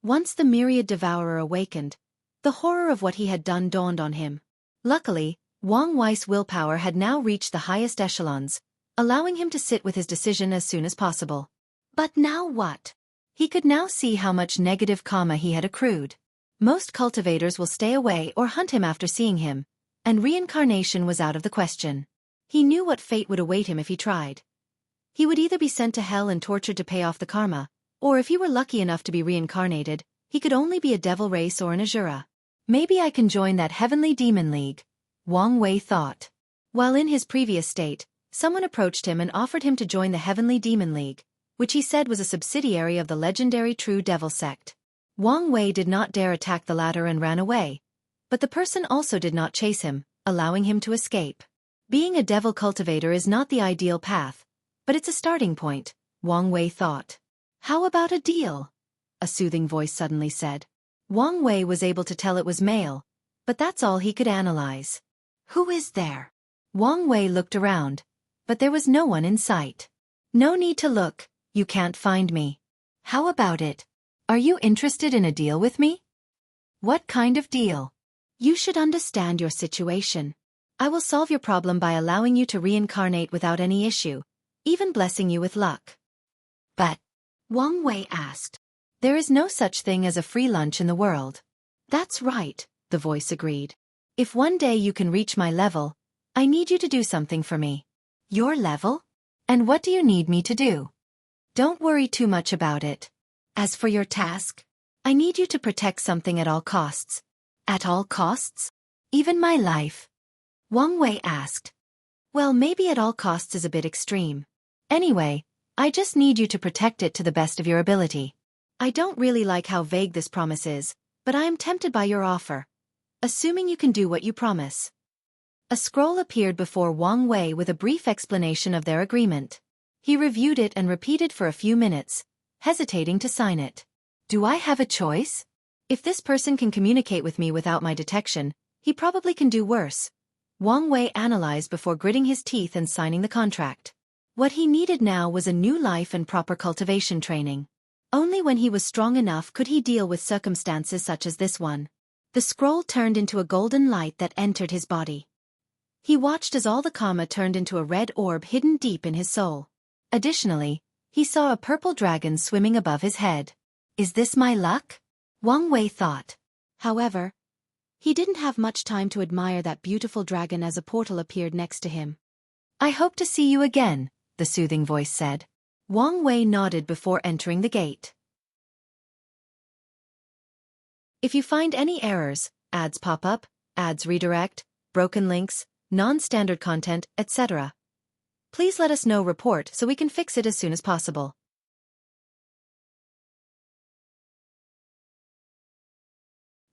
A: Once the Myriad Devourer awakened, the horror of what he had done dawned on him. Luckily, Wang Wei's willpower had now reached the highest echelons, allowing him to sit with his decision as soon as possible. But now what? He could now see how much negative karma he had accrued. Most cultivators will stay away or hunt him after seeing him, and reincarnation was out of the question. He knew what fate would await him if he tried. He would either be sent to hell and tortured to pay off the karma, or if he were lucky enough to be reincarnated, he could only be a devil race or an Asura. Maybe I can join that heavenly demon league, Wang Wei thought. While in his previous state, someone approached him and offered him to join the heavenly demon league, which he said was a subsidiary of the legendary True Devil sect. Wang Wei did not dare attack the latter and ran away, but the person also did not chase him, allowing him to escape. Being a devil cultivator is not the ideal path, but it's a starting point, Wang Wei thought. How about a deal? A soothing voice suddenly said. Wang Wei was able to tell it was male, but that's all he could analyze. Who is there? Wang Wei looked around, but there was no one in sight. No need to look, you can't find me. How about it? Are you interested in a deal with me? What kind of deal? You should understand your situation. I will solve your problem by allowing you to reincarnate without any issue, even blessing you with luck. But, Wang Wei asked, there is no such thing as a free lunch in the world. That's right, the voice agreed. If one day you can reach my level, I need you to do something for me. Your level? And what do you need me to do? Don't worry too much about it. As for your task, I need you to protect something at all costs. At all costs? Even my life? Wang Wei asked. Well, maybe at all costs is a bit extreme. Anyway, I just need you to protect it to the best of your ability. I don't really like how vague this promise is, but I am tempted by your offer. Assuming you can do what you promise. A scroll appeared before Wang Wei with a brief explanation of their agreement. He reviewed it and repeated for a few minutes, hesitating to sign it. Do I have a choice? If this person can communicate with me without my detection, he probably can do worse. Wang Wei analyzed before gritting his teeth and signing the contract. What he needed now was a new life and proper cultivation training. Only when he was strong enough could he deal with circumstances such as this one. The scroll turned into a golden light that entered his body. He watched as all the karma turned into a red orb hidden deep in his soul. Additionally, he saw a purple dragon swimming above his head. Is this my luck? Wang Wei thought. However, he didn't have much time to admire that beautiful dragon as a portal appeared next to him. I hope to see you again, the soothing voice said. Wang Wei nodded before entering the gate. If you find any errors, ads pop up, ads redirect, broken links, non-standard content, etc., please let us know report so we can fix it as soon as possible.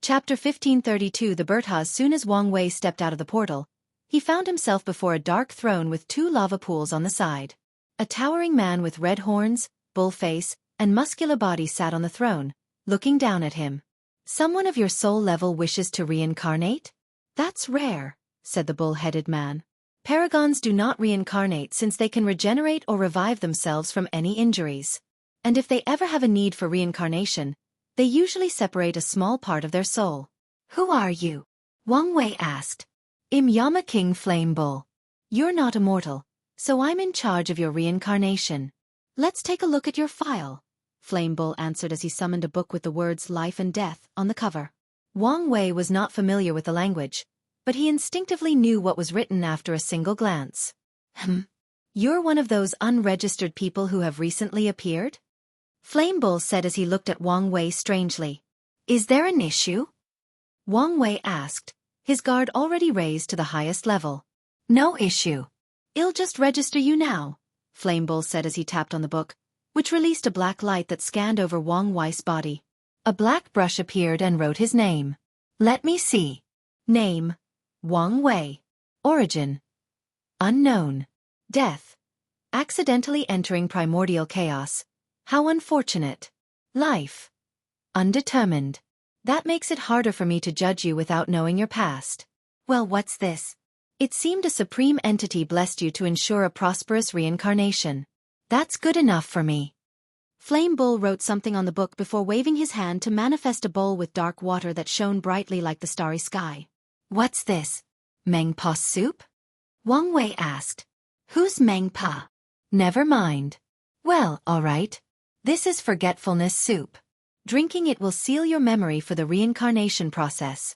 A: Chapter 1532 The Bertha. As soon as Wang Wei stepped out of the portal, he found himself before a dark throne with 2 lava pools on the side. A towering man with red horns, bull face, and muscular body sat on the throne, looking down at him. Someone of your soul level wishes to reincarnate? That's rare, said the bull-headed man. Paragons do not reincarnate since they can regenerate or revive themselves from any injuries. And if they ever have a need for reincarnation, they usually separate a small part of their soul. Who are you? Wang Wei asked. I'm Yama King Flame Bull. You're not immortal, so I'm in charge of your reincarnation. Let's take a look at your file, Flame Bull answered as he summoned a book with the words Life and Death on the cover. Wang Wei was not familiar with the language, but he instinctively knew what was written after a single glance. You're one of those unregistered people who have recently appeared? Flame Bull said as he looked at Wang Wei strangely. Is there an issue? Wang Wei asked, his guard already raised to the highest level. No issue. I'll just register you now, Flame Bull said as he tapped on the book, which released a black light that scanned over Wang Wei's body. A black brush appeared and wrote his name. Let me see. Name: Wang Wei. Origin: unknown. Death: accidentally entering primordial chaos. How unfortunate. Life: undetermined. That makes it harder for me to judge you without knowing your past. Well, what's this? It seemed a supreme entity blessed you to ensure a prosperous reincarnation. That's good enough for me. Flame Bull wrote something on the book before waving his hand to manifest a bowl with dark water that shone brightly like the starry sky. What's this? Meng Pa soup? Wang Wei asked. Who's Meng Pa? Never mind. Well, all right. This is forgetfulness soup. Drinking it will seal your memory for the reincarnation process.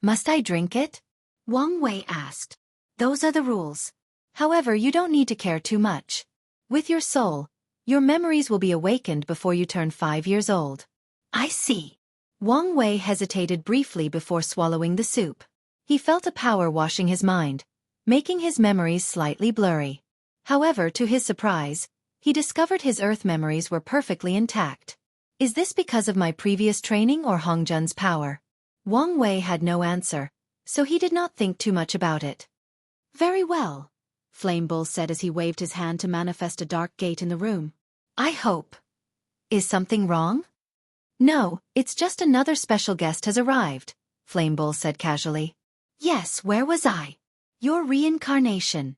A: Must I drink it? Wang Wei asked. Those are the rules. However, you don't need to care too much. With your soul, your memories will be awakened before you turn 5 years old. I see. Wang Wei hesitated briefly before swallowing the soup. He felt a power washing his mind, making his memories slightly blurry. However, to his surprise, he discovered his Earth memories were perfectly intact. Is this because of my previous training or Hongzhen's power? Wang Wei had no answer, so he did not think too much about it. Very well, Flame Bull said as he waved his hand to manifest a dark gate in the room. I hope. Is something wrong? No, it's just another special guest has arrived, Flame Bull said casually. Yes, where was I? Your reincarnation.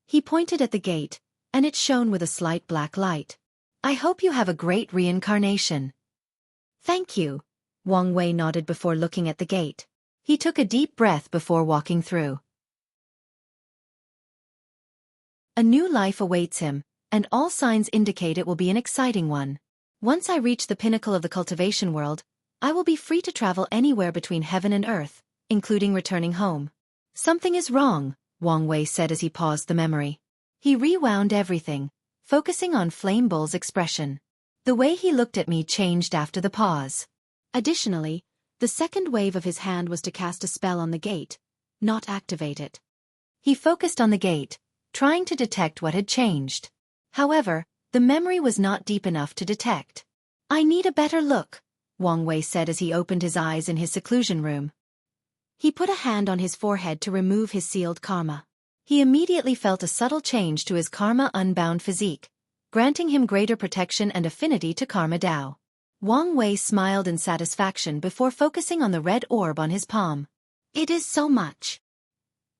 A: He pointed at the gate, and it shone with a slight black light. I hope you have a great reincarnation. Thank you, Wang Wei nodded before looking at the gate. He took a deep breath before walking through. A new life awaits him, and all signs indicate it will be an exciting one. Once I reach the pinnacle of the cultivation world, I will be free to travel anywhere between heaven and earth, including returning home. Something is wrong, Wang Wei said as he paused the memory. He rewound everything, focusing on Flame Bull's expression. The way he looked at me changed after the pause. Additionally, The second wave of his hand was to cast a spell on the gate, not activate it. He focused on the gate, trying to detect what had changed. However, the memory was not deep enough to detect. "I need a better look," Wang Wei said as he opened his eyes in his seclusion room. He put a hand on his forehead to remove his sealed karma. He immediately felt a subtle change to his karma-unbound physique, granting him greater protection and affinity to karma Dao. Wang Wei smiled in satisfaction before focusing on the red orb on his palm. "It is so much."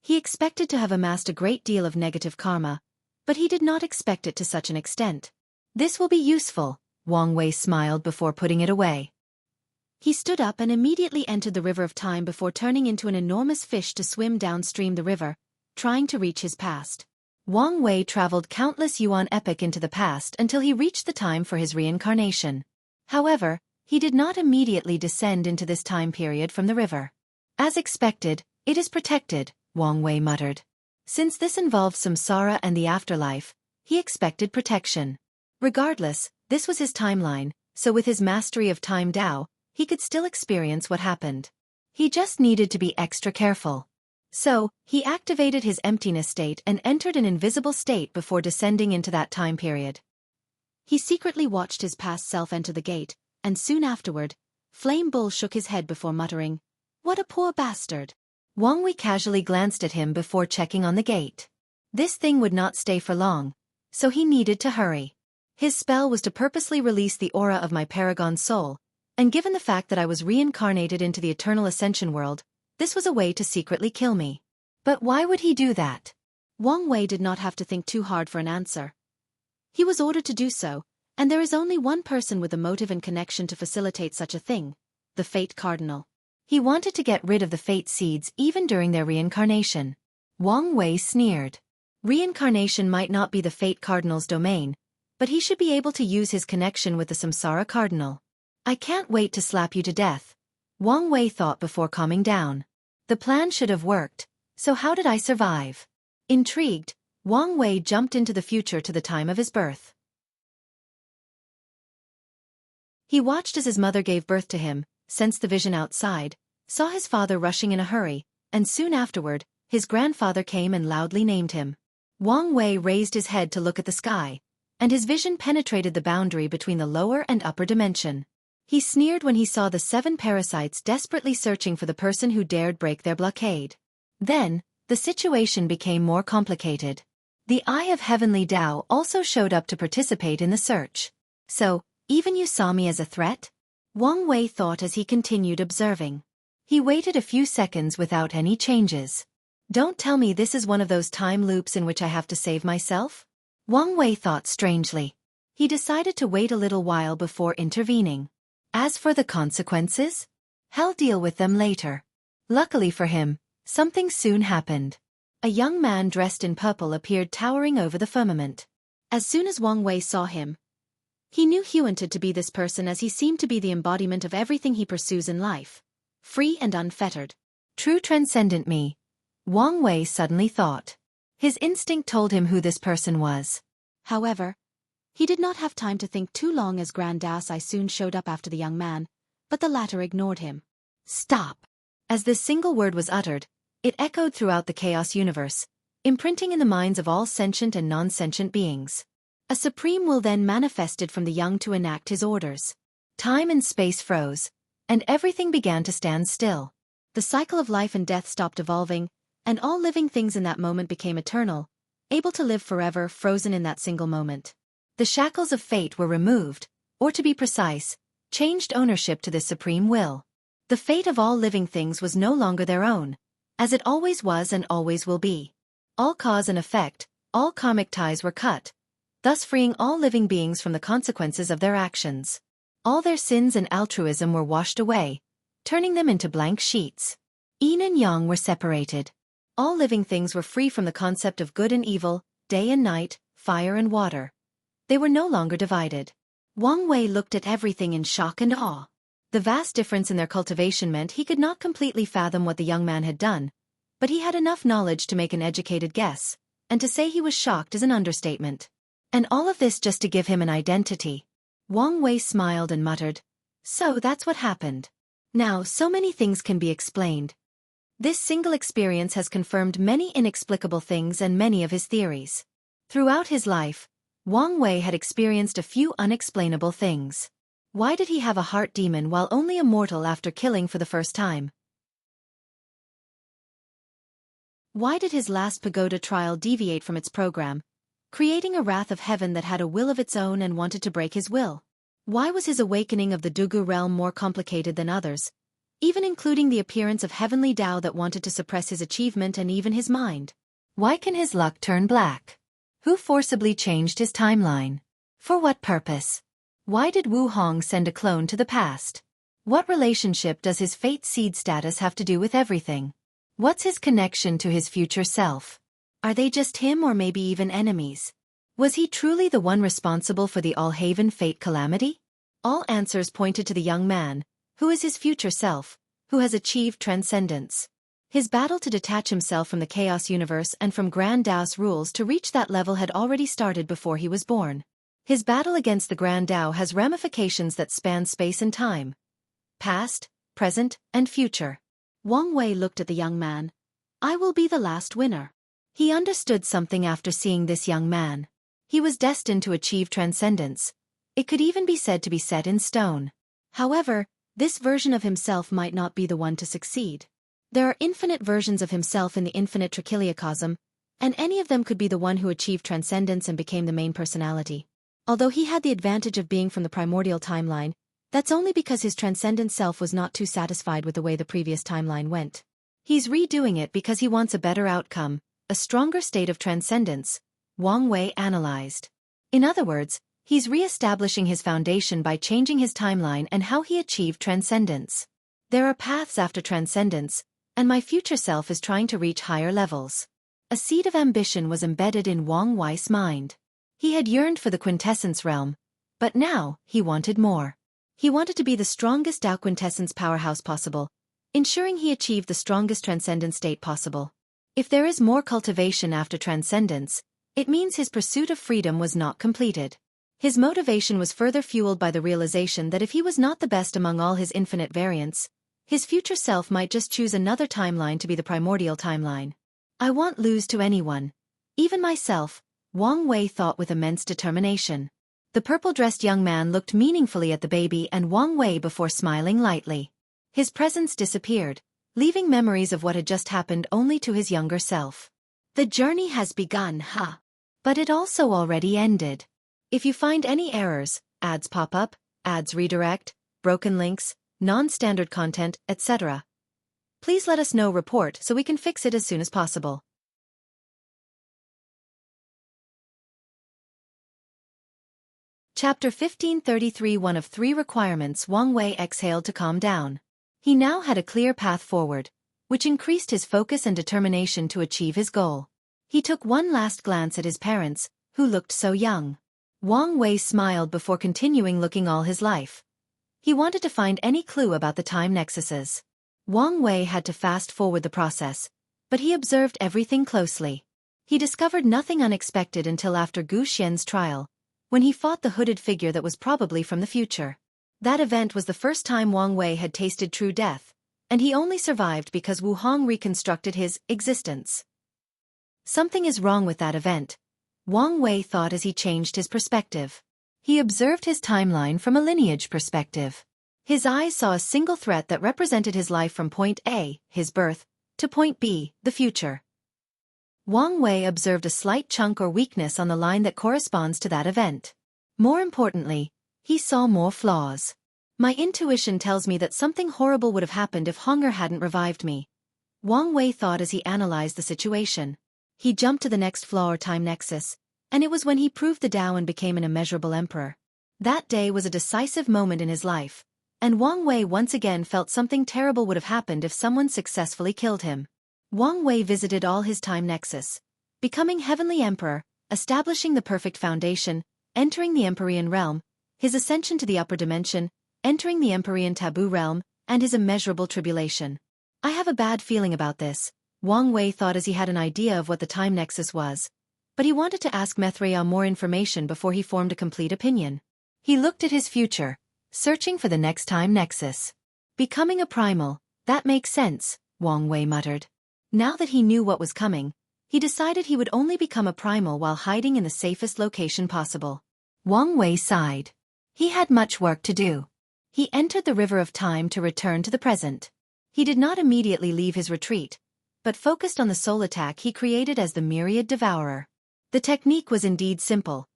A: He expected to have amassed a great deal of negative karma, but he did not expect it to such an extent. "This will be useful," Wang Wei smiled before putting it away. He stood up and immediately entered the river of time before turning into an enormous fish to swim downstream the river, trying to reach his past. Wang Wei traveled countless yuan epoch into the past until he reached the time for his reincarnation. However, he did not immediately descend into this time period from the river. "As expected, it is protected," Wang Wei muttered. Since this involved samsara and the afterlife, he expected protection. Regardless, this was his timeline, so with his mastery of time Dao, he could still experience what happened. He just needed to be extra careful. So, he activated his emptiness state and entered an invisible state before descending into that time period. He secretly watched his past self enter the gate, and soon afterward, Flame Bull shook his head before muttering, "What a poor bastard." Wang Wei casually glanced at him before checking on the gate. This thing would not stay for long, so he needed to hurry. His spell was to purposely release the aura of my paragon soul, and given the fact that I was reincarnated into the eternal Ascension world, this was a way to secretly kill me. But why would he do that? Wang Wei did not have to think too hard for an answer. He was ordered to do so, and there is only one person with the motive and connection to facilitate such a thing, the Fate Cardinal. He wanted to get rid of the Fate Seeds even during their reincarnation. Wang Wei sneered. Reincarnation might not be the Fate Cardinal's domain, but he should be able to use his connection with the Samsara Cardinal. "I can't wait to slap you to death," Wang Wei thought before calming down. The plan should have worked, so how did I survive? Intrigued, Wang Wei jumped into the future to the time of his birth. He watched as his mother gave birth to him, sensed the vision outside, saw his father rushing in a hurry, and soon afterward, his grandfather came and loudly named him. Wang Wei raised his head to look at the sky, and his vision penetrated the boundary between the lower and upper dimension. He sneered when he saw the 7 parasites desperately searching for the person who dared break their blockade. Then, the situation became more complicated. The Eye of Heavenly Dao also showed up to participate in the search. "So, even you saw me as a threat?" Wang Wei thought as he continued observing. He waited a few seconds without any changes. "Don't tell me this is one of those time loops in which I have to save myself?" Wang Wei thought strangely. He decided to wait a little while before intervening. As for the consequences, he'll deal with them later. Luckily for him, something soon happened. A young man dressed in purple appeared towering over the firmament. As soon as Wang Wei saw him, he knew he wanted to be this person as he seemed to be the embodiment of everything he pursues in life. Free and unfettered. True transcendent me, Wang Wei suddenly thought. His instinct told him who this person was. However, he did not have time to think too long as Grand Dasai soon showed up after the young man, but the latter ignored him. "Stop!" As this single word was uttered, it echoed throughout the chaos universe, imprinting in the minds of all sentient and non-sentient beings. A supreme will then manifested from the young to enact his orders. Time and space froze, and everything began to stand still. The cycle of life and death stopped evolving, and all living things in that moment became eternal, able to live forever, frozen in that single moment. The shackles of fate were removed, or to be precise, changed ownership to this supreme will. The fate of all living things was no longer their own, as it always was and always will be. All cause and effect, all karmic ties were cut, thus freeing all living beings from the consequences of their actions. All their sins and altruism were washed away, turning them into blank sheets. Yin and yang were separated. All living things were free from the concept of good and evil, day and night, fire and water. They were no longer divided. Wang Wei looked at everything in shock and awe. The vast difference in their cultivation meant he could not completely fathom what the young man had done, but he had enough knowledge to make an educated guess, and to say he was shocked is an understatement. And all of this just to give him an identity. Wang Wei smiled and muttered, "So that's what happened." Now, so many things can be explained. This single experience has confirmed many inexplicable things and many of his theories. Throughout his life, Wang Wei had experienced a few unexplainable things. Why did he have a heart demon while only a mortal after killing for the first time? Why did his last pagoda trial deviate from its program, creating a wrath of heaven that had a will of its own and wanted to break his will? Why was his awakening of the Dugu realm more complicated than others, even including the appearance of heavenly Tao that wanted to suppress his achievement and even his mind? Why can his luck turn black? Who forcibly changed his timeline? For what purpose? Why did Wu Hong send a clone to the past? What relationship does his fate seed status have to do with everything? What's his connection to his future self? Are they just him or maybe even enemies? Was he truly the one responsible for the Allhaven fate calamity? All answers pointed to the young man, who is his future self, who has achieved transcendence. His battle to detach himself from the chaos universe and from Grand Tao's rules to reach that level had already started before he was born. His battle against the Grand Tao has ramifications that span space and time. Past, present, and future. Wang Wei looked at the young man. I will be the last winner. He understood something after seeing this young man. He was destined to achieve transcendence. It could even be said to be set in stone. However, this version of himself might not be the one to succeed. There are infinite versions of himself in the infinite trichiliocosm, and any of them could be the one who achieved transcendence and became the main personality. Although he had the advantage of being from the primordial timeline, that's only because his transcendent self was not too satisfied with the way the previous timeline went. He's redoing it because he wants a better outcome, a stronger state of transcendence, Wang Wei analyzed. In other words, he's re-establishing his foundation by changing his timeline and how he achieved transcendence. There are paths after transcendence, and my future self is trying to reach higher levels. A seed of ambition was embedded in Wang Wei's mind. He had yearned for the quintessence realm, but now he wanted more. He wanted to be the strongest Tao quintessence powerhouse possible, ensuring he achieved the strongest transcendent state possible. If there is more cultivation after transcendence, it means his pursuit of freedom was not completed. His motivation was further fueled by the realization that if he was not the best among all his infinite variants, his future self might just choose another timeline to be the primordial timeline. I won't lose to anyone. Even myself, Wang Wei thought with immense determination. The purple-dressed young man looked meaningfully at the baby and Wang Wei before smiling lightly. His presence disappeared, leaving memories of what had just happened only to his younger self. The journey has begun, huh? But it also already ended. If you find any errors, ads pop up, ads redirect, broken links, non-standard content, etc., please let us know. Report so we can fix it as soon as possible. Chapter 1533. One of three requirements. Wang Wei exhaled to calm down. He now had a clear path forward, which increased his focus and determination to achieve his goal. He took one last glance at his parents, who looked so young. Wang Wei smiled before continuing looking all his life. He wanted to find any clue about the time nexuses. Wang Wei had to fast forward the process, but he observed everything closely. He discovered nothing unexpected until after Gu Xian's trial, when he fought the hooded figure that was probably from the future. That event was the first time Wang Wei had tasted true death, and he only survived because Wu Hong reconstructed his existence. Something is wrong with that event, Wang Wei thought as he changed his perspective. He observed his timeline from a lineage perspective. His eyes saw a single threat that represented his life from point A, his birth, to point B, the future. Wang Wei observed a slight chunk or weakness on the line that corresponds to that event. More importantly, he saw more flaws. My intuition tells me that something horrible would have happened if Hongmeng hadn't revived me, Wang Wei thought as he analyzed the situation. He jumped to the next flaw or time nexus, and it was when he proved the Tao and became an immeasurable emperor. That day was a decisive moment in his life, and Wang Wei once again felt something terrible would have happened if someone successfully killed him. Wang Wei visited all his time nexus, becoming Heavenly Emperor, establishing the perfect foundation, entering the Empyrean realm, his ascension to the upper dimension, entering the Empyrean taboo realm, and his immeasurable tribulation. I have a bad feeling about this, Wang Wei thought as he had an idea of what the time nexus was, but he wanted to ask Mithraea more information before he formed a complete opinion. He looked at his future, searching for the next time nexus. Becoming a primal, that makes sense, Wang Wei muttered. Now that he knew what was coming, he decided he would only become a primal while hiding in the safest location possible. Wang Wei sighed. He had much work to do. He entered the river of time to return to the present. He did not immediately leave his retreat, but focused on the soul attack he created as the Myriad Devourer. The technique was indeed simple.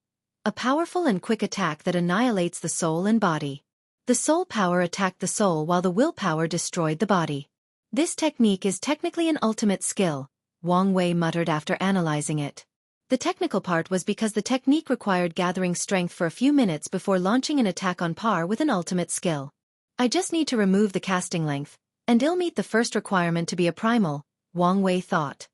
A: A powerful and quick attack that annihilates the soul and body. The soul power attacked the soul while the willpower destroyed the body. This technique is technically an ultimate skill, Wang Wei muttered after analyzing it. The technical part was because the technique required gathering strength for a few minutes before launching an attack on par with an ultimate skill. I just need to remove the casting length, and I'll meet the first requirement to be a primal, Wang Wei thought.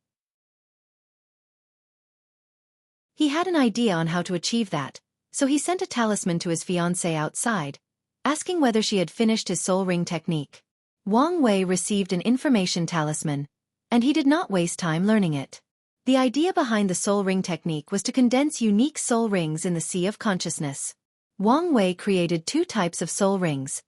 A: He had an idea on how to achieve that, so he sent a talisman to his fiancée outside, asking whether she had finished his soul ring technique. Wang Wei received an information talisman, and he did not waste time learning it. The idea behind the soul ring technique was to condense unique soul rings in the sea of consciousness. Wang Wei created two types of soul rings,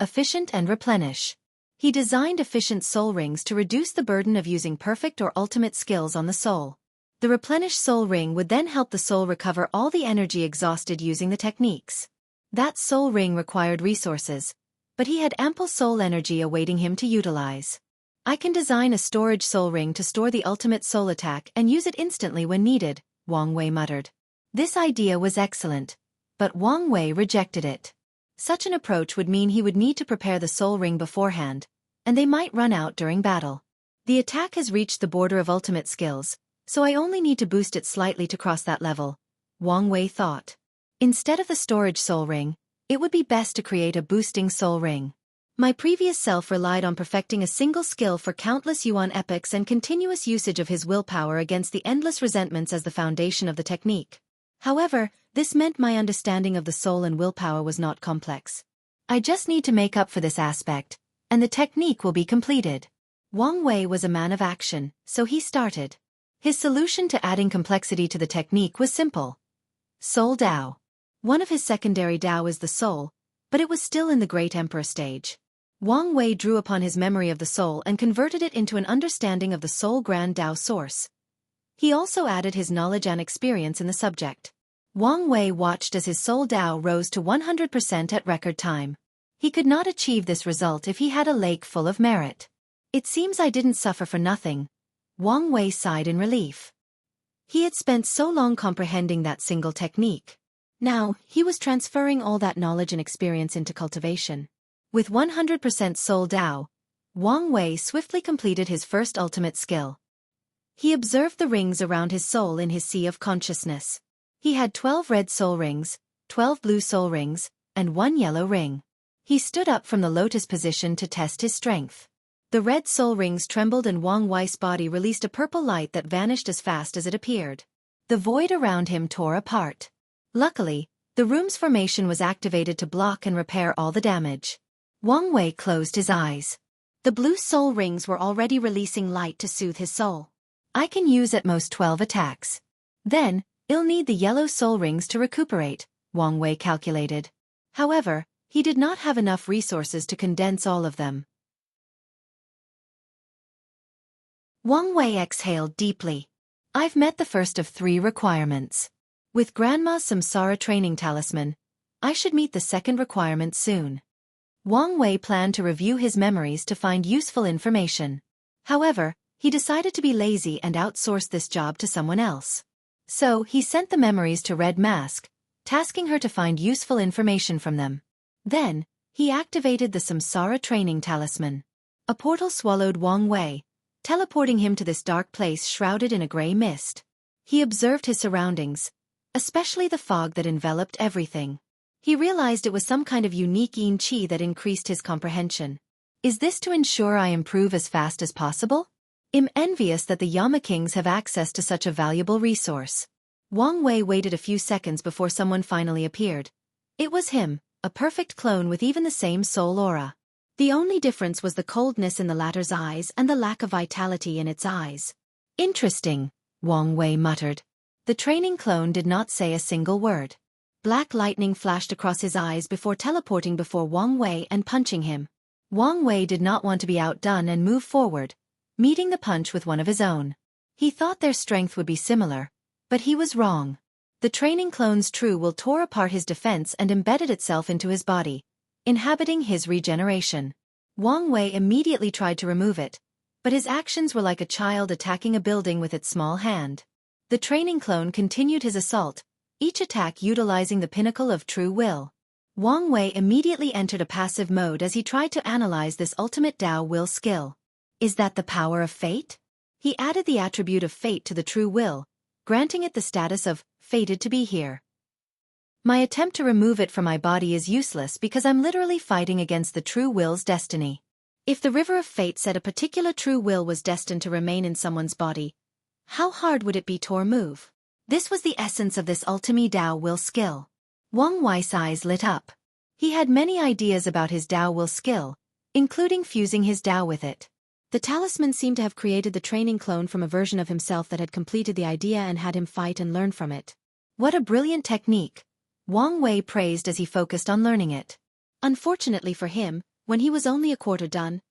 A: efficient and replenish. He designed efficient soul rings to reduce the burden of using perfect or ultimate skills on the soul. The replenished soul ring would then help the soul recover all the energy exhausted using the techniques. That soul ring required resources, but he had ample soul energy awaiting him to utilize. I can design a storage soul ring to store the ultimate soul attack and use it instantly when needed, Wang Wei muttered. This idea was excellent, but Wang Wei rejected it. Such an approach would mean he would need to prepare the soul ring beforehand, and they might run out during battle. The attack has reached the border of ultimate skills, so I only need to boost it slightly to cross that level, Wang Wei thought. Instead of the storage soul ring, it would be best to create a boosting soul ring. My previous self relied on perfecting a single skill for countless yuan epochs and continuous usage of his willpower against the endless resentments as the foundation of the technique. However, this meant my understanding of the soul and willpower was not complex. I just need to make up for this aspect, and the technique will be completed. Wang Wei was a man of action, so he started. His solution to adding complexity to the technique was simple. Soul Dao. One of his secondary Dao is the soul, but it was still in the Great Emperor stage. Wang Wei drew upon his memory of the soul and converted it into an understanding of the soul Grand Dao source. He also added his knowledge and experience in the subject. Wang Wei watched as his soul Dao rose to 100% at record time. He could not achieve this result if he had a lake full of merit. It seems I didn't suffer for nothing. Wang Wei sighed in relief. He had spent so long comprehending that single technique. Now, he was transferring all that knowledge and experience into cultivation. With 100% soul Dao, Wang Wei swiftly completed his first ultimate skill. He observed the rings around his soul in his sea of consciousness. He had 12 red soul rings, 12 blue soul rings, and 1 yellow ring. He stood up from the lotus position to test his strength. The red soul rings trembled and Wang Wei's body released a purple light that vanished as fast as it appeared. The void around him tore apart. Luckily, the room's formation was activated to block and repair all the damage. Wang Wei closed his eyes. The blue soul rings were already releasing light to soothe his soul. I can use at most 12 attacks. Then, I'll need the yellow soul rings to recuperate, Wang Wei calculated. However, he did not have enough resources to condense all of them. Wang Wei exhaled deeply. I've met the first of 3 requirements. With Grandma's Samsara training talisman, I should meet the second requirement soon. Wang Wei planned to review his memories to find useful information. However, he decided to be lazy and outsource this job to someone else. So, he sent the memories to Red Mask, tasking her to find useful information from them. Then, he activated the Samsara training talisman. A portal swallowed Wang Wei, teleporting him to this dark place shrouded in a gray mist. He observed his surroundings, especially the fog that enveloped everything. He realized it was some kind of unique yin qi that increased his comprehension. Is this to ensure I improve as fast as possible? I'm envious that the Yama Kings have access to such a valuable resource. Wang Wei waited a few seconds before someone finally appeared. It was him, a perfect clone with even the same soul aura. The only difference was the coldness in the latter's eyes and the lack of vitality in its eyes. Interesting, Wang Wei muttered. The training clone did not say a single word. Black lightning flashed across his eyes before teleporting before Wang Wei and punching him. Wang Wei did not want to be outdone and moved forward, meeting the punch with one of his own. He thought their strength would be similar, but he was wrong. The training clone's true will tore apart his defense and embedded itself into his body, inhabiting his regeneration. Wang Wei immediately tried to remove it, but his actions were like a child attacking a building with its small hand. The training clone continued his assault, each attack utilizing the pinnacle of true will. Wang Wei immediately entered a passive mode as he tried to analyze this ultimate Tao will skill. Is that the power of fate? He added the attribute of fate to the true will, granting it the status of fated to be here. My attempt to remove it from my body is useless because I'm literally fighting against the true will's destiny. If the river of fate said a particular true will was destined to remain in someone's body, how hard would it be to remove? This was the essence of this ultimate Tao will skill. Wang Wei's eyes lit up. He had many ideas about his Tao will skill, including fusing his Tao with it. The talisman seemed to have created the training clone from a version of himself that had completed the idea and had him fight and learn from it. What a brilliant technique! Wang Wei praised as he focused on learning it. Unfortunately for him, when he was only a quarter done,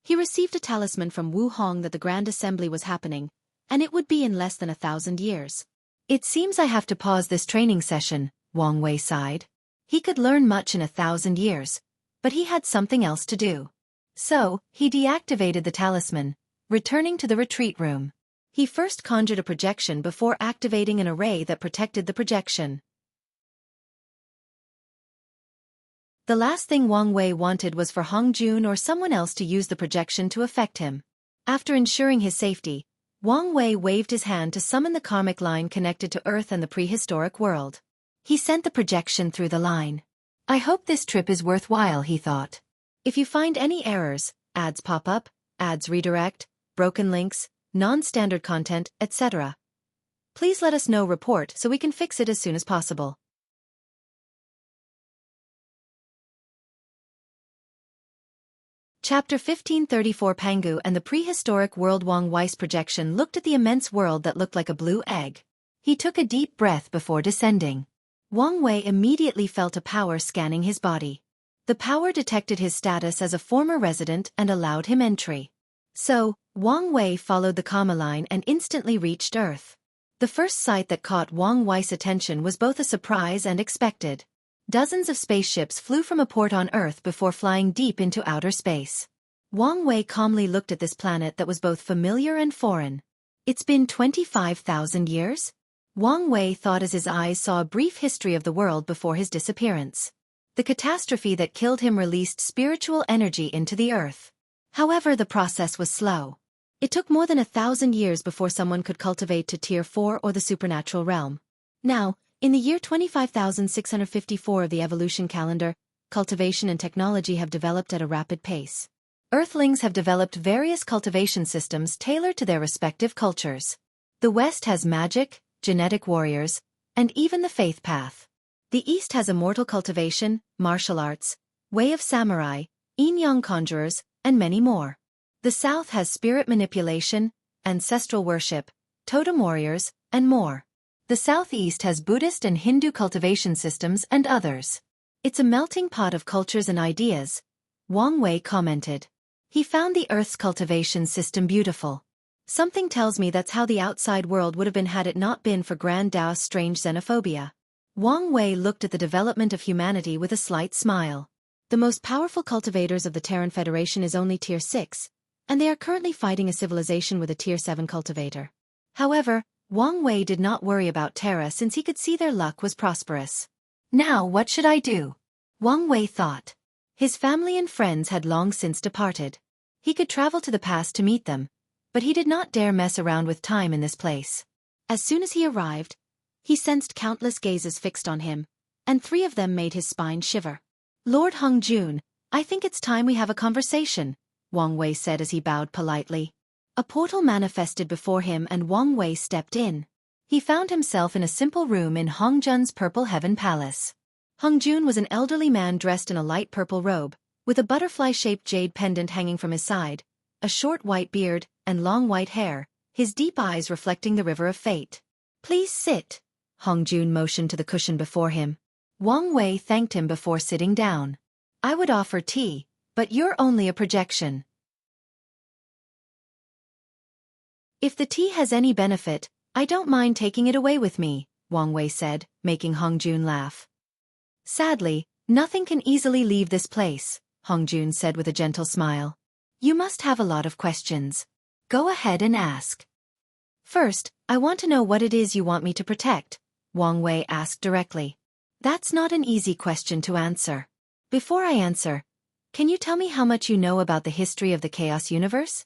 A: he received a talisman from Wu Hong that the Grand Assembly was happening, and it would be in less than 1,000 years. It seems I have to pause this training session, Wang Wei sighed. He could learn much in 1,000 years, but he had something else to do. So, he deactivated the talisman, returning to the retreat room. He first conjured a projection before activating an array that protected the projection. The last thing Wang Wei wanted was for Hongjun or someone else to use the projection to affect him. After ensuring his safety, Wang Wei waved his hand to summon the karmic line connected to Earth and the prehistoric world. He sent the projection through the line. I hope this trip is worthwhile, he thought. If you find any errors, ads pop up, ads redirect, broken links, non-standard content, etc., please let us know. Report so we can fix it as soon as possible. Chapter 1534 Pangu and the Prehistoric World. Wang Wei's projection looked at the immense world that looked like a blue egg. He took a deep breath before descending. Wang Wei immediately felt a power scanning his body. The power detected his status as a former resident and allowed him entry. So, Wang Wei followed the karma line and instantly reached Earth. The first sight that caught Wang Wei's attention was both a surprise and expected. Dozens of spaceships flew from a port on Earth before flying deep into outer space. Wang Wei calmly looked at this planet that was both familiar and foreign. It's been 25,000 years? Wang Wei thought as his eyes saw a brief history of the world before his disappearance. The catastrophe that killed him released spiritual energy into the earth. However, the process was slow. It took more than 1,000 years before someone could cultivate to Tier 4 or the supernatural realm. Now, in the year 25,654 of the evolution calendar, cultivation and technology have developed at a rapid pace. Earthlings have developed various cultivation systems tailored to their respective cultures. The West has magic, genetic warriors, and even the faith path. The East has immortal cultivation, martial arts, way of samurai, yin-yang conjurers, and many more. The South has spirit manipulation, ancestral worship, totem warriors, and more. The Southeast has Buddhist and Hindu cultivation systems and others. It's a melting pot of cultures and ideas, Wang Wei commented. He found the Earth's cultivation system beautiful. Something tells me that's how the outside world would have been had it not been for Grand Dao's strange xenophobia. Wang Wei looked at the development of humanity with a slight smile. The most powerful cultivators of the Terran Federation is only Tier 6, and they are currently fighting a civilization with a Tier 7 cultivator. However, Wang Wei did not worry about Terra since he could see their luck was prosperous. Now what should I do? Wang Wei thought. His family and friends had long since departed. He could travel to the past to meet them, but he did not dare mess around with time in this place. As soon as he arrived, he sensed countless gazes fixed on him, and 3 of them made his spine shiver. Lord Hongjun, I think it's time we have a conversation, Wang Wei said as he bowed politely. A portal manifested before him and Wang Wei stepped in. He found himself in a simple room in Hongjun's Purple Heaven Palace. Hongjun was an elderly man dressed in a light purple robe, with a butterfly-shaped jade pendant hanging from his side, a short white beard, and long white hair, his deep eyes reflecting the river of fate. Please sit. Hongjun motioned to the cushion before him. Wang Wei thanked him before sitting down. I would offer tea, But you're only a projection. If the tea has any benefit, I don't mind taking it away with me, Wang Wei said, making Hongjun laugh. Sadly, nothing can easily leave this place, Hongjun said with a gentle smile. You must have a lot of questions. Go ahead and ask. First, I want to know what it is you want me to protect, Wang Wei asked directly. That's not an easy question to answer. Before I answer, can you tell me how much you know about the history of the Chaos Universe?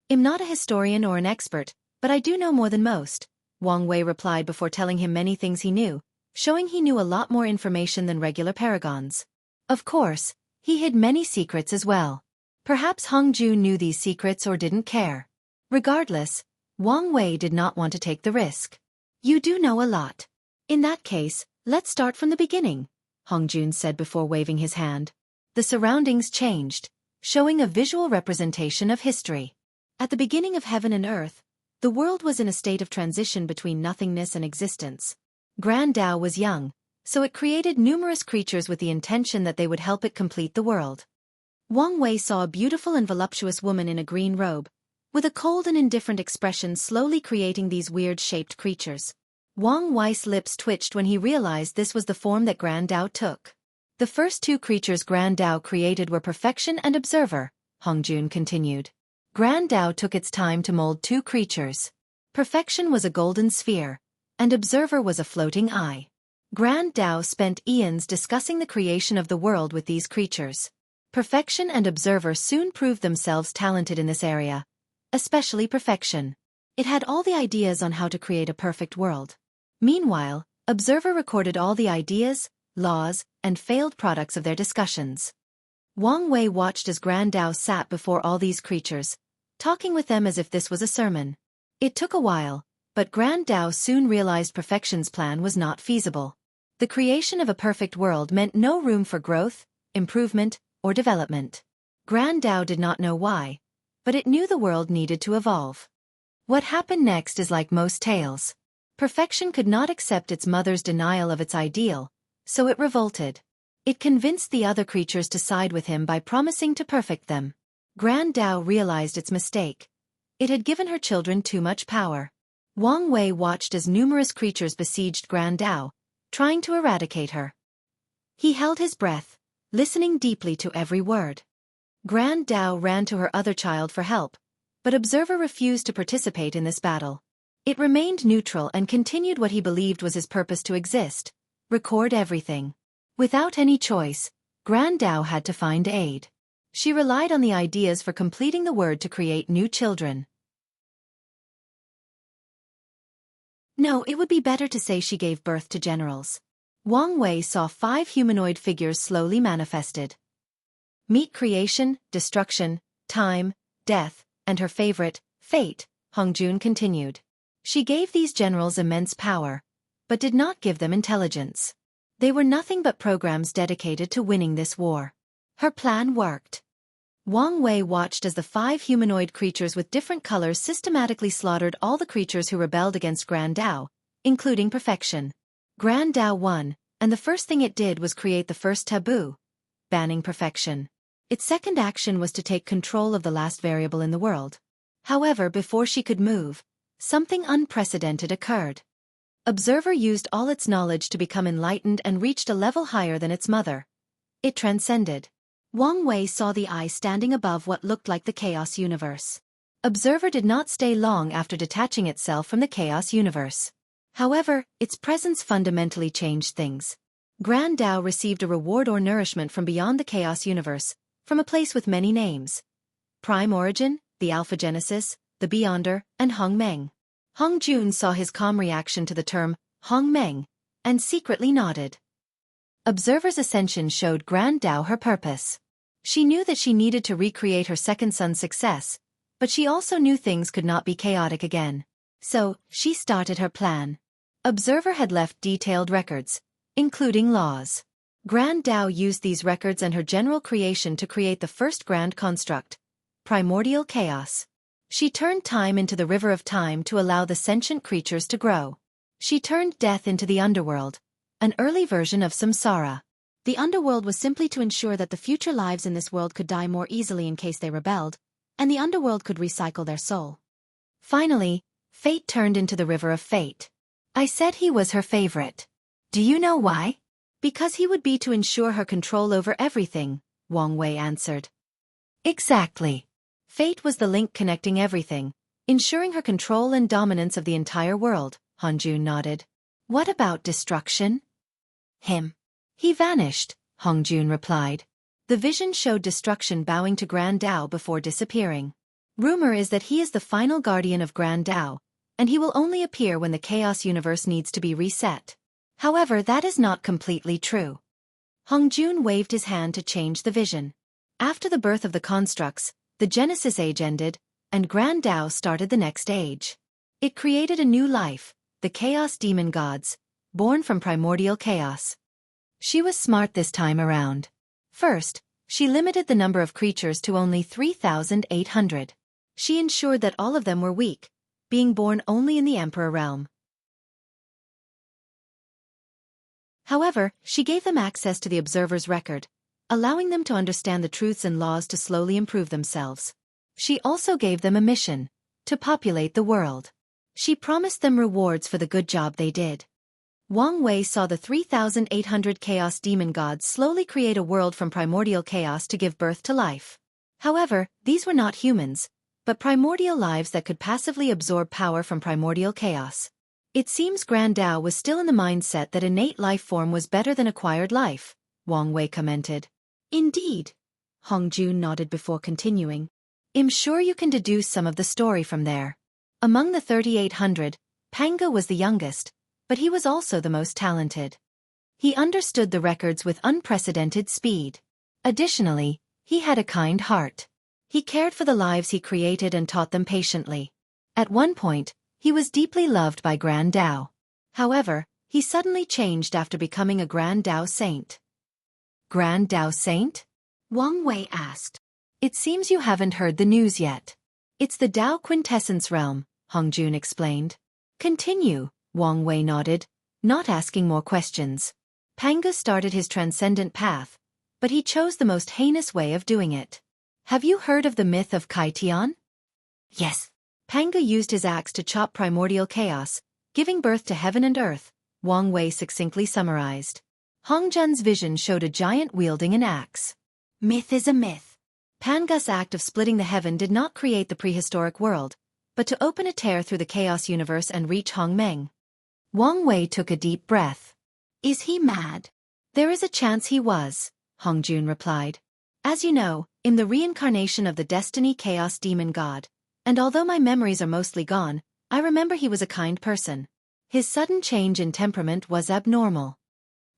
A: I'm not a historian or an expert, but I do know more than most, Wang Wei replied before telling him many things he knew, showing he knew a lot more information than regular paragons. Of course, he hid many secrets as well. Perhaps Hongjun knew these secrets or didn't care. Regardless, Wang Wei did not want to take the risk. You do know a lot. In that case, let's start from the beginning, Hongjun said before waving his hand. The surroundings changed, showing a visual representation of history. At the beginning of heaven and earth, the world was in a state of transition between nothingness and existence. Grand Tao was young, so it created numerous creatures with the intention that they would help it complete the world. Wang Wei saw a beautiful and voluptuous woman in a green robe, with a cold and indifferent expression slowly creating these weird-shaped creatures. Wang Wei's lips twitched when he realized this was the form that Grand Tao took. The first two creatures Grand Tao created were Perfection and Observer, Hongjun continued. Grand Tao took its time to mold two creatures. Perfection was a golden sphere, and Observer was a floating eye. Grand Tao spent eons discussing the creation of the world with these creatures. Perfection and Observer soon proved themselves talented in this area, especially Perfection. It had all the ideas on how to create a perfect world. Meanwhile, Observer recorded all the ideas, laws, and failed products of their discussions. Wang Wei watched as Grand Tao sat before all these creatures, talking with them as if this was a sermon. It took a while, but Grand Tao soon realized Perfection's plan was not feasible. The creation of a perfect world meant no room for growth, improvement, or development. Grand Tao did not know why, but it knew the world needed to evolve. What happened next is like most tales. Perfection could not accept its mother's denial of its ideal, so it revolted. It convinced the other creatures to side with him by promising to perfect them. Grand Tao realized its mistake. It had given her children too much power. Wang Wei watched as numerous creatures besieged Grand Tao, trying to eradicate her. He held his breath, listening deeply to every word. Grand Tao ran to her other child for help, but Observer refused to participate in this battle. It remained neutral and continued what he believed was his purpose to exist: record everything. Without any choice, Grand Tao had to find aid. She relied on the ideas for completing the word to create new children. No, it would be better to say she gave birth to generals. Wang Wei saw 5 humanoid figures slowly manifested. Meet creation, destruction, time, death, and her favorite, fate, Hongjun continued. She gave these generals immense power, but did not give them intelligence. They were nothing but programs dedicated to winning this war. Her plan worked. Wang Wei watched as the 5 humanoid creatures with different colors systematically slaughtered all the creatures who rebelled against Grand Tao, including Perfection. Grand Tao won, and the first thing it did was create the first taboo: banning Perfection. Its second action was to take control of the last variable in the world. However, before she could move, something unprecedented occurred. Observer used all its knowledge to become enlightened and reached a level higher than its mother. It transcended. Wang Wei saw the eye standing above what looked like the Chaos Universe. Observer did not stay long after detaching itself from the Chaos Universe. However, its presence fundamentally changed things. Grand Tao received a reward or nourishment from beyond the Chaos Universe, from a place with many names: Prime Origin, the Alpha Genesis, the Beyonder, and Hongmeng. Hongjun saw his calm reaction to the term Hongmeng, and secretly nodded. Observer's ascension showed Grand Tao her purpose. She knew that she needed to recreate her second son's success, but she also knew things could not be chaotic again. So, she started her plan. Observer had left detailed records, including laws. Grand Tao used these records and her general creation to create the first grand construct: primordial chaos. She turned time into the river of time to allow the sentient creatures to grow. She turned death into the underworld, an early version of samsara. The underworld was simply to ensure that the future lives in this world could die more easily in case they rebelled, and the underworld could recycle their soul. Finally, Fate turned into the River of Fate. I said he was her favorite. Do you know why? Because he would be to ensure her control over everything, Wang Wei answered. Exactly. Fate was the link connecting everything, ensuring her control and dominance of the entire world, Hongjun nodded. What about destruction? Him. He vanished, Hongjun replied. The vision showed destruction bowing to Grand Dao before disappearing. Rumor is that he is the final guardian of Grand Dao, and he will only appear when the chaos universe needs to be reset. However, that is not completely true. Hongjun waved his hand to change the vision. After the birth of the constructs, the Genesis Age ended, and Grand Dao started the next age. It created a new life, the Chaos Demon Gods, born from primordial chaos. She was smart this time around. First, she limited the number of creatures to only 3,800. She ensured that all of them were weak, being born only in the Emperor realm. However, she gave them access to the Observer's record, allowing them to understand the truths and laws to slowly improve themselves. She also gave them a mission, to populate the world. She promised them rewards for the good job they did. Wang Wei saw the 3,800 Chaos Demon Gods slowly create a world from primordial chaos to give birth to life. However, these were not humans, but primordial lives that could passively absorb power from primordial chaos. It seems Grand Dao was still in the mindset that innate life form was better than acquired life, Wang Wei commented. Indeed. Hongjun nodded before continuing. I'm sure you can deduce some of the story from there. Among the 3,800, Pangu was the youngest, but he was also the most talented. He understood the records with unprecedented speed. Additionally, he had a kind heart. He cared for the lives he created and taught them patiently. At one point, he was deeply loved by Grand Dao. However, he suddenly changed after becoming a Grand Dao saint. Grand Dao saint? Wang Wei asked. It seems you haven't heard the news yet. It's the Dao quintessence realm, Hongjun explained. Continue, Wang Wei nodded, not asking more questions. Pangu started his transcendent path, but he chose the most heinous way of doing it. Have you heard of the myth of Kai Tian? Yes. Pangu used his axe to chop primordial chaos, giving birth to heaven and earth, Wang Wei succinctly summarized. Hongjun's vision showed a giant wielding an axe. Myth is a myth. Pangu's act of splitting the heaven did not create the prehistoric world, but to open a tear through the chaos universe and reach Hongmeng. Wang Wei took a deep breath. Is he mad? There is a chance he was, Hongjun replied. As you know, in the reincarnation of the Destiny Chaos Demon God, and although my memories are mostly gone, I remember he was a kind person. His sudden change in temperament was abnormal.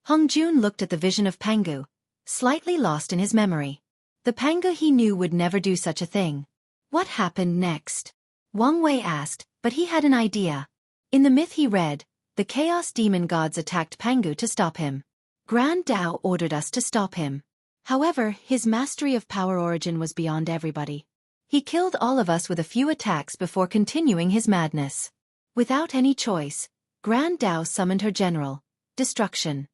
A: Hongjun looked at the vision of Pangu, slightly lost in his memory. The Pangu he knew would never do such a thing. What happened next? Wang Wei asked, but he had an idea. In the myth he read, the Chaos Demon Gods attacked Pangu to stop him. Grand Dao ordered us to stop him. However, his mastery of power origin was beyond everybody. He killed all of us with a few attacks before continuing his madness. Without any choice, Grand Dao summoned her general, Destruction.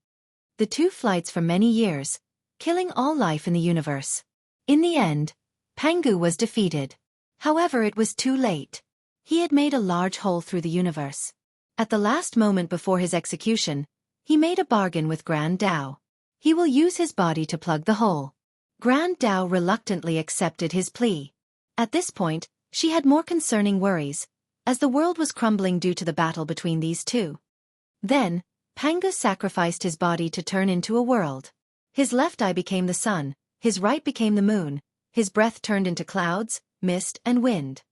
A: The two flights for many years, killing all life in the universe. In the end, Pangu was defeated. However, it was too late. He had made a large hole through the universe. At the last moment before his execution, he made a bargain with Grand Dao. He will use his body to plug the hole. Grand Dao reluctantly accepted his plea. At this point, she had more concerning worries, as the world was crumbling due to the battle between these two. Then, Pangu sacrificed his body to turn into a world. His left eye became the sun, his right became the moon, his breath turned into clouds, mist and wind.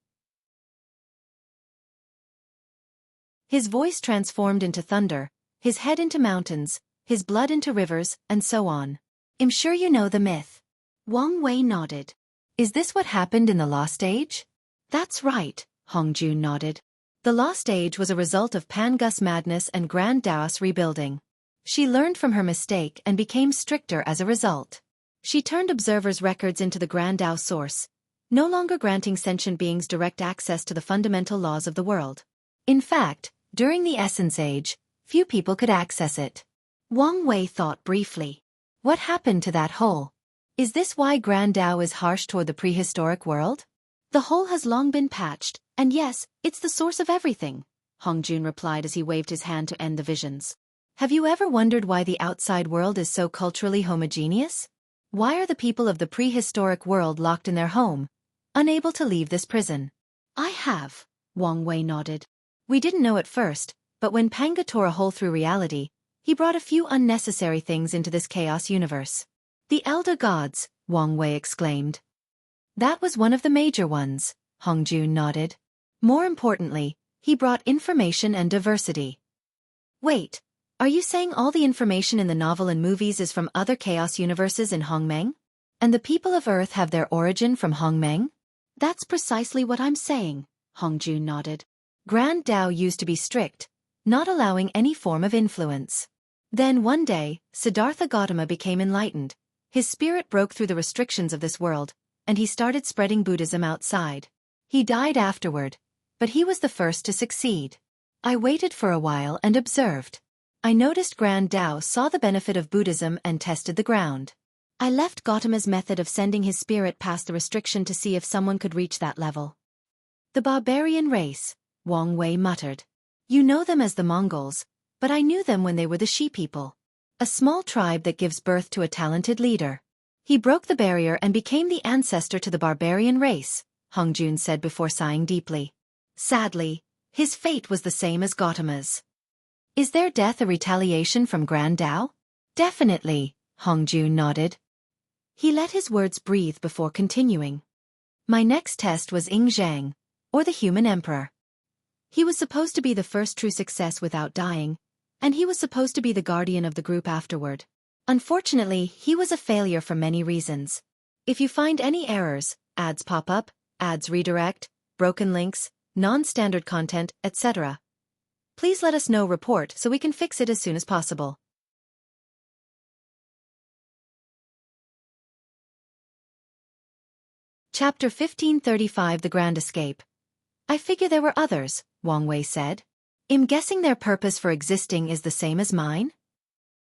A: His voice transformed into thunder, his head into mountains, his blood into rivers, and so on. I'm sure you know the myth. Wang Wei nodded. Is this what happened in the Lost Age? That's right, Hongjun nodded. The Lost Age was a result of Pangu's madness and Grand Dao's rebuilding. She learned from her mistake and became stricter as a result. She turned observers' records into the Grand Dao source, no longer granting sentient beings direct access to the fundamental laws of the world. In fact, during the Essence Age, few people could access it. Wang Wei thought briefly. What happened to that hole? Is this why Grand Dao is harsh toward the prehistoric world? The hole has long been patched, and yes, it's the source of everything, Hongjun replied as he waved his hand to end the visions. Have you ever wondered why the outside world is so culturally homogeneous? Why are the people of the prehistoric world locked in their home, unable to leave this prison? I have, Wang Wei nodded. We didn't know at first, but when Pangu tore a hole through reality, he brought a few unnecessary things into this chaos universe. The elder gods, Wang Wei exclaimed. That was one of the major ones, Hongjun nodded. More importantly, he brought information and diversity. Wait, are you saying all the information in the novel and movies is from other chaos universes in Hongmeng? And the people of Earth have their origin from Hongmeng? That's precisely what I'm saying, Hongjun nodded. Grand Dao used to be strict, not allowing any form of influence. Then one day, Siddhartha Gautama became enlightened. His spirit broke through the restrictions of this world, and he started spreading Buddhism outside. He died afterward, but he was the first to succeed. I waited for a while and observed. I noticed Grand Dao saw the benefit of Buddhism and tested the ground. I left Gautama's method of sending his spirit past the restriction to see if someone could reach that level. The barbarian race, Wang Wei muttered. You know them as the Mongols, but I knew them when they were the She people. A small tribe that gives birth to a talented leader. He broke the barrier and became the ancestor to the barbarian race, Hongjun said before sighing deeply. Sadly, his fate was the same as Gautama's. Is their death a retaliation from Grand Dao? Definitely, Hongjun nodded. He let his words breathe before continuing. My next test was Ing Zhang, or the human emperor. He was supposed to be the first true success without dying, and he was supposed to be the guardian of the group afterward. Unfortunately, he was a failure for many reasons. If you find any errors, ads pop up, ads redirect, broken links, non-standard content, etc., please let us know report so we can fix it as soon as possible. Chapter 1535 The Grand Escape. I figure there were others, Wang Wei said. I'm guessing their purpose for existing is the same as mine?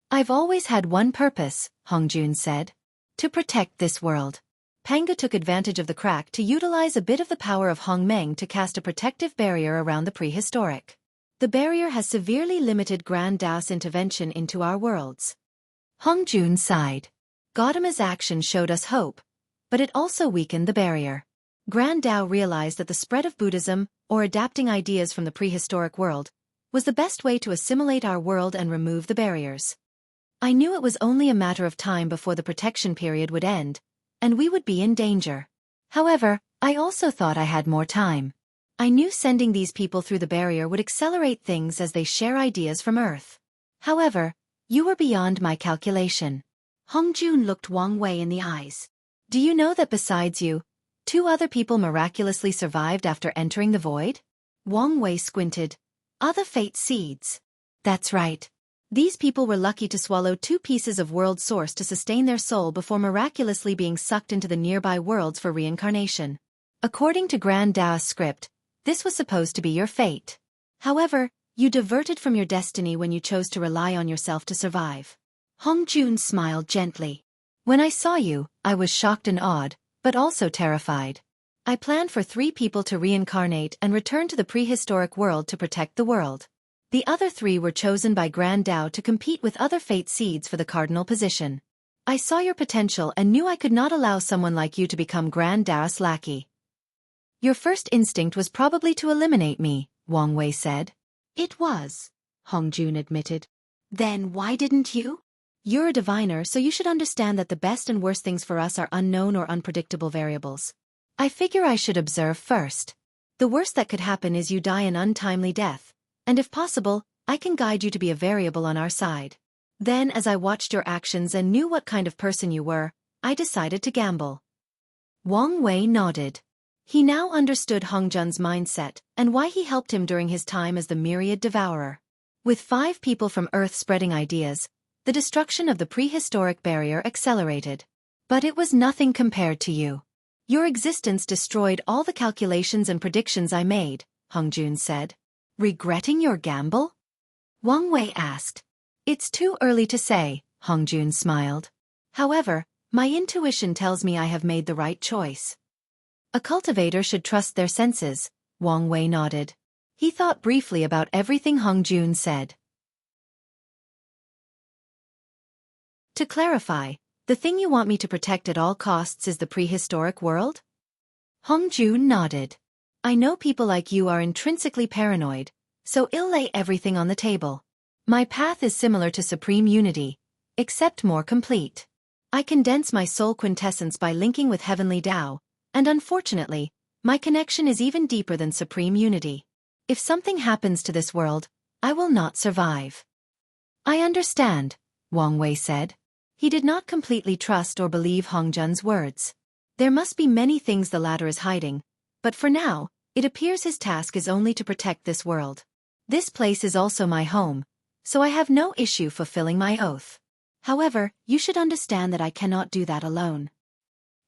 A: I've always had one purpose, Hongjun said. To protect this world. Pangu took advantage of the crack to utilize a bit of the power of Hongmeng to cast a protective barrier around the prehistoric. The barrier has severely limited Grand Dao's intervention into our worlds. Hongjun sighed. Gautama's action showed us hope, but it also weakened the barrier. Grand Dao realized that the spread of Buddhism, or adapting ideas from the prehistoric world, was the best way to assimilate our world and remove the barriers. I knew it was only a matter of time before the protection period would end, and we would be in danger. However, I also thought I had more time. I knew sending these people through the barrier would accelerate things as they share ideas from Earth. However, you were beyond my calculation. Hongjun looked Wang Wei in the eyes. Do you know that besides you, 2 other people miraculously survived after entering the void? Wang Wei squinted. Other fate seeds. That's right. These people were lucky to swallow 2 pieces of world source to sustain their soul before miraculously being sucked into the nearby worlds for reincarnation. According to Grand Dao's script, this was supposed to be your fate. However, you diverted from your destiny when you chose to rely on yourself to survive. Hongjun smiled gently. When I saw you, I was shocked and awed, but also terrified. I planned for 3 people to reincarnate and return to the prehistoric world to protect the world. The other 3 were chosen by Grand Dao to compete with other fate seeds for the cardinal position. I saw your potential and knew I could not allow someone like you to become Grand Dao's lackey. Your first instinct was probably to eliminate me, Wang Wei said. It was, Hongjun admitted. Then why didn't you? You're a diviner, so you should understand that the best and worst things for us are unknown or unpredictable variables. I figure I should observe first. The worst that could happen is you die an untimely death, and if possible, I can guide you to be a variable on our side. Then, as I watched your actions and knew what kind of person you were, I decided to gamble. Wang Wei nodded. He now understood Hongjun's mindset and why he helped him during his time as the Myriad Devourer. With 5 people from Earth spreading ideas, the destruction of the prehistoric barrier accelerated. But it was nothing compared to you. Your existence destroyed all the calculations and predictions I made, Hongjun said. Regretting your gamble? Wang Wei asked. It's too early to say, Hongjun smiled. However, my intuition tells me I have made the right choice. A cultivator should trust their senses, Wang Wei nodded. He thought briefly about everything Hong Jun said. To clarify, the thing you want me to protect at all costs is the prehistoric world? Hong Jun nodded. I know people like you are intrinsically paranoid, so I'll lay everything on the table. My path is similar to Supreme Unity, except more complete. I condense my soul quintessence by linking with Heavenly Tao, and unfortunately, my connection is even deeper than Supreme Unity. If something happens to this world, I will not survive. I understand, Wang Wei said. He did not completely trust or believe Hong Jun's words. There must be many things the latter is hiding, but for now, it appears his task is only to protect this world. This place is also my home, so I have no issue fulfilling my oath. However, you should understand that I cannot do that alone.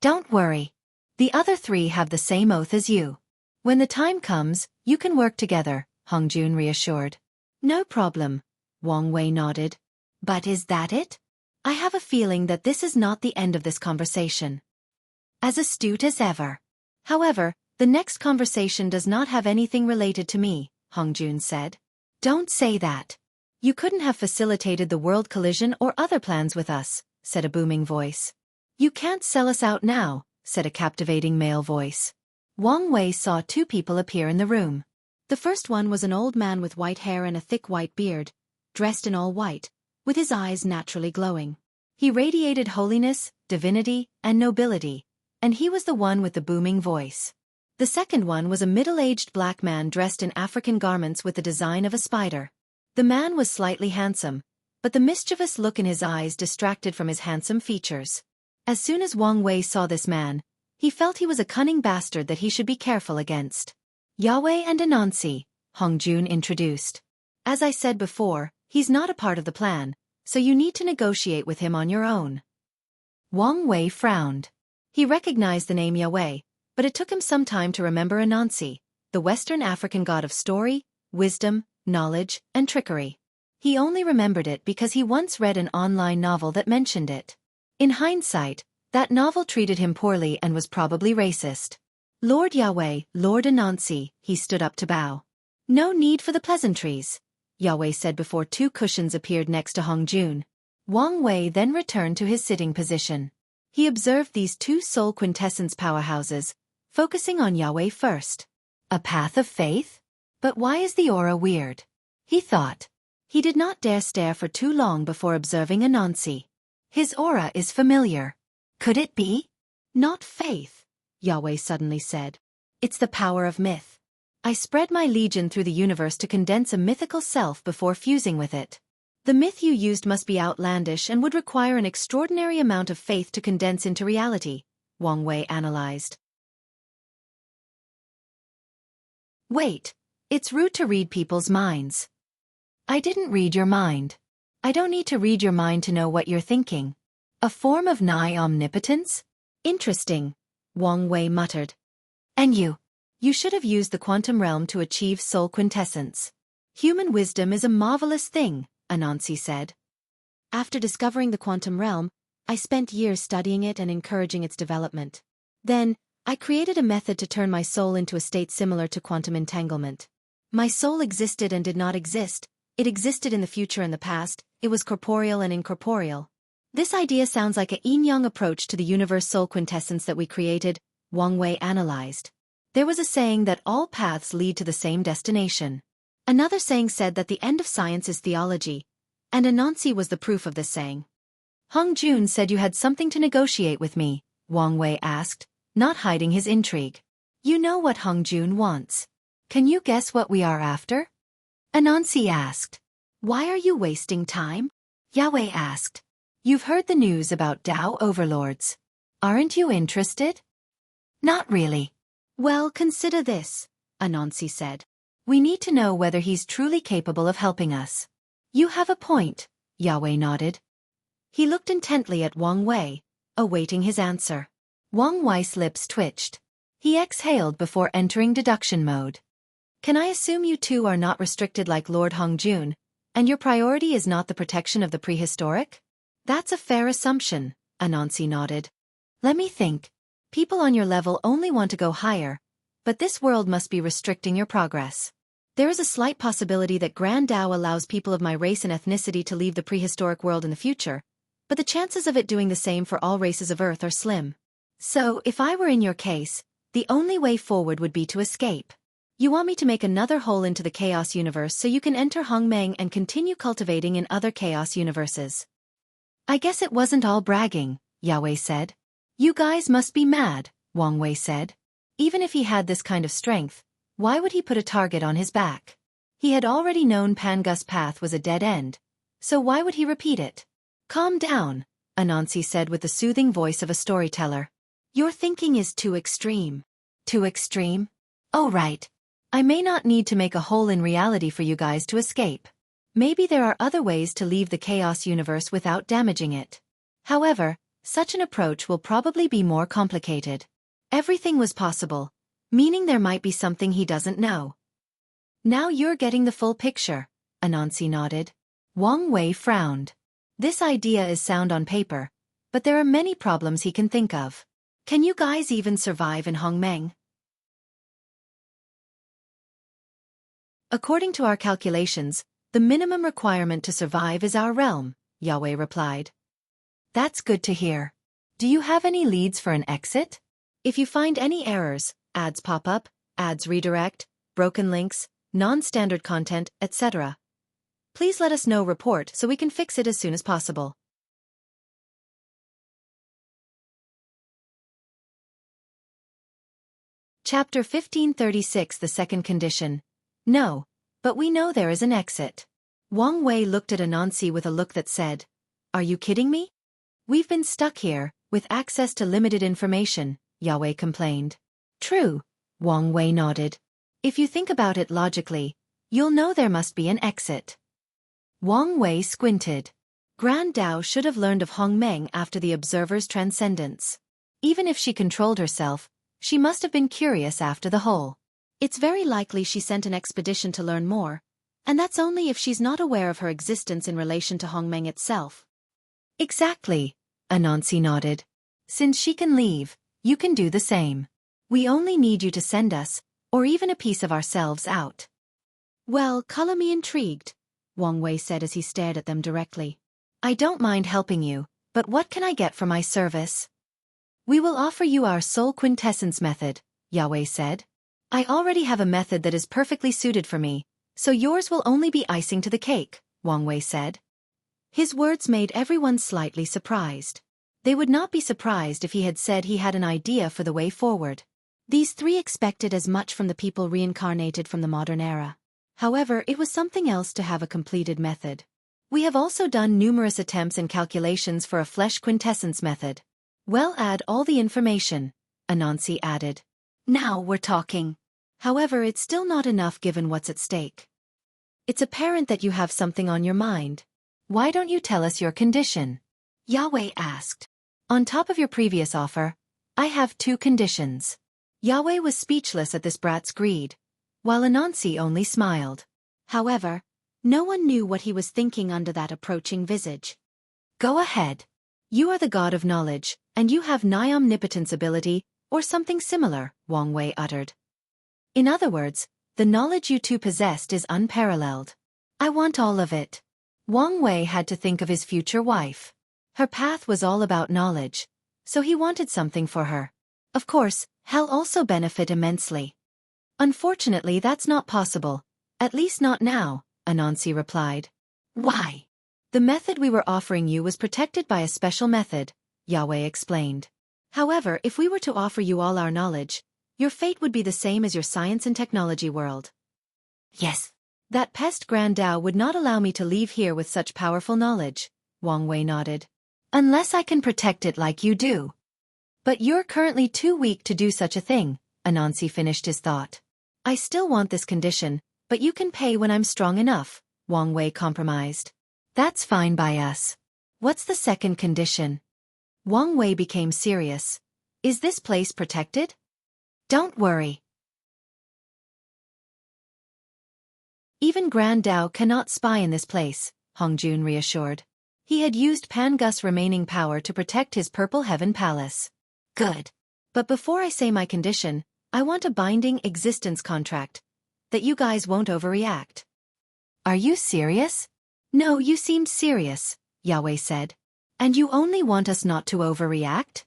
A: Don't worry. The other three have the same oath as you. When the time comes, you can work together, Hong Jun reassured. No problem, Wang Wei nodded. But is that it? I have a feeling that this is not the end of this conversation. As astute as ever. However, the next conversation does not have anything related to me, Hong Jun said. Don't say that. You couldn't have facilitated the world collision or other plans with us, said a booming voice. You can't sell us out now, said a captivating male voice. Wang Wei saw two people appear in the room. The first one was an old man with white hair and a thick white beard, dressed in all white, with his eyes naturally glowing. He radiated holiness, divinity, and nobility, and he was the one with the booming voice. The second one was a middle-aged black man dressed in African garments with the design of a spider. The man was slightly handsome, but the mischievous look in his eyes distracted from his handsome features. As soon as Wang Wei saw this man, he felt he was a cunning bastard that he should be careful against. Yahweh and Anansi, Hong Jun introduced. As I said before, he's not a part of the plan, so you need to negotiate with him on your own. Wang Wei frowned. He recognized the name Yahweh, but it took him some time to remember Anansi, the Western African god of story, wisdom, knowledge, and trickery. He only remembered it because he once read an online novel that mentioned it. In hindsight, that novel treated him poorly and was probably racist. Lord Yahweh, Lord Anansi, he stood up to bow. No need for the pleasantries, Yahweh said before two cushions appeared next to Hong Jun. Wang Wei then returned to his sitting position. He observed these two soul quintessence powerhouses, focusing on Yahweh first. A path of faith? But why is the aura weird? He thought. He did not dare stare for too long before observing Anansi. His aura is familiar. Could it be? Not faith, Yahweh suddenly said. It's the power of myth. I spread my legion through the universe to condense a mythical self before fusing with it. The myth you used must be outlandish and would require an extraordinary amount of faith to condense into reality, Wang Wei analyzed. Wait, it's rude to read people's minds. I didn't read your mind. I don't need to read your mind to know what you're thinking. A form of nigh omnipotence? Interesting, Wang Wei muttered. And you should have used the quantum realm to achieve soul quintessence. Human wisdom is a marvelous thing, Anansi said. After discovering the quantum realm, I spent years studying it and encouraging its development. Then, I created a method to turn my soul into a state similar to quantum entanglement. My soul existed and did not exist. It existed in the future and the past. It was corporeal and incorporeal. This idea sounds like a yin-yang approach to the universe soul quintessence that we created, Wang Wei analyzed. There was a saying that all paths lead to the same destination. Another saying said that the end of science is theology, and Anansi was the proof of this saying. Hong Jun said you had something to negotiate with me, Wang Wei asked, not hiding his intrigue. You know what Hong Jun wants. Can you guess what we are after? Anansi asked. Why are you wasting time? Yahweh asked. You've heard the news about Tao overlords. Aren't you interested? Not really. Well, consider this, Anansi said. We need to know whether he's truly capable of helping us. You have a point, Yahweh nodded. He looked intently at Wang Wei, awaiting his answer. Wang Wei's lips twitched. He exhaled before entering deduction mode. Can I assume you two are not restricted like Lord Hong Jun, and your priority is not the protection of the prehistoric? That's a fair assumption, Anansi nodded. Let me think. People on your level only want to go higher, but this world must be restricting your progress. There is a slight possibility that Grand Dao allows people of my race and ethnicity to leave the prehistoric world in the future, but the chances of it doing the same for all races of Earth are slim. So, if I were in your case, the only way forward would be to escape. You want me to make another hole into the Chaos Universe so you can enter Hongmeng and continue cultivating in other Chaos Universes. I guess it wasn't all bragging, Yahweh said. You guys must be mad, Wang Wei said. Even if he had this kind of strength, why would he put a target on his back? He had already known Pangu's path was a dead end, so why would he repeat it? Calm down, Anansi said with the soothing voice of a storyteller. Your thinking is too extreme. Too extreme? Oh right. I may not need to make a hole in reality for you guys to escape. Maybe there are other ways to leave the Chaos Universe without damaging it. However, such an approach will probably be more complicated. Everything was possible, meaning there might be something he doesn't know. Now you're getting the full picture, Anansi nodded. Wang Wei frowned. This idea is sound on paper, but there are many problems he can think of. Can you guys even survive in Hongmeng? According to our calculations, the minimum requirement to survive is our realm, Yahweh replied. That's good to hear. Do you have any leads for an exit? If you find any errors, ads pop up, ads redirect, broken links, non-standard content, etc., please let us know report so we can fix it as soon as possible. Chapter 1536 The Second Condition. No, but we know there is an exit. Wang Wei looked at Anansi with a look that said, Are you kidding me? We've been stuck here, with access to limited information, Yahweh complained. True, Wang Wei nodded. If you think about it logically, you'll know there must be an exit. Wang Wei squinted. Grand Dao should have learned of Hongmeng after the observer's transcendence. Even if she controlled herself, she must have been curious after the whole. It's very likely she sent an expedition to learn more, and that's only if she's not aware of her existence in relation to Hongmeng itself. Exactly, Anansi nodded. Since she can leave, you can do the same. We only need you to send us, or even a piece of ourselves out. Well, color me intrigued, Wang Wei said as he stared at them directly. I don't mind helping you, but what can I get for my service? We will offer you our soul quintessence method, Yahweh said. I already have a method that is perfectly suited for me, so yours will only be icing to the cake, Wang Wei said. His words made everyone slightly surprised. They would not be surprised if he had said he had an idea for the way forward. These three expected as much from the people reincarnated from the modern era. However, it was something else to have a completed method. We have also done numerous attempts and calculations for a flesh quintessence method. Well, add all the information, Anansi added. Now we're talking. However, it's still not enough given what's at stake. It's apparent that you have something on your mind. Why don't you tell us your condition? Yahweh asked. On top of your previous offer, I have 2 conditions. Yahweh was speechless at this brat's greed, while Anansi only smiled. However, no one knew what he was thinking under that approaching visage. Go ahead. You are the god of knowledge, and you have nigh omnipotence ability, or something similar, Wang Wei uttered. In other words, the knowledge you two possessed is unparalleled. I want all of it. Wang Wei had to think of his future wife. Her path was all about knowledge, so he wanted something for her. Of course, he'll also benefit immensely. Unfortunately, that's not possible, at least not now, Anansi replied. Why? The method we were offering you was protected by a special method, Yahweh explained. However, if we were to offer you all our knowledge, your fate would be the same as your science and technology world. Yes. That pest Grand Dao would not allow me to leave here with such powerful knowledge, Wang Wei nodded. Unless I can protect it like you do. But you're currently too weak to do such a thing, Anansi finished his thought. I still want this condition, but you can pay when I'm strong enough, Wang Wei compromised. That's fine by us. What's the second condition? Wang Wei became serious. Is this place protected? Don't worry. Even Grand Dao cannot spy in this place, Hongjun reassured. He had used Pangu's remaining power to protect his Purple Heaven Palace. Good. But before I say my condition, I want a binding existence contract. That you guys won't overreact. Are you serious? No, you seemed serious, Yahweh said. And you only want us not to overreact?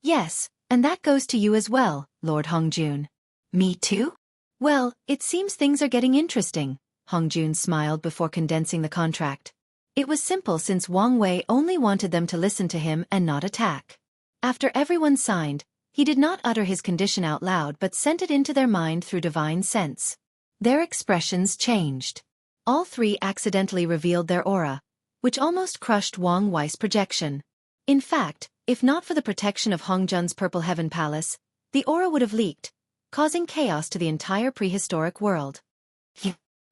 A: Yes, and that goes to you as well, Lord Hongjun. Me too? Well, it seems things are getting interesting, Hongjun smiled before condensing the contract. It was simple since Wang Wei only wanted them to listen to him and not attack. After everyone signed, he did not utter his condition out loud but sent it into their mind through divine sense. Their expressions changed. All three accidentally revealed their aura, which almost crushed Wang Wei's projection. In fact, if not for the protection of Hongjun's Purple Heaven Palace, the aura would have leaked, causing chaos to the entire prehistoric world.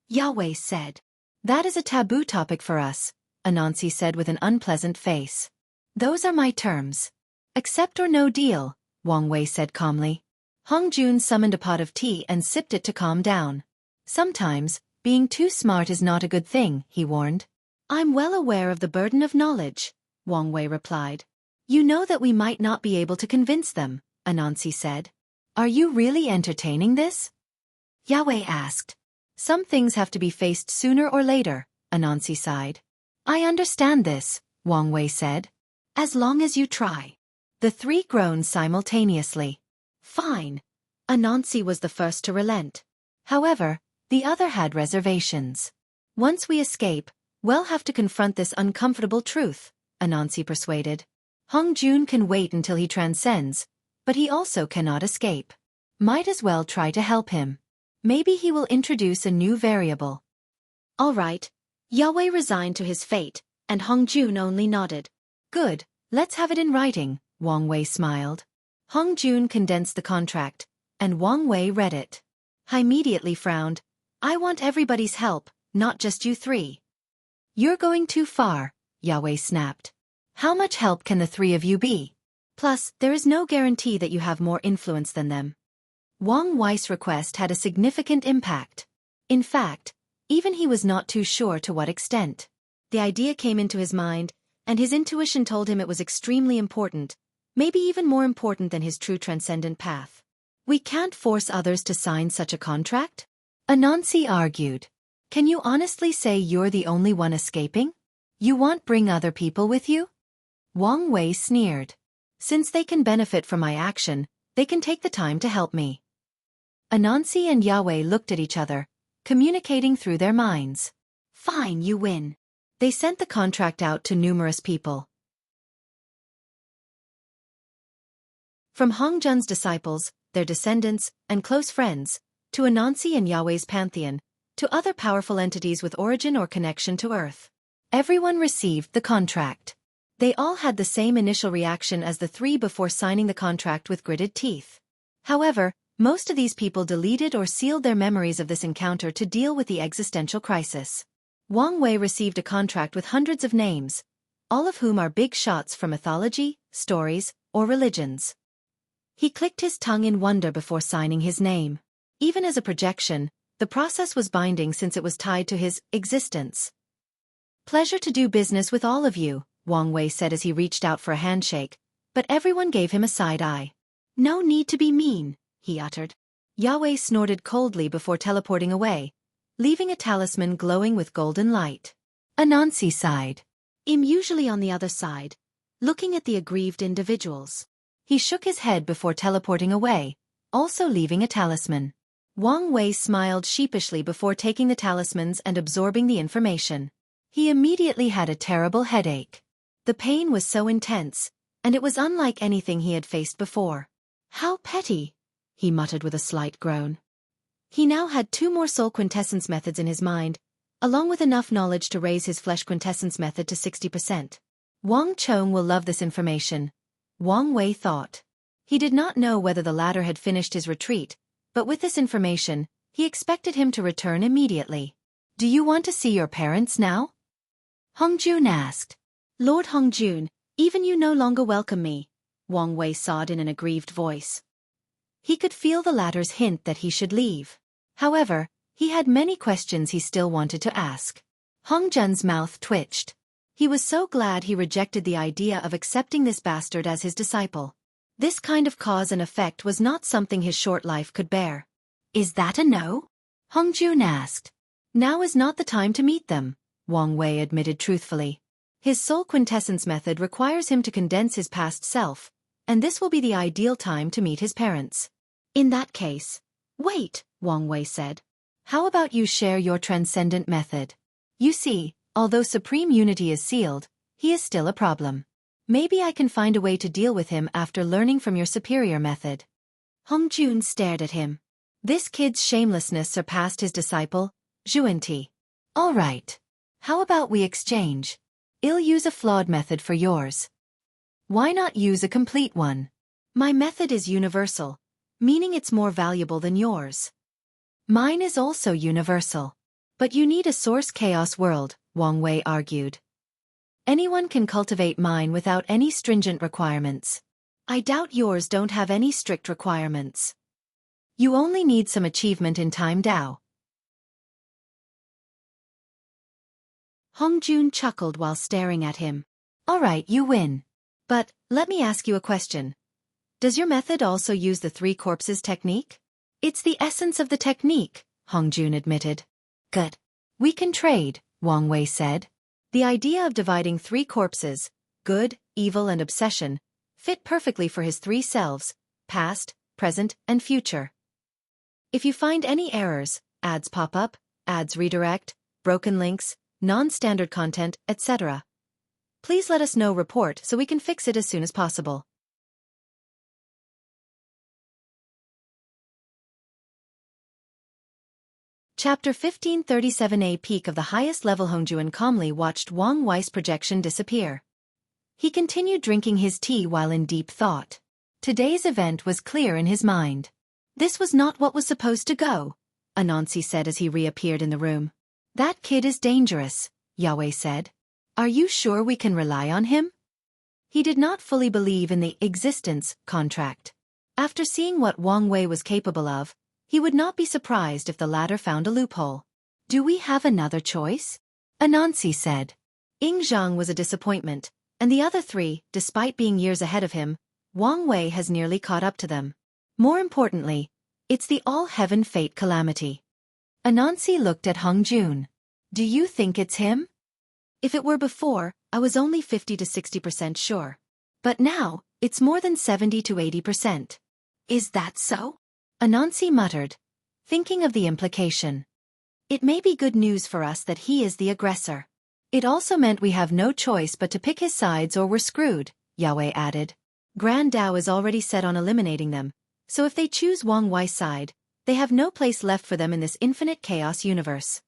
A: Yahweh said. That is a taboo topic for us, Anansi said with an unpleasant face. Those are my terms. Accept or no deal, Wang Wei said calmly. Hongjun summoned a pot of tea and sipped it to calm down. Sometimes, being too smart is not a good thing, he warned. I'm well aware of the burden of knowledge, Wang Wei replied. You know that we might not be able to convince them, Anansi said. Are you really entertaining this? Yahweh asked. Some things have to be faced sooner or later, Anansi sighed. I understand this, Wang Wei said. As long as you try. The three groaned simultaneously. Fine. Anansi was the first to relent. However, the other had reservations. Once we escape, we'll have to confront this uncomfortable truth, Anansi persuaded. Hongjun can wait until he transcends, but he also cannot escape. Might as well try to help him. Maybe he will introduce a new variable. All right. Yahweh resigned to his fate, and Hongjun only nodded. Good, let's have it in writing, Wang Wei smiled. Hongjun condensed the contract, and Wang Wei read it. I immediately frowned. I want everybody's help, not just you three. You're going too far, Yahweh snapped. How much help can the three of you be? Plus, there is no guarantee that you have more influence than them. Wang Wei's request had a significant impact. In fact, even he was not too sure to what extent. The idea came into his mind, and his intuition told him it was extremely important, maybe even more important than his true transcendent path. We can't force others to sign such a contract? Anansi argued. Can you honestly say you're the only one escaping? You won't bring other people with you? Wang Wei sneered. Since they can benefit from my action, they can take the time to help me. Anansi and Yahweh looked at each other, communicating through their minds. Fine, you win. They sent the contract out to numerous people. From Hongjun's disciples, their descendants, and close friends, to Anansi and Yahweh's pantheon, to other powerful entities with origin or connection to Earth. Everyone received the contract. They all had the same initial reaction as the three before signing the contract with gritted teeth. However, most of these people deleted or sealed their memories of this encounter to deal with the existential crisis. Wang Wei received a contract with hundreds of names, all of whom are big shots from mythology, stories, or religions. He clicked his tongue in wonder before signing his name. Even as a projection, the process was binding since it was tied to his existence. Pleasure to do business with all of you, Wang Wei said as he reached out for a handshake, but everyone gave him a side eye. No need to be mean, he uttered. Yahweh snorted coldly before teleporting away, leaving a talisman glowing with golden light. Anansi sighed. I'm usually on the other side, looking at the aggrieved individuals. He shook his head before teleporting away, also leaving a talisman. Wang Wei smiled sheepishly before taking the talismans and absorbing the information. He immediately had a terrible headache. The pain was so intense, and it was unlike anything he had faced before. How petty, he muttered with a slight groan. He now had 2 more soul quintessence methods in his mind, along with enough knowledge to raise his flesh quintessence method to 60%. Wang Chong will love this information, Wang Wei thought. He did not know whether the latter had finished his retreat, but with this information, he expected him to return immediately. Do you want to see your parents now? Hongjun asked. Lord Hongjun, even you no longer welcome me, Wang Wei sobbed in an aggrieved voice. He could feel the latter's hint that he should leave. However, he had many questions he still wanted to ask. Hongjun's mouth twitched. He was so glad he rejected the idea of accepting this bastard as his disciple. This kind of cause and effect was not something his short life could bear. Is that a no? Hongjun asked. Now is not the time to meet them, Wang Wei admitted truthfully. His soul quintessence method requires him to condense his past self, and this will be the ideal time to meet his parents. In that case, wait, Wang Wei said. How about you share your transcendent method? You see, although supreme unity is sealed, he is still a problem. Maybe I can find a way to deal with him after learning from your superior method. Hongjun stared at him. This kid's shamelessness surpassed his disciple, Zhuanti. All right. How about we exchange? I'll use a flawed method for yours. Why not use a complete one? My method is universal, meaning it's more valuable than yours. Mine is also universal. But you need a source chaos world, Wang Wei argued. Anyone can cultivate mine without any stringent requirements. I doubt yours don't have any strict requirements. You only need some achievement in time Dao. Hongjun chuckled while staring at him. All right, you win. But, let me ask you a question. Does your method also use the three corpses technique? It's the essence of the technique, Hongjun admitted. Good. We can trade, Wang Wei said. The idea of dividing three corpses, good, evil and obsession, fit perfectly for his three selves, past, present, and future. If you find any errors, ads pop up, ads redirect, broken links, non-standard content, etc. Please let us know report so we can fix it as soon as possible. Chapter 1537. A peak of the highest level. Hongjun calmly watched Wang Wei's projection disappear. He continued drinking his tea while in deep thought. Today's event was clear in his mind. This was not what was supposed to go, Anansi said as he reappeared in the room. That kid is dangerous, Yahweh said. Are you sure we can rely on him? He did not fully believe in the existence contract. After seeing what Wang Wei was capable of, he would not be surprised if the latter found a loophole. Do we have another choice? Anansi said. Ying Zhang was a disappointment, and the other three, despite being years ahead of him, Wang Wei has nearly caught up to them. More importantly, it's the all-heaven fate calamity. Anansi looked at Hongjun. Do you think it's him? If it were before, I was only 50 to 60% sure. But now, it's more than 70 to 80%. Is that so? Anansi muttered, thinking of the implication. It may be good news for us that he is the aggressor. It also meant we have no choice but to pick his sides or we're screwed, Yahweh added. Grand Dao is already set on eliminating them, so if they choose Wang Wei's side, they have no place left for them in this infinite chaos universe.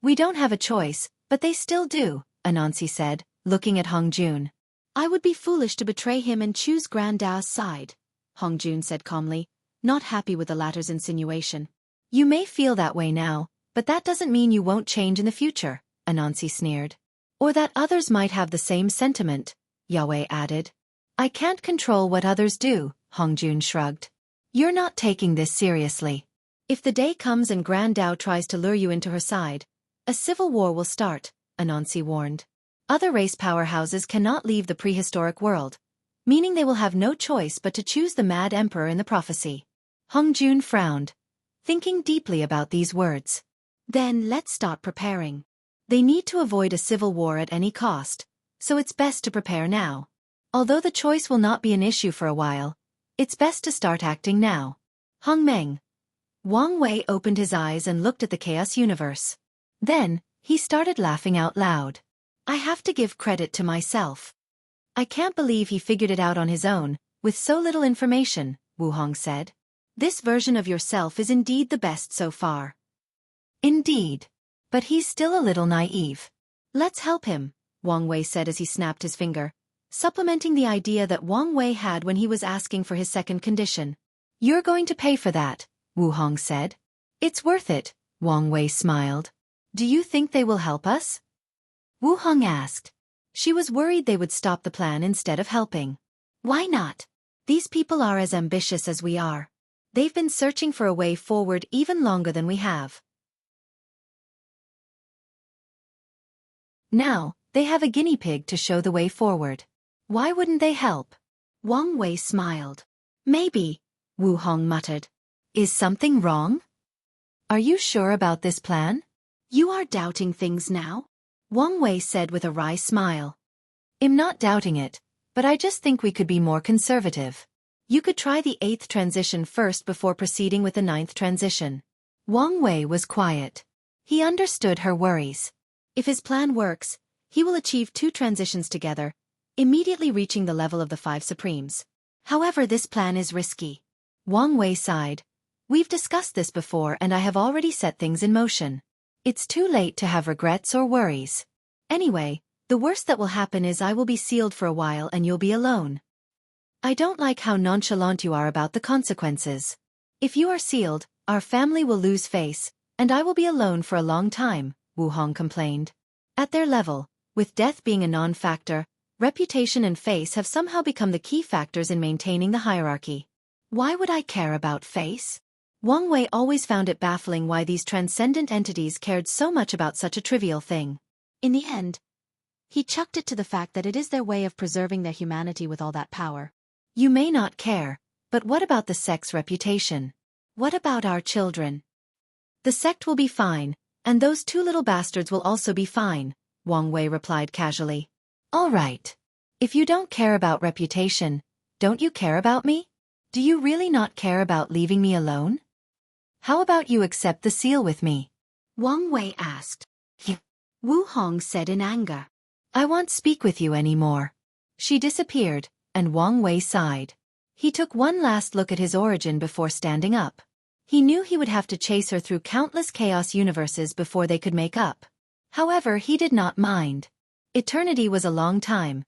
A: We don't have a choice, but they still do, Anansi said, looking at Hongjun. I would be foolish to betray him and choose Grand Dao's side, Hongjun said calmly, not happy with the latter's insinuation. You may feel that way now, but that doesn't mean you won't change in the future, Anansi sneered. Or that others might have the same sentiment, Yahweh added. I can't control what others do, Hongjun shrugged. You're not taking this seriously. If the day comes and Grand Dao tries to lure you into her side, a civil war will start, Anansi warned. Other race powerhouses cannot leave the prehistoric world, meaning they will have no choice but to choose the mad emperor in the prophecy. Hongjun frowned, thinking deeply about these words. Then let's start preparing. They need to avoid a civil war at any cost, so it's best to prepare now. Although the choice will not be an issue for a while, it's best to start acting now. Hongmeng. Wang Wei opened his eyes and looked at the chaos universe. Then, he started laughing out loud. I have to give credit to myself. I can't believe he figured it out on his own, with so little information, Wu Hong said. This version of yourself is indeed the best so far. Indeed. But he's still a little naive. Let's help him, Wang Wei said as he snapped his finger, supplementing the idea that Wang Wei had when he was asking for his second condition. You're going to pay for that, Wu Hong said. It's worth it, Wang Wei smiled. Do you think they will help us? Wu Hong asked. She was worried they would stop the plan instead of helping. Why not? These people are as ambitious as we are. They've been searching for a way forward even longer than we have. Now, They have a guinea pig to show the way forward. Why wouldn't they help? Wang Wei smiled. Maybe, Wu Hong muttered. Is something wrong? Are you sure about this plan? You are doubting things now? Wang Wei said with a wry smile. I'm not doubting it, but I just think we could be more conservative. You could try the 8th transition first before proceeding with the 9th transition. Wang Wei was quiet. He understood her worries. If his plan works, he will achieve 2 transitions together, immediately reaching the level of the 5 Supremes. However, this plan is risky. Wang Wei sighed. We've discussed this before and I have already set things in motion. It's too late to have regrets or worries. Anyway, the worst that will happen is I will be sealed for a while and you'll be alone. I don't like how nonchalant you are about the consequences. If you are sealed, our family will lose face, and I will be alone for a long time, Wu Hong complained. At their level, with death being a non-factor, reputation and face have somehow become the key factors in maintaining the hierarchy. Why would I care about face? Wang Wei always found it baffling why these transcendent entities cared so much about such a trivial thing. In the end, he chucked it to the fact that it is their way of preserving their humanity with all that power. You may not care, but what about the sect's reputation? What about our children? The sect will be fine, and those 2 little bastards will also be fine, Wang Wei replied casually. All right. If you don't care about reputation, don't you care about me? Do you really not care about leaving me alone? How about you accept the seal with me? Wang Wei asked. Wu Hong said in anger. I won't speak with you anymore. She disappeared, and Wang Wei sighed. He took one last look at his origin before standing up. He knew he would have to chase her through countless chaos universes before they could make up. However, he did not mind. Eternity was a long time,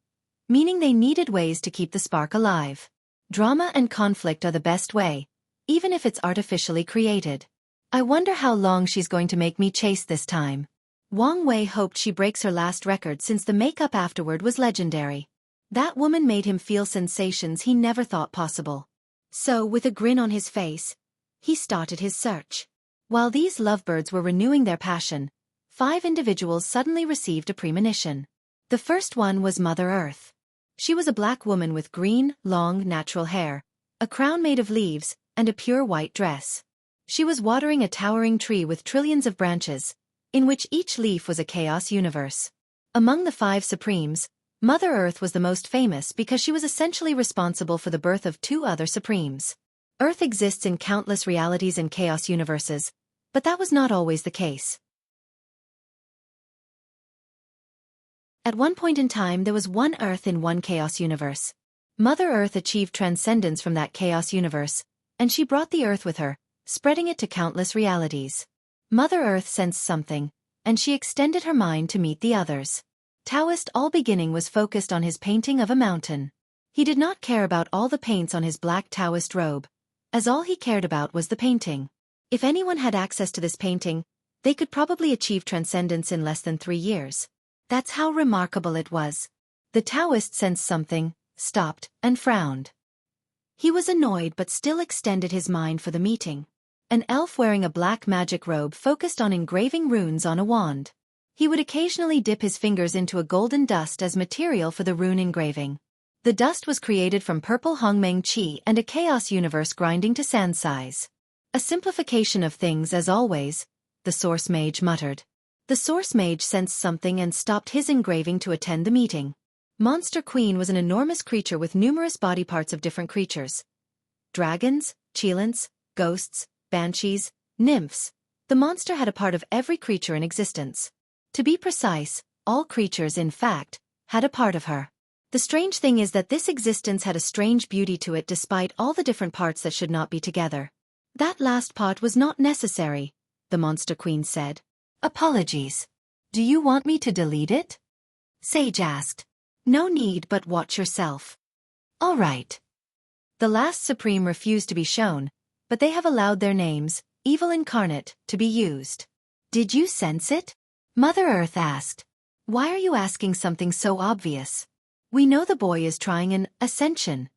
A: meaning they needed ways to keep the spark alive. Drama and conflict are the best way, even if it's artificially created. I wonder how long she's going to make me chase this time. Wang Wei hoped she breaks her last record since the makeup afterward was legendary. That woman made him feel sensations he never thought possible. So, with a grin on his face, he started his search. While these lovebirds were renewing their passion, 5 individuals suddenly received a premonition. The first one was Mother Earth. She was a black woman with green, long, natural hair, a crown made of leaves, and a pure white dress. She was watering a towering tree with trillions of branches, in which each leaf was a chaos universe. Among the 5 Supremes, Mother Earth was the most famous because she was essentially responsible for the birth of 2 other Supremes. Earth exists in countless realities and chaos universes, but that was not always the case. At one point in time there was one Earth in one chaos universe. Mother Earth achieved transcendence from that chaos universe, and she brought the Earth with her, spreading it to countless realities. Mother Earth sensed something, and she extended her mind to meet the others. Taoist All Beginning was focused on his painting of a mountain. He did not care about all the paints on his black Taoist robe, as all he cared about was the painting. If anyone had access to this painting, they could probably achieve transcendence in less than 3 years. That's how remarkable it was. The Taoist sensed something, stopped, and frowned. He was annoyed but still extended his mind for the meeting. An elf wearing a black magic robe focused on engraving runes on a wand. He would occasionally dip his fingers into a golden dust as material for the rune engraving. The dust was created from purple Hongmeng chi and a chaos universe grinding to sand size. A simplification of things as always, the source mage muttered. The source mage sensed something and stopped his engraving to attend the meeting. Monster Queen was an enormous creature with numerous body parts of different creatures. Dragons, cheelants, ghosts, banshees, nymphs. The monster had a part of every creature in existence. To be precise, all creatures in fact, had a part of her. The strange thing is that this existence had a strange beauty to it despite all the different parts that should not be together. That last part was not necessary, the Monster Queen said. Apologies. Do you want me to delete it? Sage asked. No need, but watch yourself. All right. The last Supreme refused to be shown, but they have allowed their names, Evil Incarnate, to be used. Did you sense it? Mother Earth asked. Why are you asking something so obvious? We know the boy is trying an Ascension.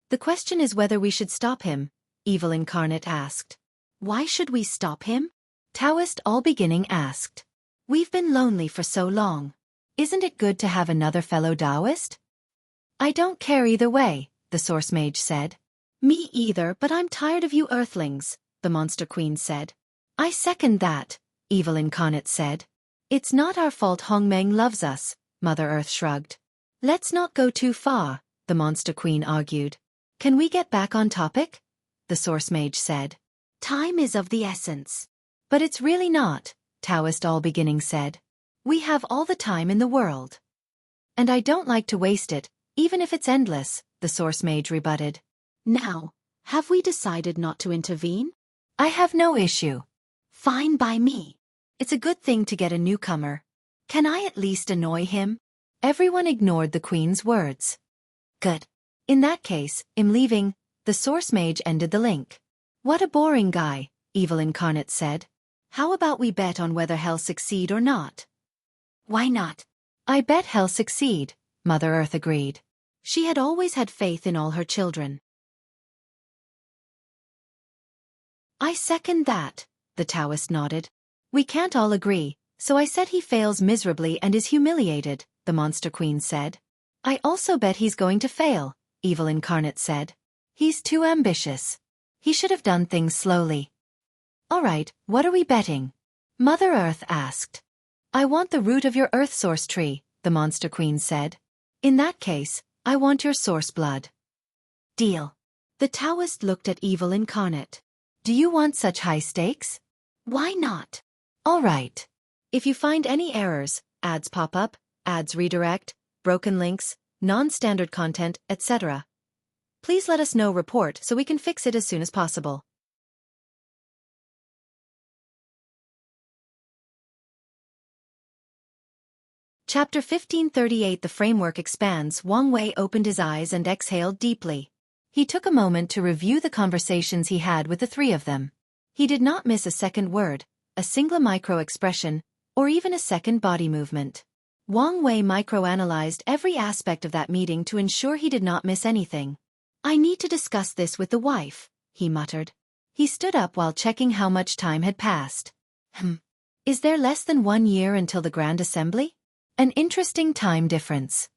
A: The question is whether we should stop him, Evil Incarnate asked. Why should we stop him? Taoist All Beginning asked. We've been lonely for so long. Isn't it good to have another fellow Taoist? I don't care either way, the Source Mage said. Me either, but I'm tired of you Earthlings, the Monster Queen said. I second that, Evil Incarnate said. It's not our fault Hongmeng loves us, Mother Earth shrugged. Let's not go too far, the Monster Queen argued. Can we get back on topic? The Source Mage said. Time is of the essence. But it's really not, Taoist All Beginning said. We have all the time in the world. And I don't like to waste it, even if it's endless, the Source Mage rebutted. Now, have we decided not to intervene? I have no issue. Fine by me. It's a good thing to get a newcomer. Can I at least annoy him? Everyone ignored the Queen's words. Good. In that case, I'm leaving, the Source Mage ended the link. What a boring guy, Evil Incarnate said. How about we bet on whether he'll succeed or not? Why not? I bet he'll succeed, Mother Earth agreed. She had always had faith in all her children. I second that, the Taoist nodded. We can't all agree, so I said he fails miserably and is humiliated, the Monster Queen said. I also bet he's going to fail, Evil Incarnate said. He's too ambitious. He should have done things slowly. All right, what are we betting? Mother Earth asked. I want the root of your Earth Source tree, the Monster Queen said. In that case, I want your source blood. Deal. The Taoist looked at Evil Incarnate. Do you want such high stakes? Why not? All right. If you find any errors, ads pop up, ads redirect, broken links, non-standard content, etc., please let us know report so we can fix it as soon as possible. Chapter 1538 The framework expands. Wang Wei opened his eyes and exhaled deeply. He took a moment to review the conversations he had with the three of them. He did not miss a second word, a single micro-expression, or even a second body movement. Wang Wei microanalyzed every aspect of that meeting to ensure he did not miss anything. I need to discuss this with the wife, he muttered. He stood up while checking how much time had passed. Is there less than 1 year until the Grand Assembly? An interesting time difference.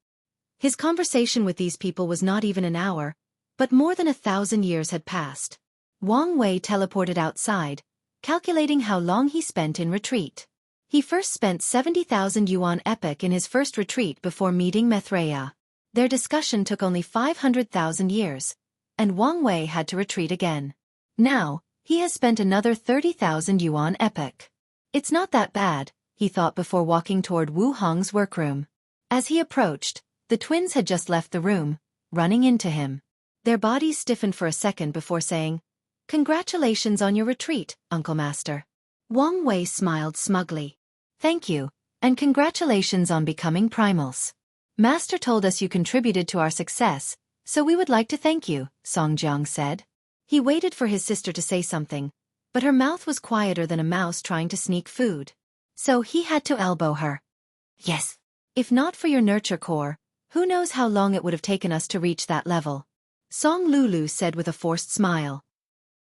A: His conversation with these people was not even an hour, but more than 1,000 years had passed. Wang Wei teleported outside, calculating how long he spent in retreat. He first spent 70,000 yuan epoch in his first retreat before meeting Mithraea. Their discussion took only 500,000 years, and Wang Wei had to retreat again. Now, he has spent another 30,000 yuan epoch. It's not that bad, he thought before walking toward Wu Hong's workroom. As he approached, the twins had just left the room, running into him. Their bodies stiffened for a second before saying, "Congratulations on your retreat, Uncle Master." Wang Wei smiled smugly. "Thank you, and congratulations on becoming primals. Master told us you contributed to our success, so we would like to thank you," Song Jiang said. He waited for his sister to say something, but her mouth was quieter than a mouse trying to sneak food. So he had to elbow her. "Yes. If not for your nurture core, who knows how long it would have taken us to reach that level," Song Lulu said with a forced smile.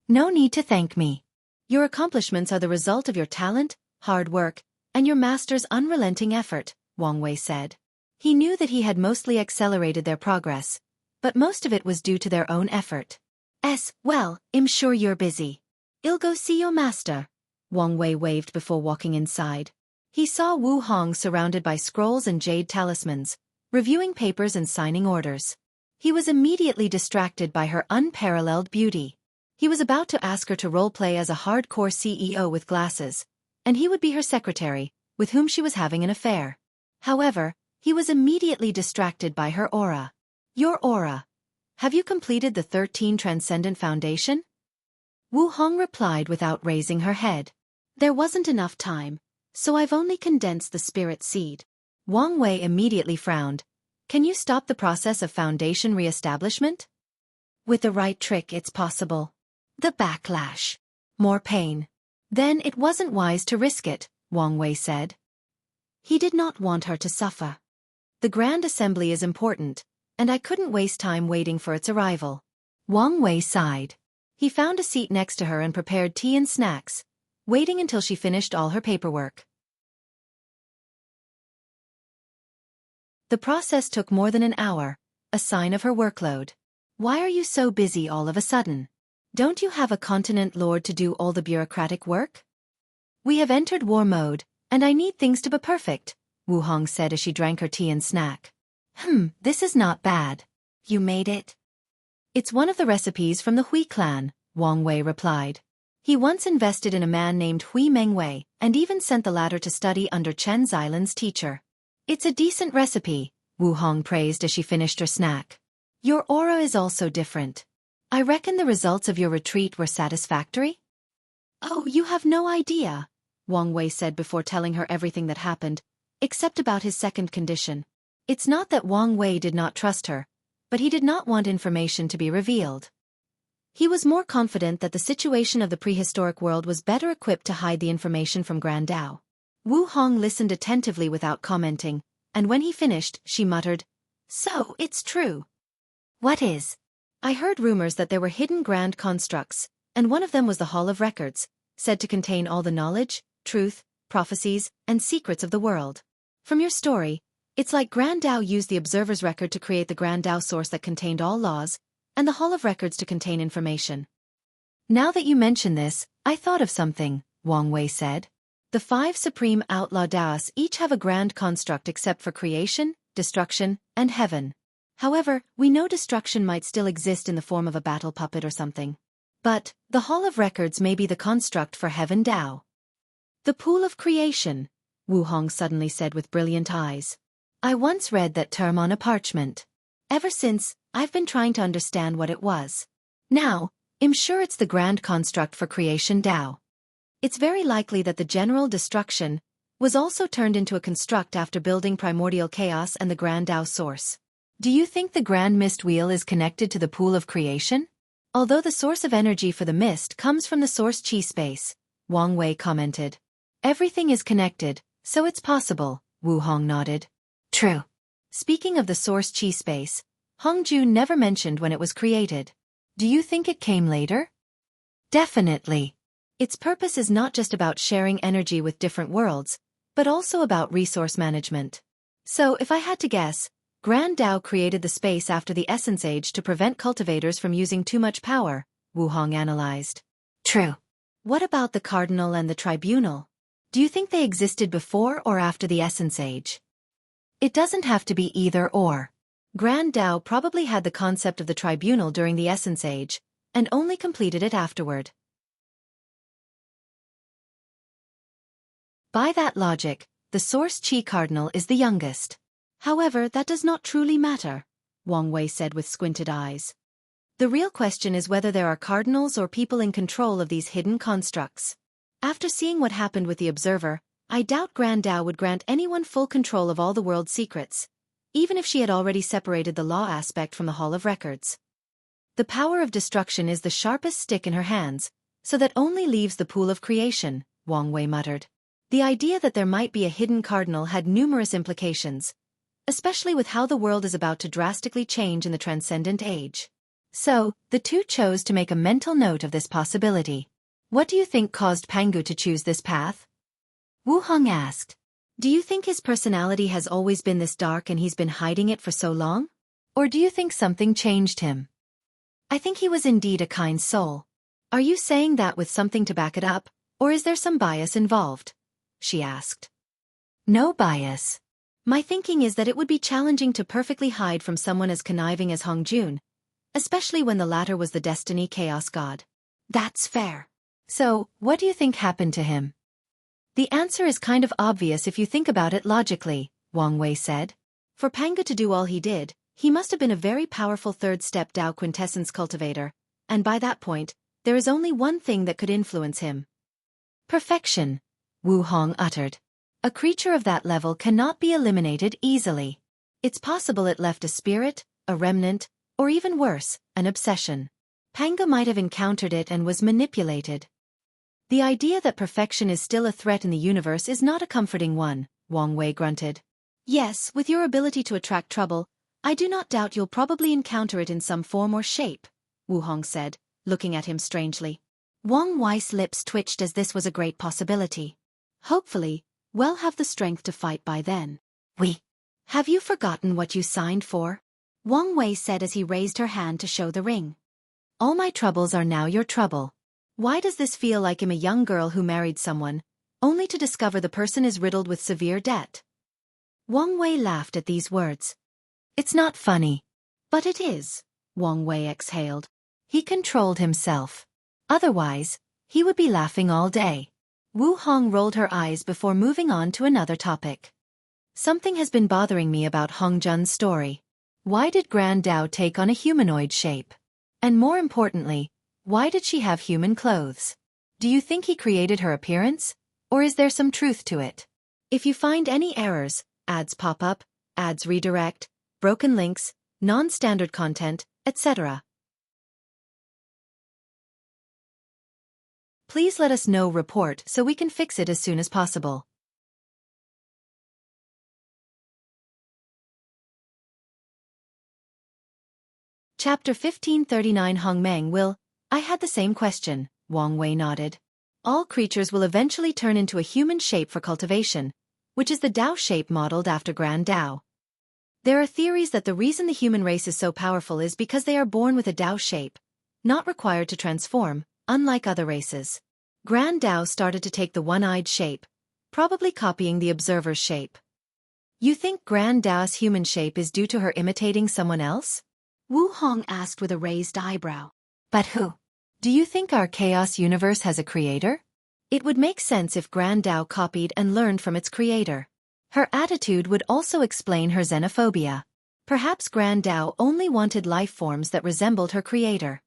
A: "No need to thank me. Your accomplishments are the result of your talent, hard work, and your master's unrelenting effort," Wang Wei said. He knew that he had mostly accelerated their progress, but most of it was due to their own effort. Well, I'm sure you're busy. I'll go see your master." Wang Wei waved before walking inside. He saw Wu Hong surrounded by scrolls and jade talismans, reviewing papers and signing orders. He was immediately distracted by her unparalleled beauty. He was about to ask her to roleplay as a hardcore CEO with glasses, and he would be her secretary, with whom she was having an affair. However, he was immediately distracted by her aura. "Your aura. Have you completed the 13 Transcendent Foundation?" Wu Hong replied without raising her head. "There wasn't enough time, so I've only condensed the spirit seed." Wang Wei immediately frowned. "Can you stop the process of foundation re-establishment?" "With the right trick it's possible." The backlash. More pain. Then it wasn't wise to risk it, Wang Wei said. He did not want her to suffer. The Grand Assembly is important, and I couldn't waste time waiting for its arrival. Wang Wei sighed. He found a seat next to her and prepared tea and snacks, waiting until she finished all her paperwork. The process took more than an hour, a sign of her workload. Why are you so busy all of a sudden? Don't you have a continent lord to do all the bureaucratic work? We have entered war mode, and I need things to be perfect, Wu Hong said as she drank her tea and snack. This is not bad. You made it? It's one of the recipes from the Hui clan, Wang Wei replied. He once invested in a man named Hui Mengwei, and even sent the latter to study under Chen Xilan's teacher. It's a decent recipe, Wu Hong praised as she finished her snack. Your aura is also different. I reckon the results of your retreat were satisfactory? Oh, you have no idea, Wang Wei said before telling her everything that happened, except about his second condition. It's not that Wang Wei did not trust her, but he did not want information to be revealed. He was more confident that the situation of the prehistoric world was better equipped to hide the information from Grand Dao. Wu Hong listened attentively without commenting, and when he finished, she muttered, "So, it's true." "What is?" "I heard rumors that there were hidden grand constructs, and one of them was the Hall of Records, said to contain all the knowledge, truth, prophecies, and secrets of the world. From your story, it's like Grand Dao used the Observer's Record to create the Grand Dao source that contained all laws, and the Hall of Records to contain information." "Now that you mention this, I thought of something," Wang Wei said. "The 5 supreme outlaw Daos each have a grand construct except for creation, destruction, and heaven. However, we know destruction might still exist in the form of a battle puppet or something. But, the Hall of Records may be the construct for Heaven Dao." "The Pool of Creation," Wu Hong suddenly said with brilliant eyes. "I once read that term on a parchment. Ever since, I've been trying to understand what it was. Now, I'm sure it's the grand construct for Creation Dao. It's very likely that the general destruction was also turned into a construct after building primordial chaos and the Grand Dao source. Do you think the Grand Mist Wheel is connected to the Pool of Creation? Although the source of energy for the mist comes from the source chi space," Wang Wei commented. "Everything is connected, so it's possible," Wu Hong nodded. "True." Speaking of the source chi space, Hongju never mentioned when it was created. Do you think it came later? Definitely. Its purpose is not just about sharing energy with different worlds, but also about resource management. So if I had to guess, Grand Dao created the space after the Essence Age to prevent cultivators from using too much power, Wu Hong analyzed. True. What about the Cardinal and the Tribunal? Do you think they existed before or after the Essence Age? It doesn't have to be either or. Grand Dao probably had the concept of the Tribunal during the Essence Age, and only completed it afterward. By that logic, the Source Chi Cardinal is the youngest. However, that does not truly matter, Wang Wei said with squinted eyes. The real question is whether there are cardinals or people in control of these hidden constructs. After seeing what happened with the Observer, I doubt Grand Dao would grant anyone full control of all the world's secrets, even if she had already separated the law aspect from the Hall of Records. The power of destruction is the sharpest stick in her hands, so that only leaves the Pool of Creation, Wang Wei muttered. The idea that there might be a hidden cardinal had numerous implications, especially with how the world is about to drastically change in the Transcendent Age. So, the two chose to make a mental note of this possibility. What do you think caused Pangu to choose this path? Wu Hong asked. Do you think his personality has always been this dark and he's been hiding it for so long? Or do you think something changed him? I think he was indeed a kind soul. Are you saying that with something to back it up, or is there some bias involved? She asked. No bias. My thinking is that it would be challenging to perfectly hide from someone as conniving as Hong Jun, especially when the latter was the Destiny Chaos God. That's fair. So, what do you think happened to him? The answer is kind of obvious if you think about it logically, Wang Wei said. For Pangu to do all he did, he must have been a very powerful third-step Dao quintessence cultivator, and by that point, there is only one thing that could influence him. Perfection, Wu Hong uttered. A creature of that level cannot be eliminated easily. It's possible it left a spirit, a remnant, or even worse, an obsession. Pangu might have encountered it and was manipulated. The idea that perfection is still a threat in the universe is not a comforting one, Wang Wei grunted. Yes, with your ability to attract trouble, I do not doubt you'll probably encounter it in some form or shape, Wu Hong said, looking at him strangely. Wang Wei's lips twitched as this was a great possibility. Hopefully, we'll have the strength to fight by then. We Have you forgotten what you signed for? Wang Wei said as he raised her hand to show the ring. All my troubles are now your trouble. Why does this feel like I'm a young girl who married someone, only to discover the person is riddled with severe debt? Wang Wei laughed at these words. It's not funny. But it is, Wang Wei exhaled. He controlled himself. Otherwise, he would be laughing all day. Wu Hong rolled her eyes before moving on to another topic. Something has been bothering me about Hong Jun's story. Why did Grand Dao take on a humanoid shape? And more importantly, why did she have human clothes? Do you think he created her appearance? Or is there some truth to it? If you find any errors, ads pop up, ads redirect, broken links, non-standard content, etc., please let us know. Report so we can fix it as soon as possible. Chapter 1539 Hongmeng will. I had the same question, Wang Wei nodded. All creatures will eventually turn into a human shape for cultivation, which is the Dao shape modeled after Grand Dao. There are theories that the reason the human race is so powerful is because they are born with a Dao shape, not required to transform, unlike other races. Grand Dao started to take the one-eyed shape, probably copying the observer's shape. You think Grand Dao's human shape is due to her imitating someone else? Wu Hong asked with a raised eyebrow. But who? Do you think our chaos universe has a creator? It would make sense if Grand Dao copied and learned from its creator. Her attitude would also explain her xenophobia. Perhaps Grand Dao only wanted life forms that resembled her creator.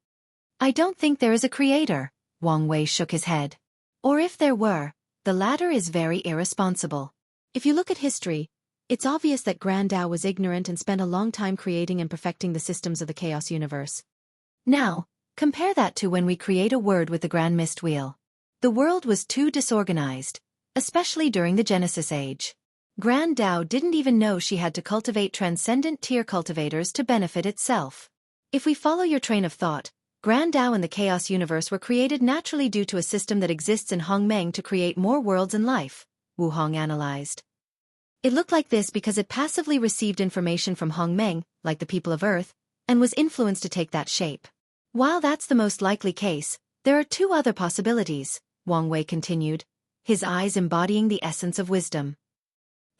A: I don't think there is a creator, Wang Wei shook his head. Or if there were, the latter is very irresponsible. If you look at history, it's obvious that Grand Dao was ignorant and spent a long time creating and perfecting the systems of the chaos universe. Now, compare that to when we create a word with the Grand Mist Wheel. The world was too disorganized, especially during the Genesis Age. Grand Dao didn't even know she had to cultivate Transcendent tier cultivators to benefit itself. If we follow your train of thought, Grand Dao and the chaos universe were created naturally due to a system that exists in Hongmeng to create more worlds and life, Wu Hong analyzed. It looked like this because it passively received information from Hongmeng, like the people of Earth, and was influenced to take that shape. While that's the most likely case, there are two other possibilities, Wang Wei continued, his eyes embodying the essence of wisdom.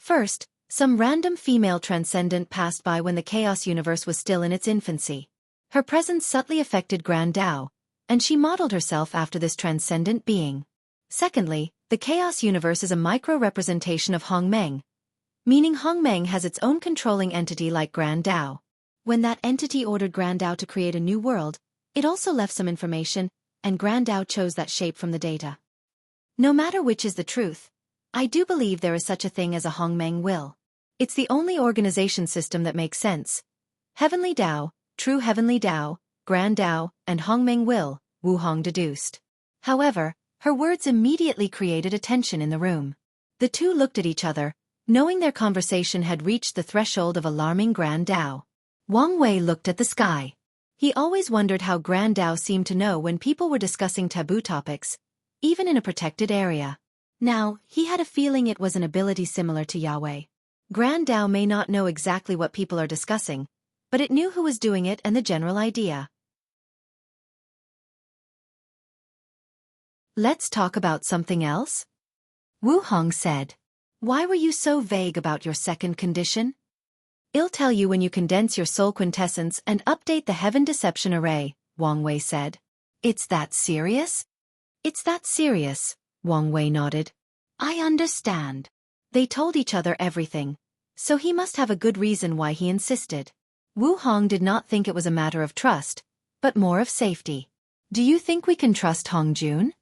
A: First, some random female transcendent passed by when the chaos universe was still in its infancy. Her presence subtly affected Grand Dao, and she modeled herself after this transcendent being. Secondly, the chaos universe is a micro-representation of Hongmeng, meaning Hongmeng has its own controlling entity like Grand Dao. When that entity ordered Grand Dao to create a new world, it also left some information, and Grand Dao chose that shape from the data. No matter which is the truth, I do believe there is such a thing as a Hongmeng will. It's the only organization system that makes sense. Heavenly Dao, True Heavenly Dao, Grand Dao, and Hongmeng will, Wu Hong deduced. However, her words immediately created a tension in the room. The two looked at each other, knowing their conversation had reached the threshold of alarming Grand Dao. Wang Wei looked at the sky. He always wondered how Grand Dao seemed to know when people were discussing taboo topics, even in a protected area. Now, he had a feeling it was an ability similar to Yahweh. Grand Dao may not know exactly what people are discussing, but it knew who was doing it and the general idea. Let's talk about something else? Wu Hong said. Why were you so vague about your second condition? I'll tell you when you condense your soul quintessence and update the heaven deception array, Wang Wei said. It's that serious? It's that serious, Wang Wei nodded. I understand. They told each other everything, so he must have a good reason why he insisted. Wu Hong did not think it was a matter of trust, but more of safety. Do you think we can trust Hong Jun?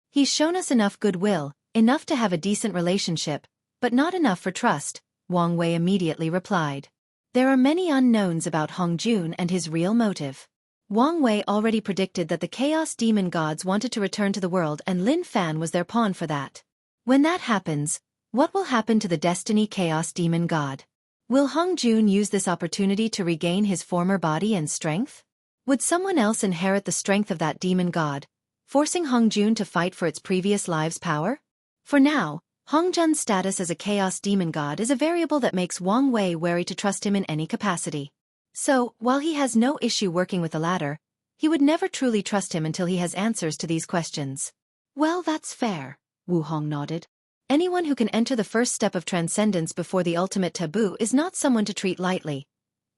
A: He's shown us enough goodwill, enough to have a decent relationship, but not enough for trust, Wang Wei immediately replied. There are many unknowns about Hong Jun and his real motive. Wang Wei already predicted that the Chaos Demon Gods wanted to return to the world and Lin Fan was their pawn for that. When that happens, what will happen to the Destiny Chaos Demon God? Will Hong Jun use this opportunity to regain his former body and strength? Would someone else inherit the strength of that demon god, forcing Hong Jun to fight for its previous live's power? For now, Hongjun's status as a chaos demon god is a variable that makes Wang Wei wary to trust him in any capacity. So, while he has no issue working with the latter, he would never truly trust him until he has answers to these questions. Well, that's fair, Wu Hong nodded. Anyone who can enter the first step of transcendence before the ultimate taboo is not someone to treat lightly.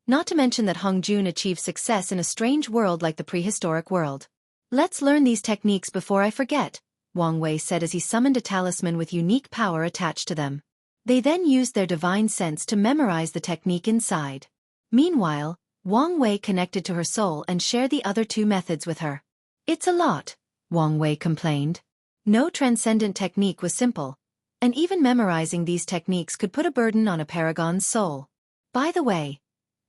A: Not to mention that Hongjun achieved success in a strange world like the prehistoric world. Let's learn these techniques before I forget, Wang Wei said as he summoned a talisman with unique power attached to them. They then used their divine sense to memorize the technique inside. Meanwhile, Wang Wei connected to her soul and shared the other two methods with her. It's a lot, Wang Wei complained. No transcendent technique was simple, and even memorizing these techniques could put a burden on a paragon's soul. By the way,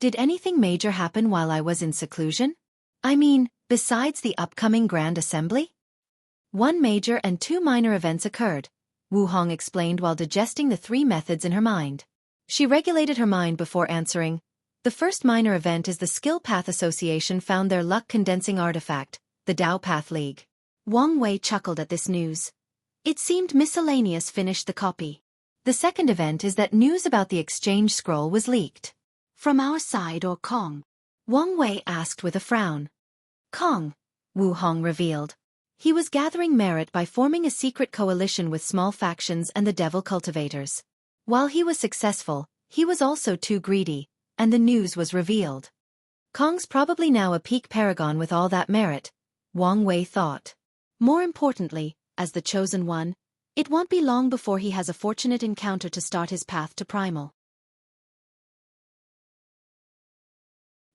A: did anything major happen while I was in seclusion? I mean, besides the upcoming Grand Assembly? One major and two minor events occurred, Wu Hong explained while digesting the three methods in her mind. She regulated her mind before answering. The first minor event is the Skill Path Association found their luck-condensing artifact, the Dao Path League. Wang Wei chuckled at this news. It seemed miscellaneous finished the copy. The second event is that news about the exchange scroll was leaked. From our side or Kong? Wang Wei asked with a frown. Kong, Wu Hong revealed. He was gathering merit by forming a secret coalition with small factions and the devil cultivators. While he was successful, he was also too greedy, and the news was revealed. Kong's probably now a peak paragon with all that merit, Wang Wei thought. More importantly, as the chosen one, it won't be long before he has a fortunate encounter to start his path to primal.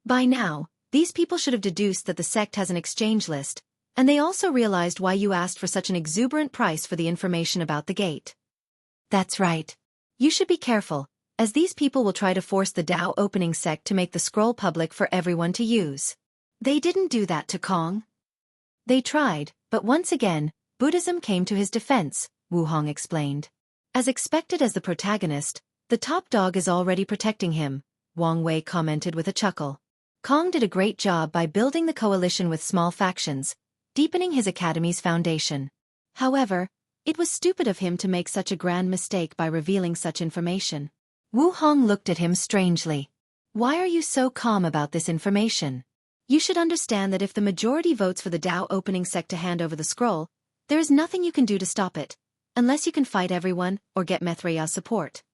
A: By now, these people should have deduced that the sect has an exchange list, and they also realized why you asked for such an exuberant price for the information about the gate. That's right. You should be careful, as these people will try to force the Dao opening sect to make the scroll public for everyone to use. They didn't do that to Kong. They tried, but once again, Buddhism came to his defense, Wu Hong explained. As expected as the protagonist, the top dog is already protecting him, Wang Wei commented with a chuckle. Kong did a great job by building the coalition with small factions, deepening his academy's foundation. However, it was stupid of him to make such a grand mistake by revealing such information. Wu Hong looked at him strangely. Why are you so calm about this information? You should understand that if the majority votes for the Dao opening sect to hand over the scroll, there is nothing you can do to stop it, unless you can fight everyone or get Mithraya's support.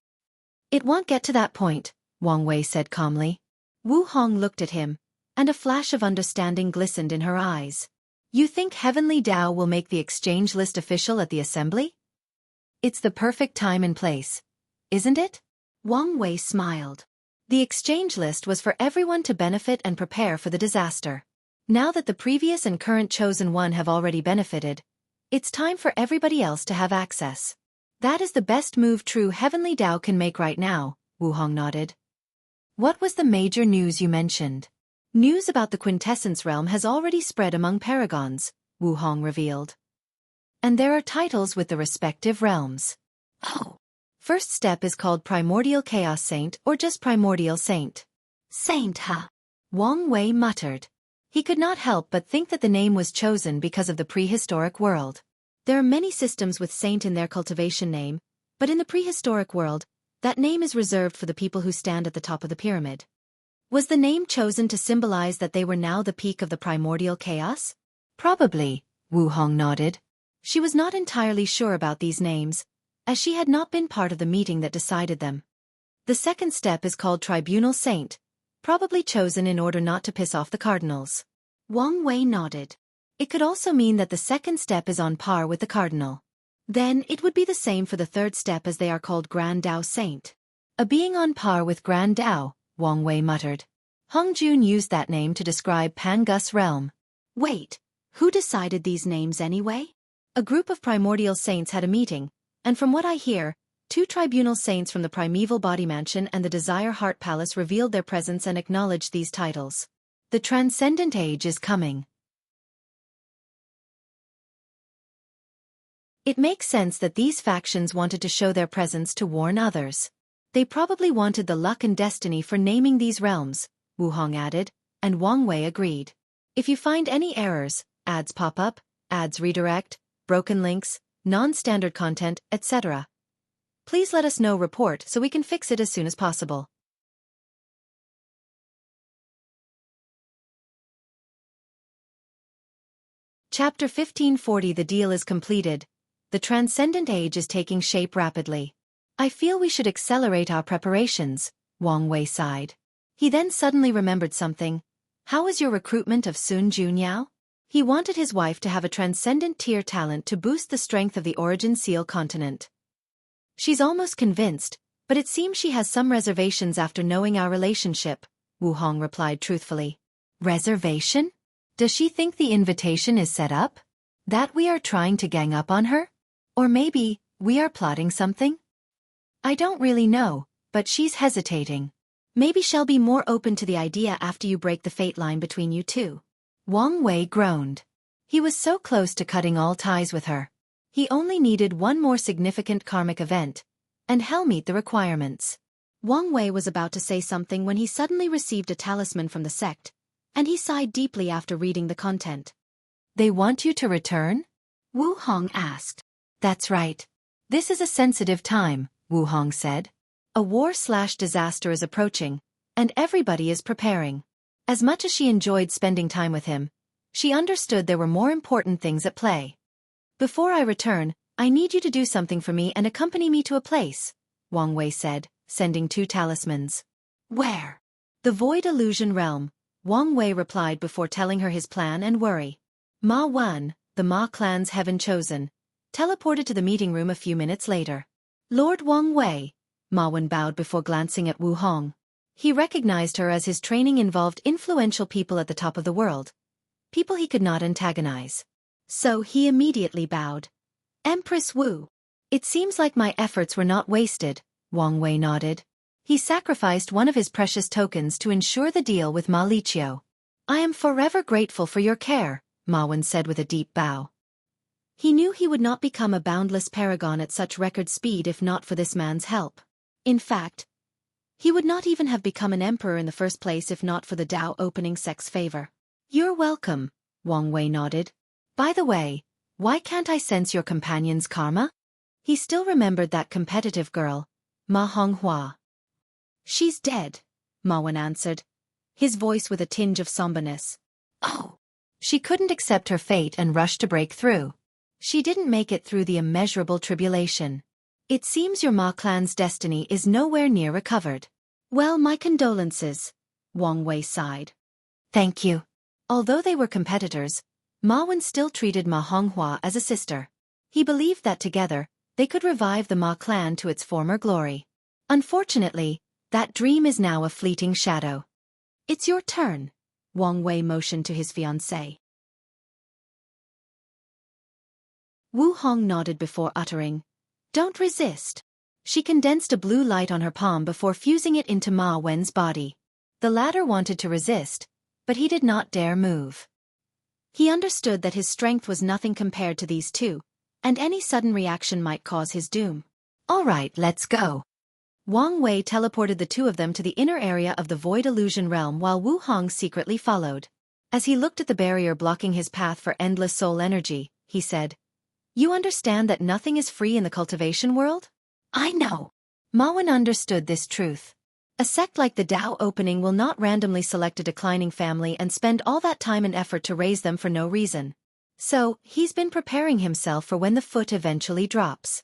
A: It won't get to that point, Wang Wei said calmly. Wu Hong looked at him, and a flash of understanding glistened in her eyes. You think Heavenly Dao will make the exchange list official at the assembly? It's the perfect time and place, isn't it? Wang Wei smiled. The exchange list was for everyone to benefit and prepare for the disaster. Now that the previous and current chosen one have already benefited, it's time for everybody else to have access. That is the best move true Heavenly Dao can make right now, Wu Hong nodded. What was the major news you mentioned? News about the Quintessence Realm has already spread among paragons, Wu Hong revealed. And there are titles with the respective realms. Oh. First step is called Primordial Chaos Saint or just Primordial Saint. Saint, huh? Wang Wei muttered. He could not help but think that the name was chosen because of the prehistoric world. There are many systems with Saint in their cultivation name, but in the prehistoric world, that name is reserved for the people who stand at the top of the pyramid. Was the name chosen to symbolize that they were now the peak of the primordial chaos? Probably, Wu Hong nodded. She was not entirely sure about these names, as she had not been part of the meeting that decided them. The second step is called Tribunal Saint, probably chosen in order not to piss off the cardinals. Wang Wei nodded. It could also mean that the second step is on par with the cardinal. Then it would be the same for the third step as they are called Grand Dao Saint. A being on par with Grand Dao, Wang Wei muttered. Hongjun used that name to describe Pangu's realm. Wait, who decided these names anyway? A group of primordial saints had a meeting, and from what I hear, 2 tribunal saints from the primeval body mansion and the Desire Heart Palace revealed their presence and acknowledged these titles. The Transcendent Age is coming. It makes sense that these factions wanted to show their presence to warn others. They probably wanted the luck and destiny for naming these realms, Wu Hong added, and Wang Wei agreed. If you find any errors, ads pop up, ads redirect, broken links, non-standard content, etc., Please let us know report so we can fix it as soon as possible. Chapter 1540. The deal is completed. The Transcendent Age is taking shape rapidly. I feel we should accelerate our preparations, Wang Wei sighed. He then suddenly remembered something. How was your recruitment of Sun Junyao? He wanted his wife to have a Transcendent tier talent to boost the strength of the Origin Seal continent. She's almost convinced, but it seems she has some reservations after knowing our relationship, Wu Hong replied truthfully. Reservation? Does she think the invitation is set up? That we are trying to gang up on her? Or maybe, we are plotting something? I don't really know, but she's hesitating. Maybe she'll be more open to the idea after you break the fate line between you two. Wang Wei groaned. He was so close to cutting all ties with her. He only needed one more significant karmic event, and hell meet the requirements. Wang Wei was about to say something when he suddenly received a talisman from the sect, and he sighed deeply after reading the content. They want you to return? Wu Hong asked. That's right. This is a sensitive time, Wu Hong said. A war/disaster is approaching, and everybody is preparing. As much as she enjoyed spending time with him, she understood there were more important things at play. Before I return, I need you to do something for me and accompany me to a place, Wang Wei said, sending 2 talismans. Where? The Void Illusion Realm, Wang Wei replied before telling her his plan and worry. Ma Wan, the Ma clan's heaven chosen, teleported to the meeting room a few minutes later. Lord Wang Wei, Ma Wan bowed before glancing at Wu Hong. He recognized her as his training involved influential people at the top of the world. People he could not antagonize. So he immediately bowed. Empress Wu. It seems like my efforts were not wasted, Wang Wei nodded. He sacrificed one of his precious tokens to ensure the deal with Ma Liqiu. I am forever grateful for your care, Ma Wan said with a deep bow. He knew he would not become a boundless paragon at such record speed if not for this man's help. In fact, he would not even have become an emperor in the first place if not for the Dao opening sect's favor. You're welcome, Wang Wei nodded. By the way, why can't I sense your companion's karma? He still remembered that competitive girl, Ma Honghua. She's dead, Ma Wan answered, his voice with a tinge of somberness. Oh. She couldn't accept her fate and rushed to break through. She didn't make it through the immeasurable tribulation. It seems your Ma clan's destiny is nowhere near recovered. Well, my condolences, Wang Wei sighed. Thank you. Although they were competitors, Ma Wan still treated Ma Honghua as a sister. He believed that together, they could revive the Ma clan to its former glory. Unfortunately, that dream is now a fleeting shadow. It's your turn, Wang Wei motioned to his fiancée. Wu Hong nodded before uttering, Don't resist. She condensed a blue light on her palm before fusing it into Ma Wen's body. The latter wanted to resist, but he did not dare move. He understood that his strength was nothing compared to these two, and any sudden reaction might cause his doom. All right, let's go. Wang Wei teleported the 2 of them to the inner area of the Void Illusion Realm while Wu Hong secretly followed. As he looked at the barrier blocking his path for endless soul energy, he said, You understand that nothing is free in the cultivation world? I know. Ma Wan understood this truth. A sect like the Dao opening will not randomly select a declining family and spend all that time and effort to raise them for no reason. So, he's been preparing himself for when the foot eventually drops.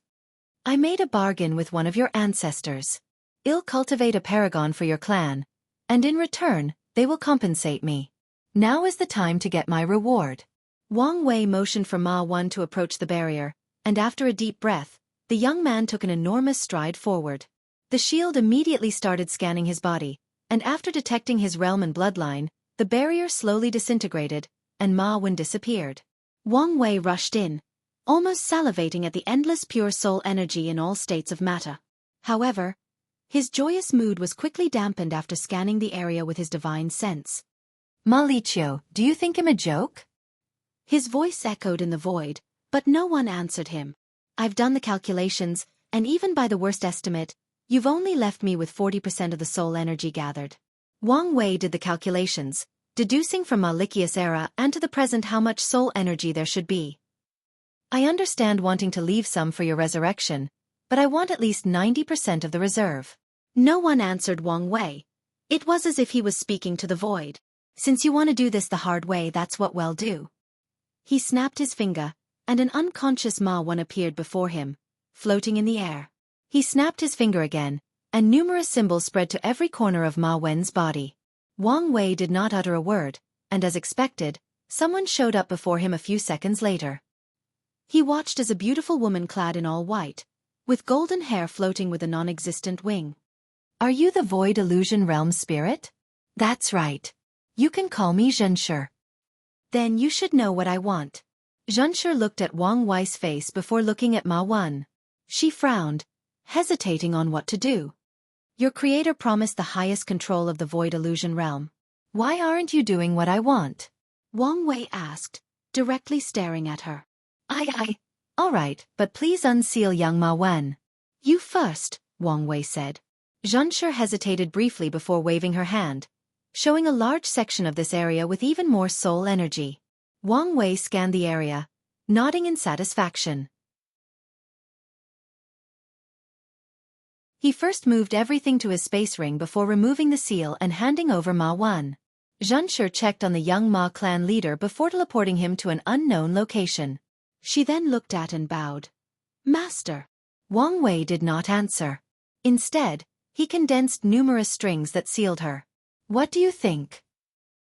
A: I made a bargain with one of your ancestors. I'll cultivate a paragon for your clan, and in return, they will compensate me. Now is the time to get my reward. Wang Wei motioned for Ma Wan to approach the barrier, and after a deep breath, the young man took an enormous stride forward. The shield immediately started scanning his body, and after detecting his realm and bloodline, the barrier slowly disintegrated, and Ma Wan disappeared. Wang Wei rushed in, almost salivating at the endless pure soul energy in all states of matter. However, his joyous mood was quickly dampened after scanning the area with his divine sense. Ma Liqiu, do you think him a joke? His voice echoed in the void, but no one answered him. I've done the calculations, and even by the worst estimate, you've only left me with 40% of the soul energy gathered. Wang Wei did the calculations, deducing from Ma Liqiu's era and to the present how much soul energy there should be. I understand wanting to leave some for your resurrection, but I want at least 90% of the reserve. No one answered Wang Wei. It was as if he was speaking to the void. Since you want to do this the hard way, that's what we'll do. He snapped his finger, and an unconscious Ma Wen appeared before him, floating in the air. He snapped his finger again, and numerous symbols spread to every corner of Ma Wen's body. Wang Wei did not utter a word, and as expected, someone showed up before him a few seconds later. He watched as a beautiful woman clad in all white, with golden hair floating with a non-existent wing. Are you the Void Illusion Realm Spirit? That's right. You can call me Xianxia. Then you should know what I want. Xianxia looked at Wang Wei's face before looking at Ma Wen. She frowned, hesitating on what to do. Your creator promised the highest control of the Void Illusion Realm. Why aren't you doing what I want? Wang Wei asked, directly staring at her. All right, but please unseal young Ma Wen. You first, Wang Wei said. Xianxia hesitated briefly before waving her hand, showing a large section of this area with even more soul energy. Wang Wei scanned the area, nodding in satisfaction. He first moved everything to his space ring before removing the seal and handing over Ma Wen. Xianxia checked on the young Ma clan leader before teleporting him to an unknown location. She then looked at and bowed. Master. Wang Wei did not answer. Instead, he condensed numerous strings that sealed her. What do you think?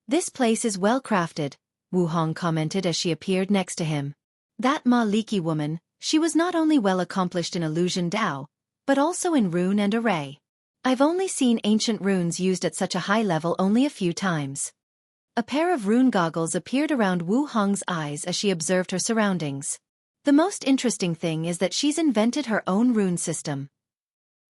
A: This place is well crafted, Wu Hong commented as she appeared next to him. That Ma Liki woman, she was not only well accomplished in illusion Dao, but also in rune and array. I've only seen ancient runes used at such a high level only a few times. A pair of rune goggles appeared around Wu Hong's eyes as she observed her surroundings. The most interesting thing is that she's invented her own rune system.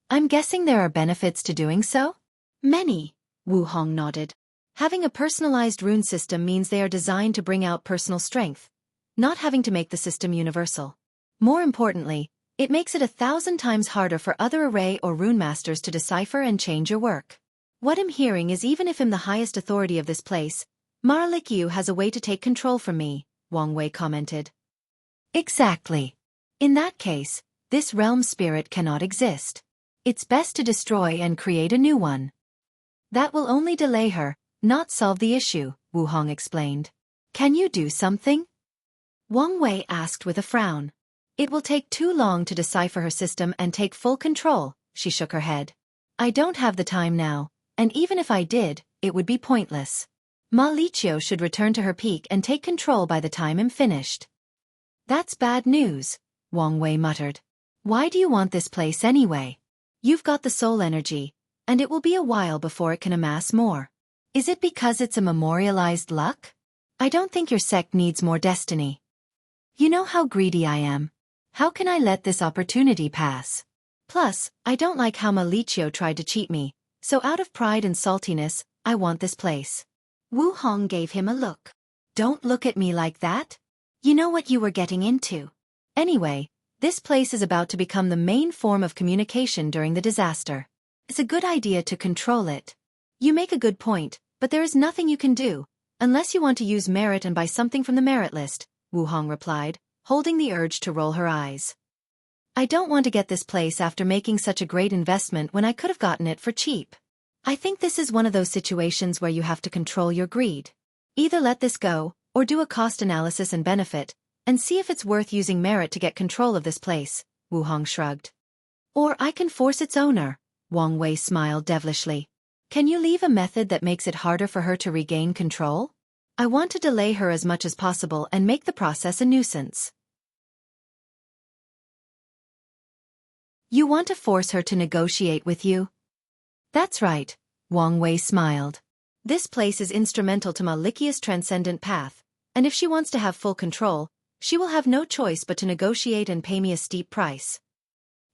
A: I'm guessing there are benefits to doing so? Many, Wu Hong nodded. Having a personalized rune system means they are designed to bring out personal strength, not having to make the system universal. More importantly, it makes it 1,000 times harder for other array or rune masters to decipher and change your work. What I'm hearing is even if I'm the highest authority of this place, Ma Liqiu has a way to take control from me, Wang Wei commented. Exactly. In that case, this realm spirit cannot exist. It's best to destroy and create a new one. That will only delay her, not solve the issue, Wu Hong explained. Can you do something? Wang Wei asked with a frown. It will take too long to decipher her system and take full control, she shook her head. I don't have the time now, and even if I did, it would be pointless. Ma Liqiu should return to her peak and take control by the time I'm finished. That's bad news, Wang Wei muttered. Why do you want this place anyway? You've got the soul energy, and it will be a while before it can amass more. Is it because it's a memorialized luck? I don't think your sect needs more destiny. You know how greedy I am. How can I let this opportunity pass? Plus, I don't like how Ma Liqiu tried to cheat me, so out of pride and saltiness, I want this place. Wu Hong gave him a look. Don't look at me like that. You know what you were getting into. Anyway, this place is about to become the main form of communication during the disaster. It's a good idea to control it. You make a good point, but there is nothing you can do, unless you want to use merit and buy something from the merit list, Wu Hong replied, holding the urge to roll her eyes. I don't want to get this place after making such a great investment when I could have gotten it for cheap. I think this is one of those situations where you have to control your greed. Either let this go, or do a cost analysis and benefit, and see if it's worth using merit to get control of this place, Wu Hong shrugged. Or I can force its owner, Wang Wei smiled devilishly. Can you leave a method that makes it harder for her to regain control? I want to delay her as much as possible and make the process a nuisance. You want to force her to negotiate with you? That's right, Wang Wei smiled. This place is instrumental to Ma Liqiu's transcendent path, and if she wants to have full control, she will have no choice but to negotiate and pay me a steep price.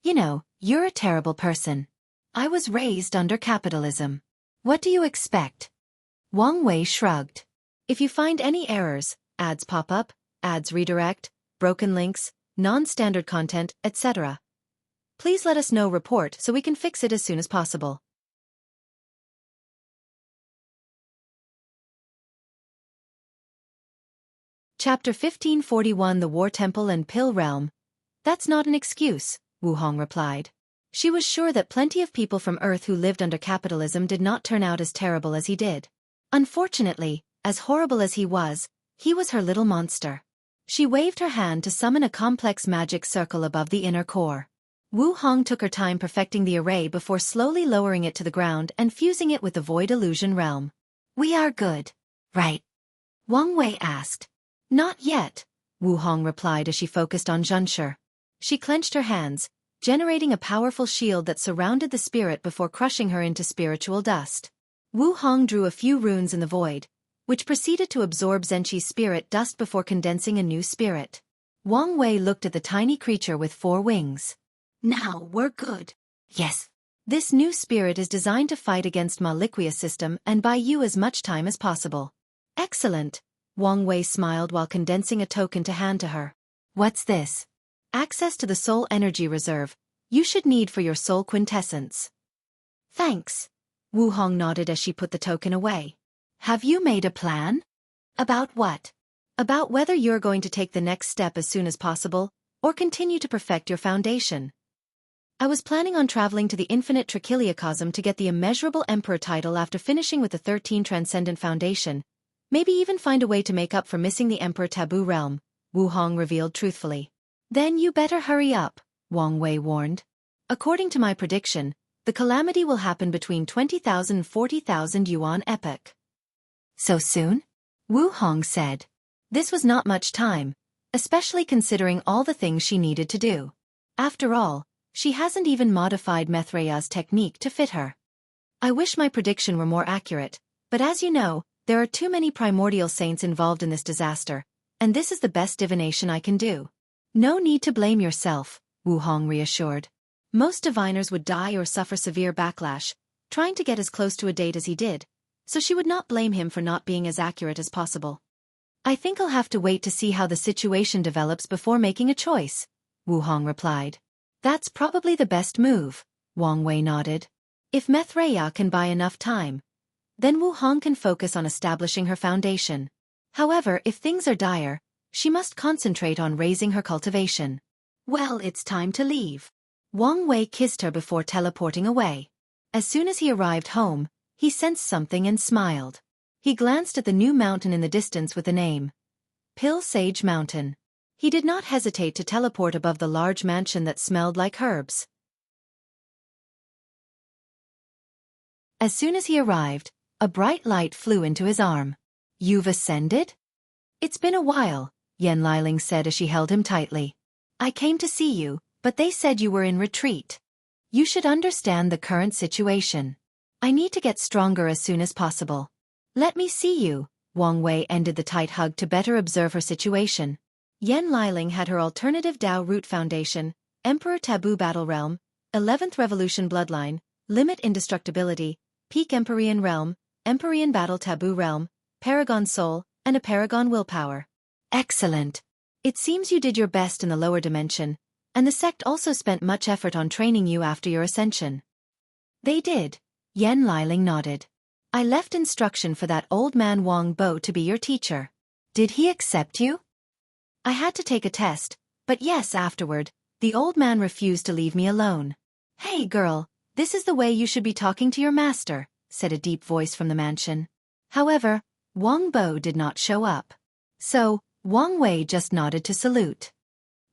A: You know, you're a terrible person. I was raised under capitalism. What do you expect? Wang Wei shrugged. If you find any errors, ads pop up, ads redirect, broken links, non-standard content, etc., please let us know report so we can fix it as soon as possible. Chapter 1541 The War Temple and Pill Realm. That's not an excuse, Wu Hong replied. She was sure that plenty of people from Earth who lived under capitalism did not turn out as terrible as he did. Unfortunately, as horrible as he was her little monster. She waved her hand to summon a complex magic circle above the inner core. Wu Hong took her time perfecting the array before slowly lowering it to the ground and fusing it with the void illusion realm. "We are good, right?" Wang Wei asked. "Not yet," Wu Hong replied as she focused on Xianxia. She clenched her hands, generating a powerful shield that surrounded the spirit before crushing her into spiritual dust. Wu Hong drew a few runes in the void, which proceeded to absorb Xianxi's spirit dust before condensing a new spirit. Wang Wei looked at the tiny creature with 4 wings. "Now we're good." "Yes. This new spirit is designed to fight against Maliquia's system and buy you as much time as possible." "Excellent," Wang Wei smiled while condensing a token to hand to her. "What's this?" "Access to the soul energy reserve. You should need for your soul quintessence." "Thanks." Wu Hong nodded as she put the token away. "Have you made a plan?" "About what?" "About whether you're going to take the next step as soon as possible, or continue to perfect your foundation." "I was planning on traveling to the infinite Trichiliacosm to get the immeasurable emperor title after finishing with the 13 Transcendent Foundation, maybe even find a way to make up for missing the emperor taboo realm," Wu Hong revealed truthfully. "Then you better hurry up," Wang Wei warned. "According to my prediction, the calamity will happen between 20,000 and 40,000 yuan epoch." "So soon?" Wu Hong said. This was not much time, especially considering all the things she needed to do. After all, she hasn't even modified Mithraya's technique to fit her. "I wish my prediction were more accurate, but as you know, there are too many primordial saints involved in this disaster, and this is the best divination I can do." "No need to blame yourself," Wu Hong reassured. "Most diviners would die or suffer severe backlash, trying to get as close to a date as he did, so she would not blame him for not being as accurate as possible." "I think I'll have to wait to see how the situation develops before making a choice," Wu Hong replied. "That's probably the best move," Wang Wei nodded. "If Mithraya can buy enough time, then Wu Hong can focus on establishing her foundation. However, if things are dire, she must concentrate on raising her cultivation." "Well, it's time to leave." Wang Wei kissed her before teleporting away. As soon as he arrived home, he sensed something and smiled. He glanced at the new mountain in the distance with the name Pill Sage Mountain. He did not hesitate to teleport above the large mansion that smelled like herbs. As soon as he arrived, a bright light flew into his arm. "You've ascended?" "It's been a while," Yan Liling said as she held him tightly. "I came to see you, but they said you were in retreat. You should understand the current situation. I need to get stronger as soon as possible." "Let me see you," Wang Wei ended the tight hug to better observe her situation. Yan Liling had her alternative Dao Root Foundation, Emperor Taboo Battle Realm, 11th Revolution Bloodline, Limit Indestructibility, Peak Empyrean Realm, Empyrean Battle Taboo Realm, Paragon Soul, and a Paragon Willpower. "Excellent. It seems you did your best in the lower dimension, and the sect also spent much effort on training you after your ascension." "They did," Yan Liling nodded. "I left instruction for that old man Wang Bo to be your teacher." "Did he accept you?" "I had to take a test, but yes, afterward, the old man refused to leave me alone." "Hey girl, this is the way you should be talking to your master," said a deep voice from the mansion. However, Wang Bo did not show up. So, Wang Wei just nodded to salute.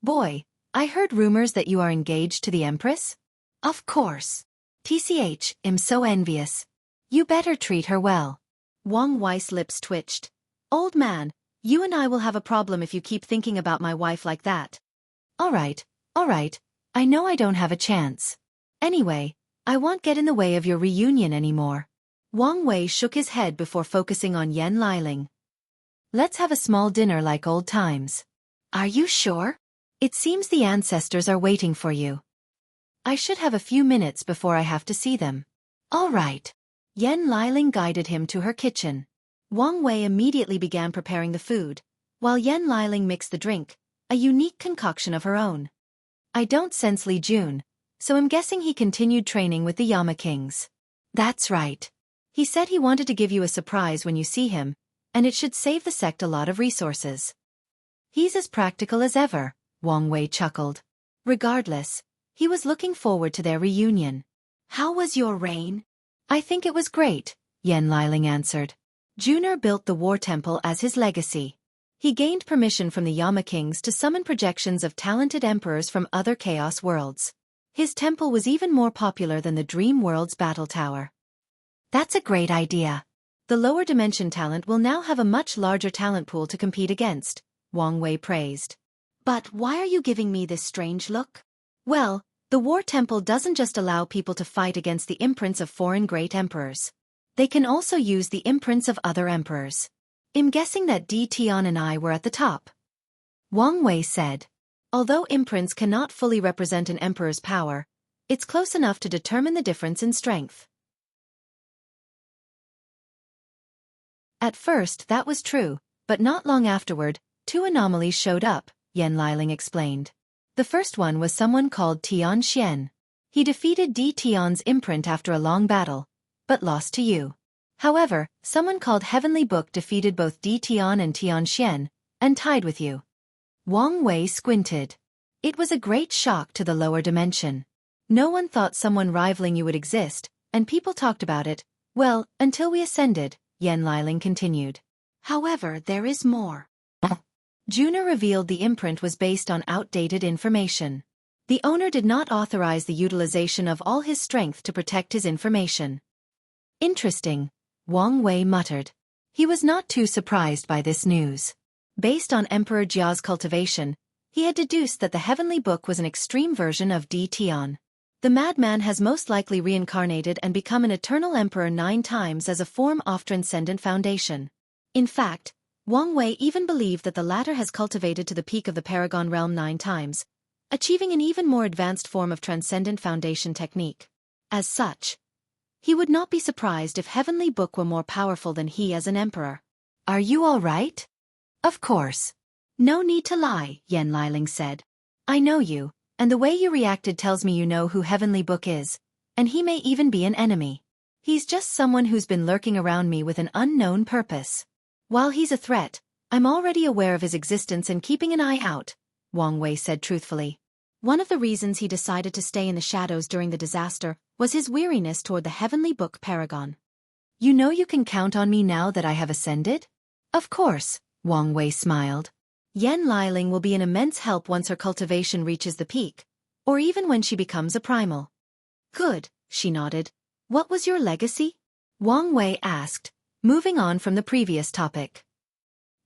A: "Boy, I heard rumors that you are engaged to the Empress?" "Of course. TCH, I'm so envious. You better treat her well." Wang Wei's lips twitched. "Old man, you and I will have a problem if you keep thinking about my wife like that." All right, I know I don't have a chance. Anyway, I won't get in the way of your reunion anymore." Wang Wei shook his head before focusing on Yan Liling. "Let's have a small dinner like old times." "Are you sure? It seems the ancestors are waiting for you." "I should have a few minutes before I have to see them." "All right." Yan Liling guided him to her kitchen. Wang Wei immediately began preparing the food, while Yan Liling mixed the drink, a unique concoction of her own. "I don't sense Li Jun, so I'm guessing he continued training with the Yama Kings." "That's right. He said he wanted to give you a surprise when you see him, and it should save the sect a lot of resources." "He's as practical as ever," Wang Wei chuckled. "Regardless, He was looking forward to their reunion. How was your reign? I think it was great, Yan Liling answered. Juner built the War Temple as his legacy. He gained permission from the Yama kings to summon projections of talented emperors from other chaos worlds. His temple was even more popular than the Dream World's battle tower. That's a great idea. The lower dimension talent will now have a much larger talent pool to compete against, Wang Wei praised. But why are you giving me this strange look? Well, the War Temple doesn't just allow people to fight against the imprints of foreign great emperors. They can also use the imprints of other emperors. I'm guessing that Di Tian and I were at the top. Wang Wei said. Although imprints cannot fully represent an emperor's power, it's close enough to determine the difference in strength. At first that was true, but not long afterward, two anomalies showed up, Yan Liling explained. The first one was someone called Tian Xian. He defeated Di Tian's imprint after a long battle, but lost to you. However, someone called Heavenly Book defeated both Di Tian and Tian Xian, and tied with you. Wang Wei squinted. It was a great shock to the lower dimension. No one thought someone rivaling you would exist, and people talked about it, well, until we ascended, Yan Liling continued. However, there is more. Juner revealed the imprint was based on outdated information. The owner did not authorize the utilization of all his strength to protect his information. Interesting, Wang Wei muttered. He was not too surprised by this news. Based on Emperor Jia's cultivation, he had deduced that the Heavenly Book was an extreme version of Di Tian. The madman has most likely reincarnated and become an eternal emperor 9 times as a form of Transcendent foundation. In fact, Wang Wei even believed that the latter has cultivated to the peak of the Paragon realm 9 times, achieving an even more advanced form of Transcendent foundation technique. As such, he would not be surprised if Heavenly Book were more powerful than he as an emperor. Are you all right? Of course. No need to lie, Yan Liling said. I know you, and the way you reacted tells me you know who Heavenly Book is, and he may even be an enemy. He's just someone who's been lurking around me with an unknown purpose. While he's a threat, I'm already aware of his existence and keeping an eye out, Wang Wei said truthfully. One of the reasons he decided to stay in the shadows during the disaster was his weariness toward the Heavenly Book Paragon. You know you can count on me now that I have ascended? Of course, Wang Wei smiled. Yan Liling will be an immense help once her cultivation reaches the peak, or even when she becomes a primal. Good, she nodded. What was your legacy? Wang Wei asked, moving on from the previous topic.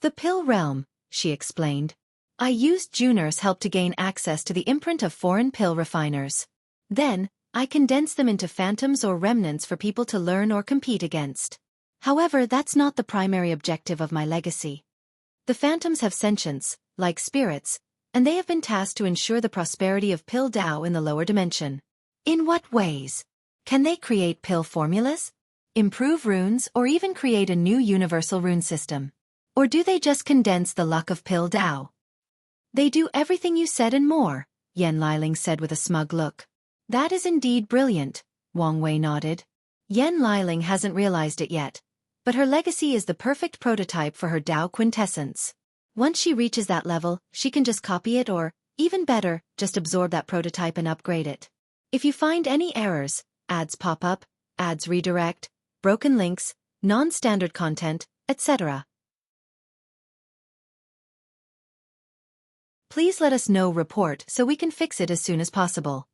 A: The Pill Realm, she explained. I used Juner's help to gain access to the imprint of foreign pill refiners. Then, I condensed them into phantoms or remnants for people to learn or compete against. However, that's not the primary objective of my legacy. The phantoms have sentience, like spirits, and they have been tasked to ensure the prosperity of Pill Dao in the lower dimension. In what ways? Can they create pill formulas, improve runes, or even create a new universal rune system? Or do they just condense the luck of Pill Dao? They do everything you said and more, Yan Liling said with a smug look. That is indeed brilliant, Wang Wei nodded. Yan Liling hasn't realized it yet, but her legacy is the perfect prototype for her Dao quintessence. Once she reaches that level, she can just copy it or, even better, just absorb that prototype and upgrade it. If you find any errors, ads pop up, ads redirect, broken links, non-standard content, etc., please let us know. Report so we can fix it as soon as possible.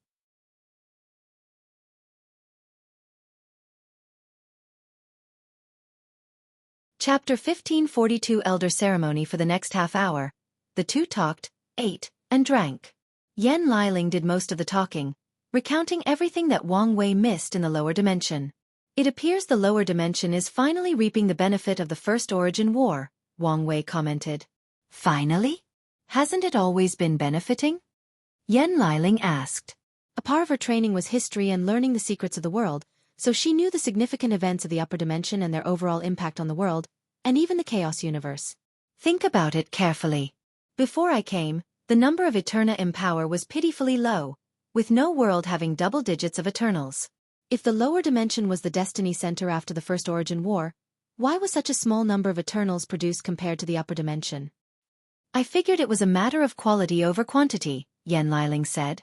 A: Chapter 1542 Elder Ceremony. For the next half hour, the two talked, ate, and drank. Yan Liling did most of the talking, recounting everything that Wang Wei missed in the lower dimension. It appears the lower dimension is finally reaping the benefit of the First Origin War, Wang Wei commented. Finally? Hasn't it always been benefiting? Yan Liling asked. A part of her training was history and learning the secrets of the world, so she knew the significant events of the upper dimension and their overall impact on the world, and even the chaos universe. Think about it carefully. Before I came, the number of Eterna in power was pitifully low, with no world having double digits of Eternals. If the lower dimension was the destiny center after the First Origin War, why was such a small number of Eternals produced compared to the upper dimension? I figured it was a matter of quality over quantity, Yan Liling said.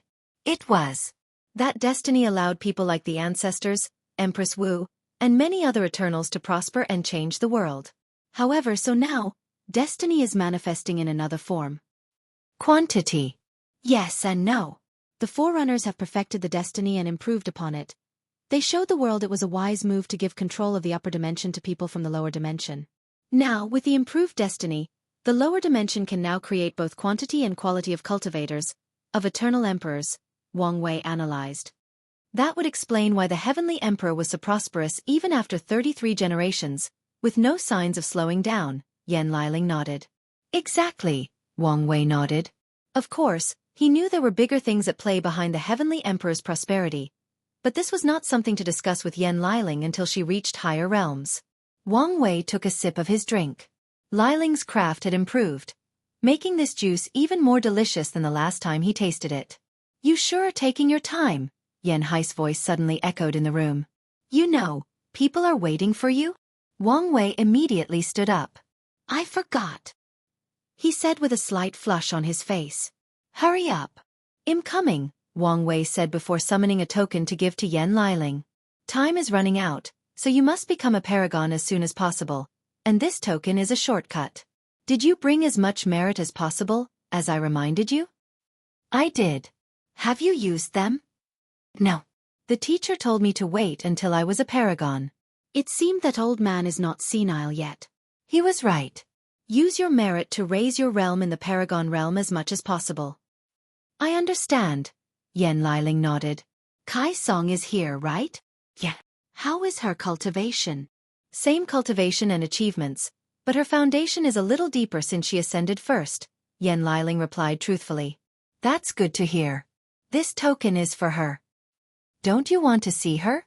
A: It was. That destiny allowed people like the ancestors, Empress Wu, and many other Eternals to prosper and change the world. However, so now, destiny is manifesting in another form. Quantity. Yes and no. The Forerunners have perfected the destiny and improved upon it. They showed the world it was a wise move to give control of the upper dimension to people from the lower dimension. Now, with the improved destiny, the lower dimension can now create both quantity and quality of cultivators, of eternal emperors, Wang Wei analyzed. That would explain why the Heavenly Emperor was so prosperous even after 33 generations, with no signs of slowing down, Yan Liling nodded. Exactly, Wang Wei nodded. Of course, he knew there were bigger things at play behind the Heavenly Emperor's prosperity, but this was not something to discuss with Yan Liling until she reached higher realms. Wang Wei took a sip of his drink. Liling's craft had improved, making this juice even more delicious than the last time he tasted it. You sure are taking your time, Yan Hai's voice suddenly echoed in the room. You know, people are waiting for you? Wang Wei immediately stood up. I forgot, he said with a slight flush on his face. Hurry up. I'm coming, Wang Wei said before summoning a token to give to Yan Liling. Time is running out, so you must become a paragon as soon as possible, and this token is a shortcut. Did you bring as much merit as possible, as I reminded you? I did. Have you used them? No. The teacher told me to wait until I was a paragon. It seemed that old man is not senile yet. He was right. Use your merit to raise your realm in the paragon realm as much as possible. I understand. Yan Liling nodded. Kai Song is here, right? Yeah. How is her cultivation? Same cultivation and achievements, but her foundation is a little deeper since she ascended first, Yan Liling replied truthfully. That's good to hear. This token is for her. Don't you want to see her?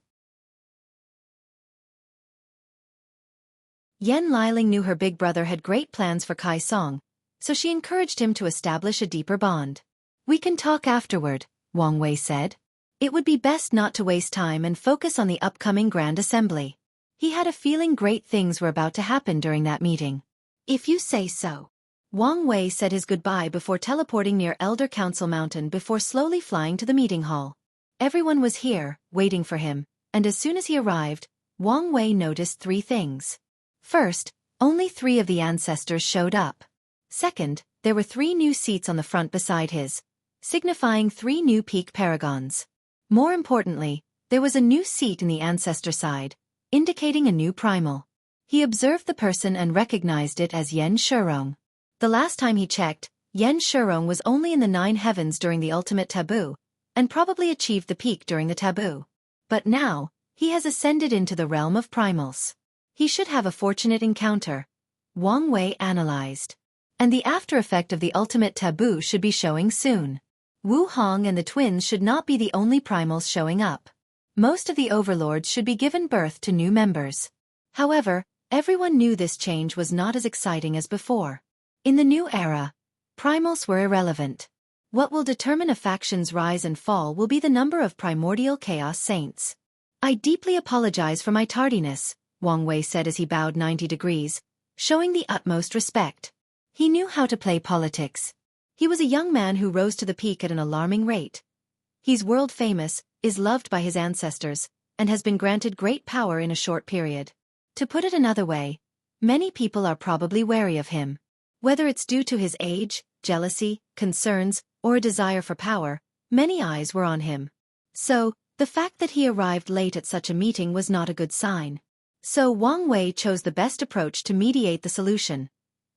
A: Yan Liling knew her big brother had great plans for Kai Song, so she encouraged him to establish a deeper bond. We can talk afterward, Wang Wei said. It would be best not to waste time and focus on the upcoming Grand Assembly. He had a feeling great things were about to happen during that meeting. If you say so. Wang Wei said his goodbye before teleporting near Elder Council Mountain before slowly flying to the meeting hall. Everyone was here, waiting for him, and as soon as he arrived, Wang Wei noticed 3 things. First, only 3 of the ancestors showed up. Second, there were 3 new seats on the front beside his, signifying 3 new peak paragons. More importantly, there was a new seat in the ancestor side, indicating a new primal. He observed the person and recognized it as Yen Shurong. The last time he checked, Yen Shurong was only in the 9 heavens during the ultimate taboo, and probably achieved the peak during the taboo. But now, he has ascended into the realm of primals. He should have a fortunate encounter, Wang Wei analyzed. And the after effect of the ultimate taboo should be showing soon. Wu Hong and the twins should not be the only primals showing up. Most of the overlords should be given birth to new members. However, everyone knew this change was not as exciting as before. In the new era, primals were irrelevant. What will determine a faction's rise and fall will be the number of primordial chaos saints. I deeply apologize for my tardiness, Wang Wei said as he bowed 90 degrees, showing the utmost respect. He knew how to play politics. He was a young man who rose to the peak at an alarming rate. He's world famous, is loved by his ancestors, and has been granted great power in a short period. To put it another way, many people are probably wary of him. Whether it's due to his age, jealousy, concerns, or a desire for power, many eyes were on him. So, the fact that he arrived late at such a meeting was not a good sign. So Wang Wei chose the best approach to mediate the solution.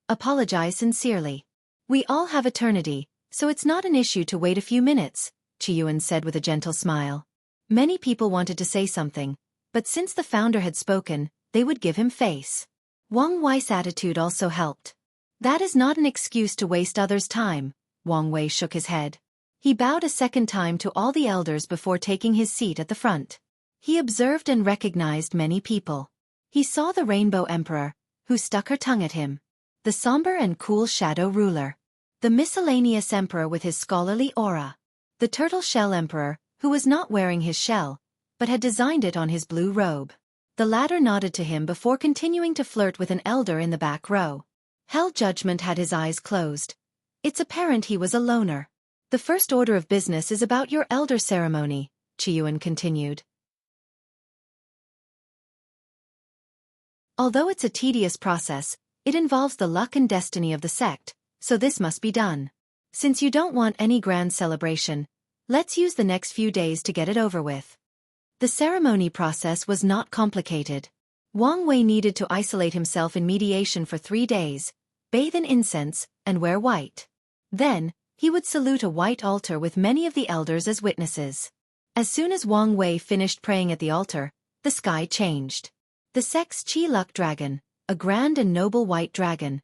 A: Apologize sincerely. We all have eternity, so it's not an issue to wait a few minutes, Qiyuan said with a gentle smile. Many people wanted to say something, but since the founder had spoken, they would give him face. Wang Wei's attitude also helped. That is not an excuse to waste others' time, Wang Wei shook his head. He bowed a second time to all the elders before taking his seat at the front. He observed and recognized many people. He saw the Rainbow Emperor, who stuck her tongue at him. The somber and cool Shadow Ruler. The Miscellaneous Emperor with his scholarly aura. The Turtle Shell Emperor, who was not wearing his shell, but had designed it on his blue robe. The latter nodded to him before continuing to flirt with an elder in the back row. Hell Judgment had his eyes closed. It's apparent he was a loner. The first order of business is about your elder ceremony, Qiyuan continued. Although it's a tedious process, it involves the luck and destiny of the sect, so this must be done. Since you don't want any grand celebration, let's use the next few days to get it over with. The ceremony process was not complicated. Wang Wei needed to isolate himself in mediation for 3 days, bathe in incense, and wear white. Then, he would salute a white altar with many of the elders as witnesses. As soon as Wang Wei finished praying at the altar, the sky changed. The sect's Qi Luck Dragon, a grand and noble white dragon,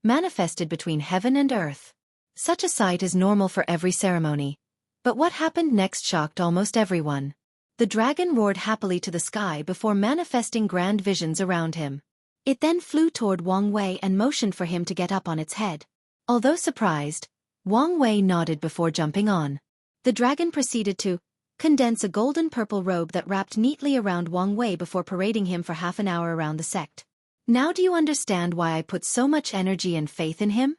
A: manifested between heaven and earth. Such a sight is normal for every ceremony. But what happened next shocked almost everyone. The dragon roared happily to the sky before manifesting grand visions around him. It then flew toward Wang Wei and motioned for him to get up on its head. Although surprised, Wang Wei nodded before jumping on. The dragon proceeded to condense a golden-purple robe that wrapped neatly around Wang Wei before parading him for half an hour around the sect. Now do you understand why I put so much energy and faith in him?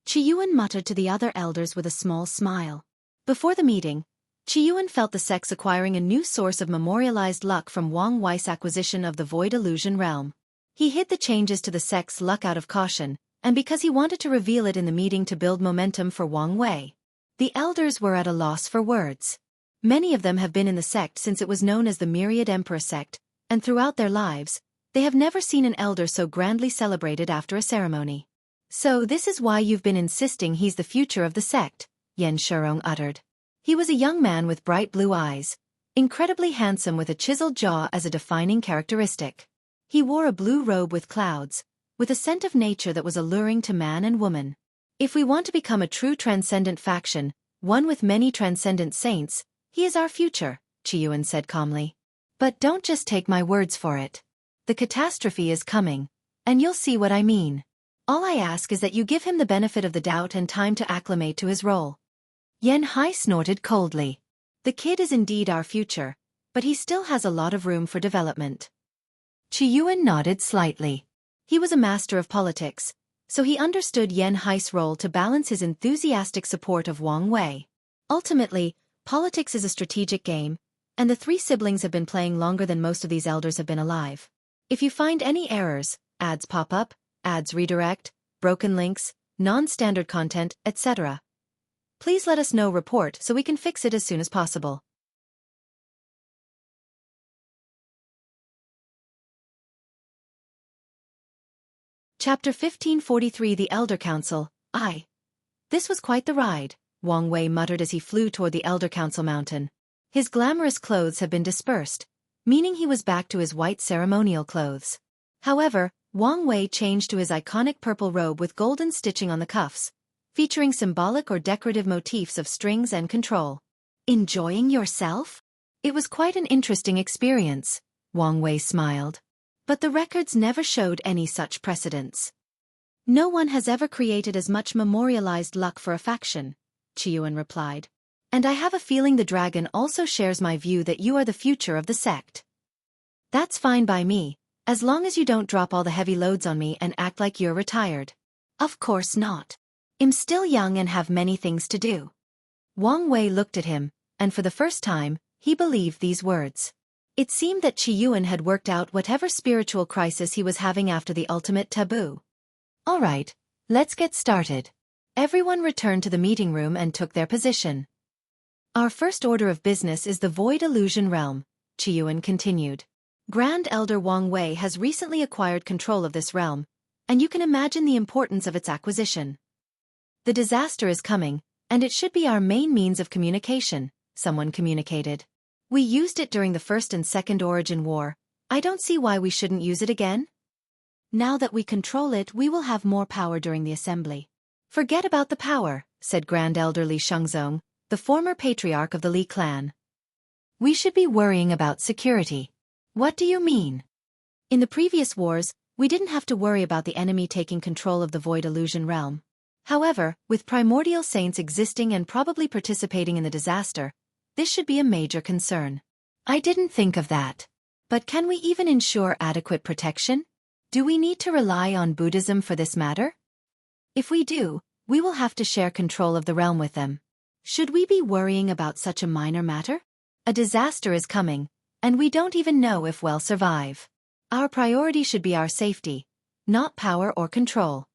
A: Qiyuan muttered to the other elders with a small smile. Before the meeting, Qiyuan felt the sect's acquiring a new source of memorialized luck from Wang Wei's acquisition of the Void Illusion realm. He hid the changes to the sect's luck out of caution, and because he wanted to reveal it in the meeting to build momentum for Wang Wei. The elders were at a loss for words. Many of them have been in the sect since it was known as the Myriad Emperor sect, and throughout their lives, they have never seen an elder so grandly celebrated after a ceremony. So this is why you've been insisting he's the future of the sect, Yan Shirong uttered. He was a young man with bright blue eyes, incredibly handsome with a chiseled jaw as a defining characteristic. He wore a blue robe with clouds, with a scent of nature that was alluring to man and woman. If we want to become a true transcendent faction, one with many transcendent saints, he is our future, Qiyuan said calmly. But don't just take my words for it. The catastrophe is coming, and you'll see what I mean. All I ask is that you give him the benefit of the doubt and time to acclimate to his role. Yan Hai snorted coldly. The kid is indeed our future, but he still has a lot of room for development. Qiyuan nodded slightly. He was a master of politics, so he understood Yan Hai's role to balance his enthusiastic support of Wang Wei. Ultimately, politics is a strategic game, and the 3 siblings have been playing longer than most of these elders have been alive. If you find any errors, ads pop up, ads redirect, broken links, non-standard content, etc., please let us know. Report so we can fix it as soon as possible. Chapter 1543 The Elder Council, I. This was quite the ride, Wang Wei muttered as he flew toward the Elder Council mountain. His glamorous clothes had been dispersed, meaning he was back to his white ceremonial clothes. However, Wang Wei changed to his iconic purple robe with golden stitching on the cuffs, featuring symbolic or decorative motifs of strings and control. Enjoying yourself? It was quite an interesting experience, Wang Wei smiled. But the records never showed any such precedents. No one has ever created as much memorialized luck for a faction, Qiyuan replied. And I have a feeling the dragon also shares my view that you are the future of the sect. That's fine by me, as long as you don't drop all the heavy loads on me and act like you're retired. Of course not. I'm still young and have many things to do. Wang Wei looked at him, and for the first time, he believed these words. It seemed that Qiyuan had worked out whatever spiritual crisis he was having after the ultimate taboo. All right, let's get started. Everyone returned to the meeting room and took their position. Our first order of business is the Void Illusion realm, Qiyuan continued. Grand Elder Wang Wei has recently acquired control of this realm, and you can imagine the importance of its acquisition. The disaster is coming, and it should be our main means of communication, someone communicated. We used it during the First and Second Origin War. I don't see why we shouldn't use it again. Now that we control it, we will have more power during the assembly. Forget about the power, said Grand Elder Li Shengzong, the former patriarch of the Li clan. We should be worrying about security. What do you mean? In the previous wars, we didn't have to worry about the enemy taking control of the Void Illusion realm. However, with primordial saints existing and probably participating in the disaster, this should be a major concern. I didn't think of that. But can we even ensure adequate protection? Do we need to rely on Buddhism for this matter? If we do, we will have to share control of the realm with them. Should we be worrying about such a minor matter? A disaster is coming, and we don't even know if we'll survive. Our priority should be our safety, not power or control.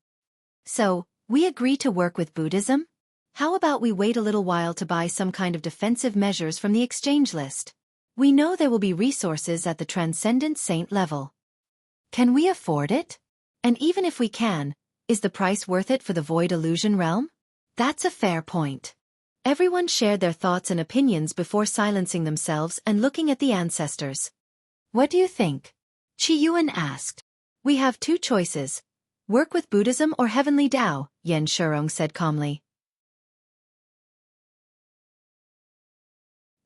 A: So, we agree to work with Buddhism? How about we wait a little while to buy some kind of defensive measures from the exchange list? We know there will be resources at the Transcendent Saint level. Can we afford it? And even if we can, is the price worth it for the Void Illusion realm? That's a fair point. Everyone shared their thoughts and opinions before silencing themselves and looking at the ancestors. What do you think? Qiyuan asked. We have two choices. Work with Buddhism or Heavenly Tao, Yan Shurong said calmly.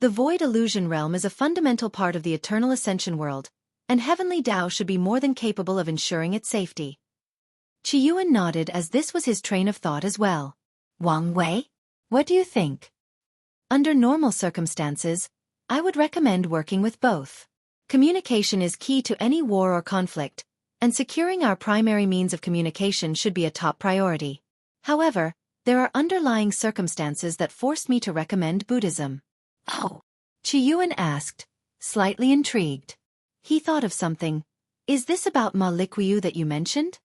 A: The Void Illusion realm is a fundamental part of the eternal Ascension world, and Heavenly Tao should be more than capable of ensuring its safety. Qiyuan nodded as this was his train of thought as well. Wang Wei? What do you think? Under normal circumstances, I would recommend working with both. Communication is key to any war or conflict, and securing our primary means of communication should be a top priority. However, there are underlying circumstances that forced me to recommend Buddhism. Oh, Qiyuan asked, slightly intrigued. He thought of something. Is this about Ma Liquiu that you mentioned?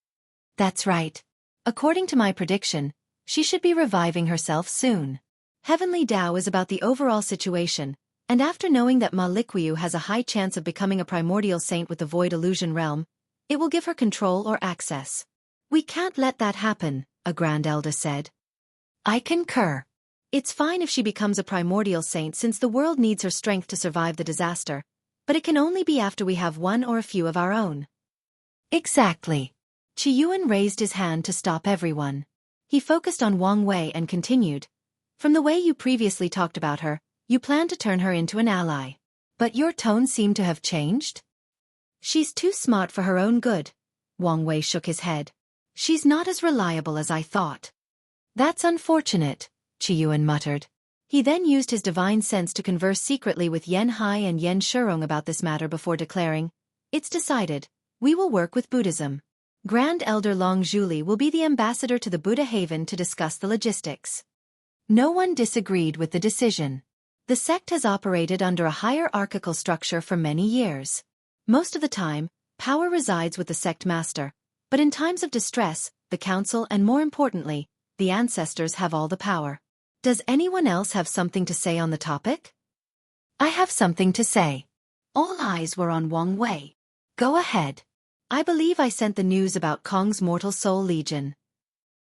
A: That's right. According to my prediction, she should be reviving herself soon. Heavenly Tao is about the overall situation, and after knowing that Ma Liquiu has a high chance of becoming a primordial saint with the Void Illusion realm, it will give her control or access. We can't let that happen, a Grand Elder said. I concur. It's fine if she becomes a primordial saint since the world needs her strength to survive the disaster, but it can only be after we have one or a few of our own. Exactly. Qiyuan raised his hand to stop everyone. He focused on Wang Wei and continued. From the way you previously talked about her, you plan to turn her into an ally. But your tone seemed to have changed? She's too smart for her own good. Wang Wei shook his head. She's not as reliable as I thought. That's unfortunate, Qiyuan muttered. He then used his divine sense to converse secretly with Yan Hai and Yan Shurong about this matter before declaring, It's decided, we will work with Buddhism. Grand Elder Long Zhuli will be the ambassador to the Buddha Haven to discuss the logistics. No one disagreed with the decision. The sect has operated under a hierarchical structure for many years. Most of the time, power resides with the sect master, but in times of distress, the council and more importantly, the ancestors have all the power. Does anyone else have something to say on the topic? I have something to say. All eyes were on Wang Wei. Go ahead. I believe I sent the news about Kong's Mortal Soul Legion.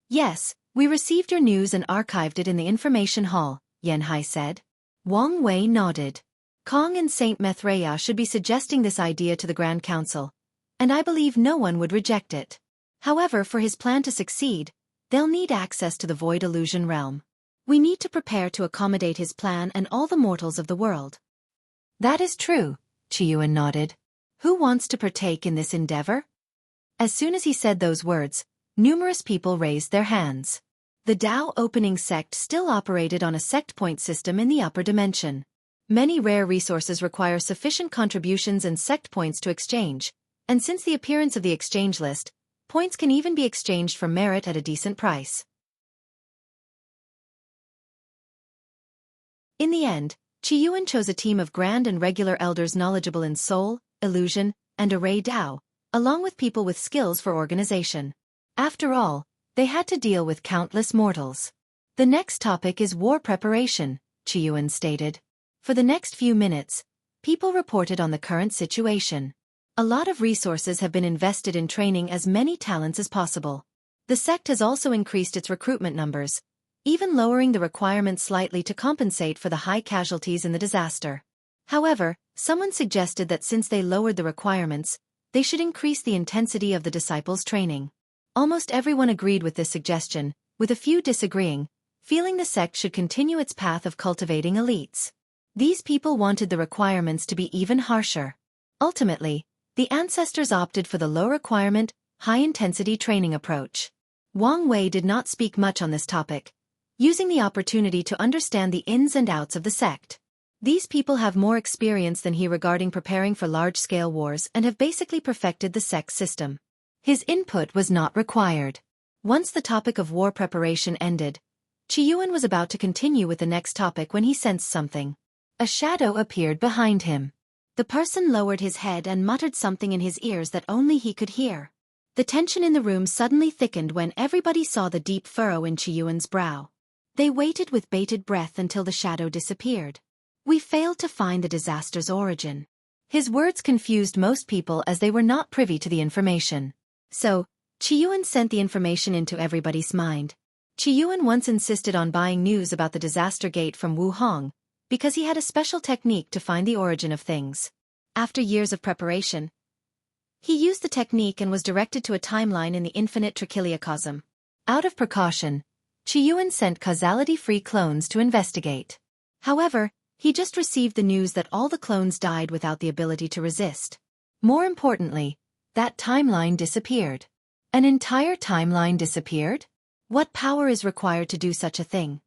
A: Yes, we received your news and archived it in the information hall, Yan Hai said. Wang Wei nodded. Kong and Saint Methreya should be suggesting this idea to the Grand Council, and I believe no one would reject it. However, for his plan to succeed, they'll need access to the Void Illusion realm. We need to prepare to accommodate his plan and all the mortals of the world. That is true, Qiyuan nodded. Who wants to partake in this endeavor? As soon as he said those words, numerous people raised their hands. The Tao opening sect still operated on a sect point system in the upper dimension. Many rare resources require sufficient contributions and sect points to exchange, and since the appearance of the exchange list, points can even be exchanged for merit at a decent price. In the end, Qiyuan chose a team of grand and regular elders knowledgeable in soul, illusion, and array Tao, along with people with skills for organization. After all, they had to deal with countless mortals. The next topic is war preparation, Qiyuan stated. For the next few minutes, people reported on the current situation. A lot of resources have been invested in training as many talents as possible. The sect has also increased its recruitment numbers, even lowering the requirements slightly to compensate for the high casualties in the disaster. However, someone suggested that since they lowered the requirements, they should increase the intensity of the disciples' training. Almost everyone agreed with this suggestion, with a few disagreeing, feeling the sect should continue its path of cultivating elites. These people wanted the requirements to be even harsher. Ultimately, the ancestors opted for the low-requirement, high-intensity training approach. Wang Wei did not speak much on this topic, using the opportunity to understand the ins and outs of the sect. These people have more experience than he regarding preparing for large-scale wars and have basically perfected the sect system. His input was not required. Once the topic of war preparation ended, Qiyuan was about to continue with the next topic when he sensed something. A shadow appeared behind him. The person lowered his head and muttered something in his ears that only he could hear. The tension in the room suddenly thickened when everybody saw the deep furrow in Qiyuan's brow. They waited with bated breath until the shadow disappeared. We failed to find the disaster's origin. His words confused most people as they were not privy to the information. So, Qiyuan sent the information into everybody's mind. Qiyuan once insisted on buying news about the disaster gate from Wu Hong, because he had a special technique to find the origin of things. After years of preparation, he used the technique and was directed to a timeline in the infinite trichiliocosm. Out of precaution, Qiyuan sent causality-free clones to investigate. However, he just received the news that all the clones died without the ability to resist. More importantly, that timeline disappeared. An entire timeline disappeared? What power is required to do such a thing?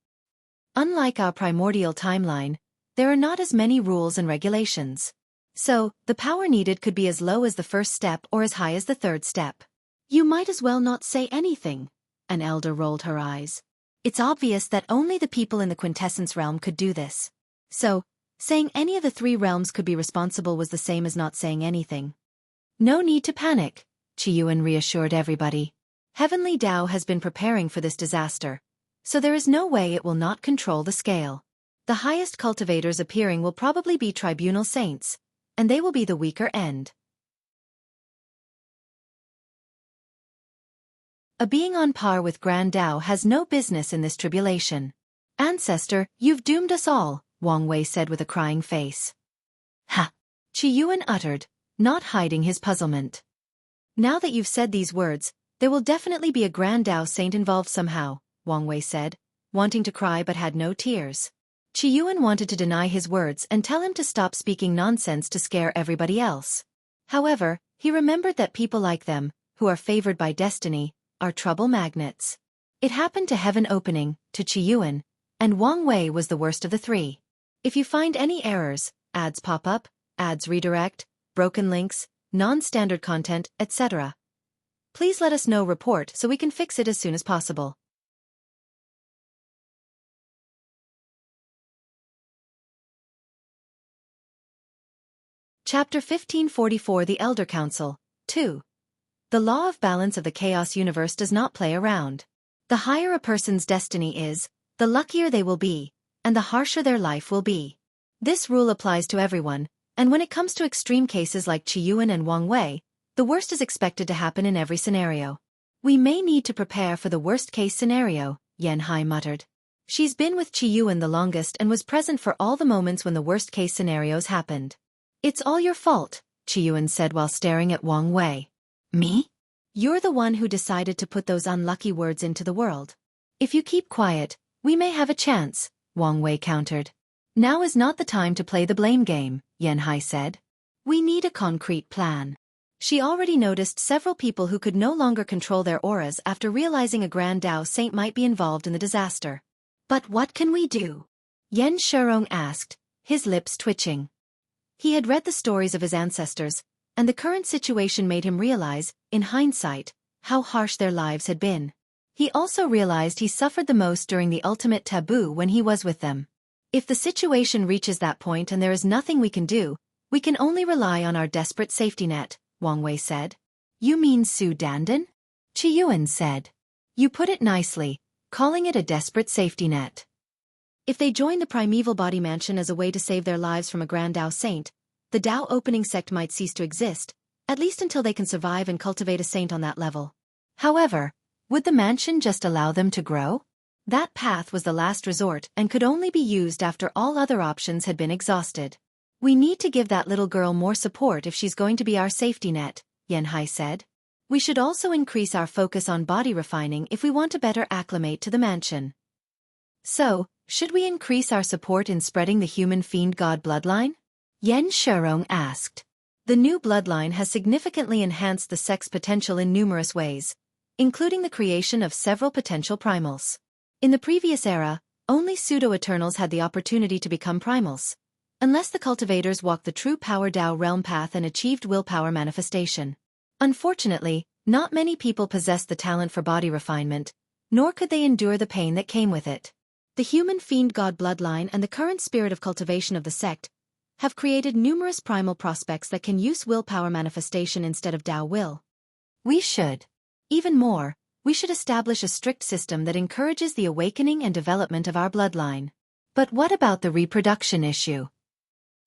A: Unlike our primordial timeline, there are not as many rules and regulations. So, the power needed could be as low as the first step or as high as the third step. You might as well not say anything. An elder rolled her eyes. It's obvious that only the people in the quintessence realm could do this. So, saying any of the three realms could be responsible was the same as not saying anything. No need to panic, Qiyuan reassured everybody. Heavenly Tao has been preparing for this disaster, so there is no way it will not control the scale. The highest cultivators appearing will probably be tribunal saints, and they will be the weaker end. A being on par with Grand Tao has no business in this tribulation. Ancestor, you've doomed us all, Wang Wei said with a crying face. Ha! Qiyuan uttered, not hiding his puzzlement. Now that you've said these words, there will definitely be a Grand Tao saint involved somehow, Wang Wei said, wanting to cry but had no tears. Qiyuan wanted to deny his words and tell him to stop speaking nonsense to scare everybody else. However, he remembered that people like them, who are favored by destiny, are trouble magnets. It happened to Heaven Opening, to Qiyuan, and Wang Wei was the worst of the three. If you find any errors, ads pop up, ads redirect, broken links, non-standard content, etc., please let us know. Report so we can fix it as soon as possible. Chapter 1544 The Elder Council, 2. The law of balance of the chaos universe does not play around. The higher a person's destiny is, the luckier they will be, and the harsher their life will be. This rule applies to everyone, and when it comes to extreme cases like Qiyuan and Wang Wei, the worst is expected to happen in every scenario. We may need to prepare for the worst-case scenario, Yan Hai muttered. She's been with Qiyuan the longest and was present for all the moments when the worst-case scenarios happened. It's all your fault, Qiyuan said while staring at Wang Wei. Me? You're the one who decided to put those unlucky words into the world. If you keep quiet, we may have a chance, Wang Wei countered. Now is not the time to play the blame game, Yan Hai said. We need a concrete plan. She already noticed several people who could no longer control their auras after realizing a Grand Tao saint might be involved in the disaster. But what can we do? Yan Shirong asked, his lips twitching. He had read the stories of his ancestors, and the current situation made him realize, in hindsight, how harsh their lives had been. He also realized he suffered the most during the ultimate taboo when he was with them. If the situation reaches that point and there is nothing we can do, we can only rely on our desperate safety net, Wang Wei said. You mean Su Dandan? Qiyuan said. You put it nicely, calling it a desperate safety net. If they join the primeval body mansion as a way to save their lives from a Grand Tao saint, the Tao opening sect might cease to exist, at least until they can survive and cultivate a saint on that level. However, would the mansion just allow them to grow? That path was the last resort and could only be used after all other options had been exhausted. We need to give that little girl more support if she's going to be our safety net, Yan Hai said. We should also increase our focus on body refining if we want to better acclimate to the mansion. So, should we increase our support in spreading the human fiend god bloodline? Yan Shirong asked. The new bloodline has significantly enhanced the sect's potential in numerous ways, including the creation of several potential primals. In the previous era, only pseudo-eternals had the opportunity to become primals, unless the cultivators walked the true power Tao realm path and achieved willpower manifestation. Unfortunately, not many people possessed the talent for body refinement, nor could they endure the pain that came with it. The human fiend god bloodline and the current spirit of cultivation of the sect have created numerous primal prospects that can use willpower manifestation instead of Tao will. We should. Even more, we should establish a strict system that encourages the awakening and development of our bloodline. But what about the reproduction issue?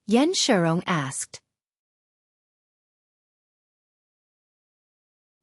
A: Yan Shurong asked.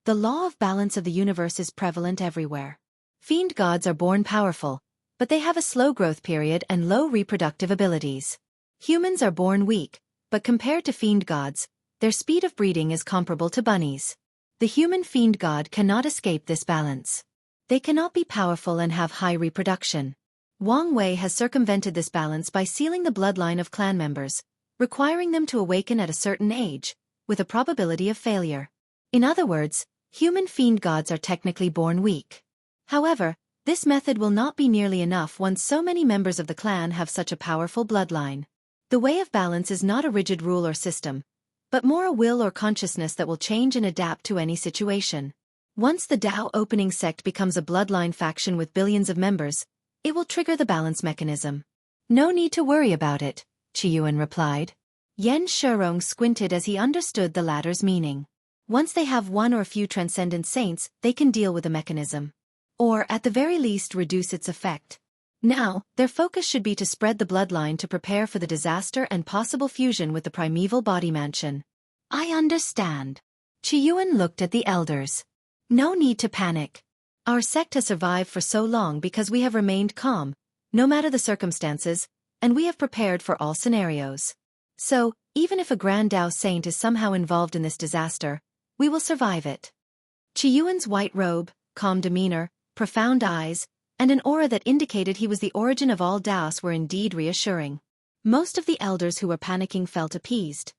A: The law of balance of the universe is prevalent everywhere. Fiend gods are born powerful, but they have a slow growth period and low reproductive abilities. Humans are born weak, but compared to fiend gods, their speed of breeding is comparable to bunnies. The human fiend god cannot escape this balance. They cannot be powerful and have high reproduction. Wang Wei has circumvented this balance by sealing the bloodline of clan members, requiring them to awaken at a certain age, with a probability of failure. In other words, human fiend gods are technically born weak. However, this method will not be nearly enough once so many members of the clan have such a powerful bloodline. The way of balance is not a rigid rule or system, but more a will or consciousness that will change and adapt to any situation. Once the Tao opening sect becomes a bloodline faction with billions of members, it will trigger the balance mechanism. No need to worry about it, Qiyuan replied. Yan Shurong squinted as he understood the latter's meaning. Once they have one or a few transcendent saints, they can deal with the mechanism. Or, at the very least, reduce its effect. Now, their focus should be to spread the bloodline to prepare for the disaster and possible fusion with the primeval body mansion. I understand. Qiyuan looked at the elders. No need to panic. Our sect has survived for so long because we have remained calm, no matter the circumstances, and we have prepared for all scenarios. So, even if a Grand Tao saint is somehow involved in this disaster, we will survive it. Qiyuan's white robe, calm demeanor, profound eyes, and an aura that indicated he was the origin of all Taos were indeed reassuring. Most of the elders who were panicking felt appeased.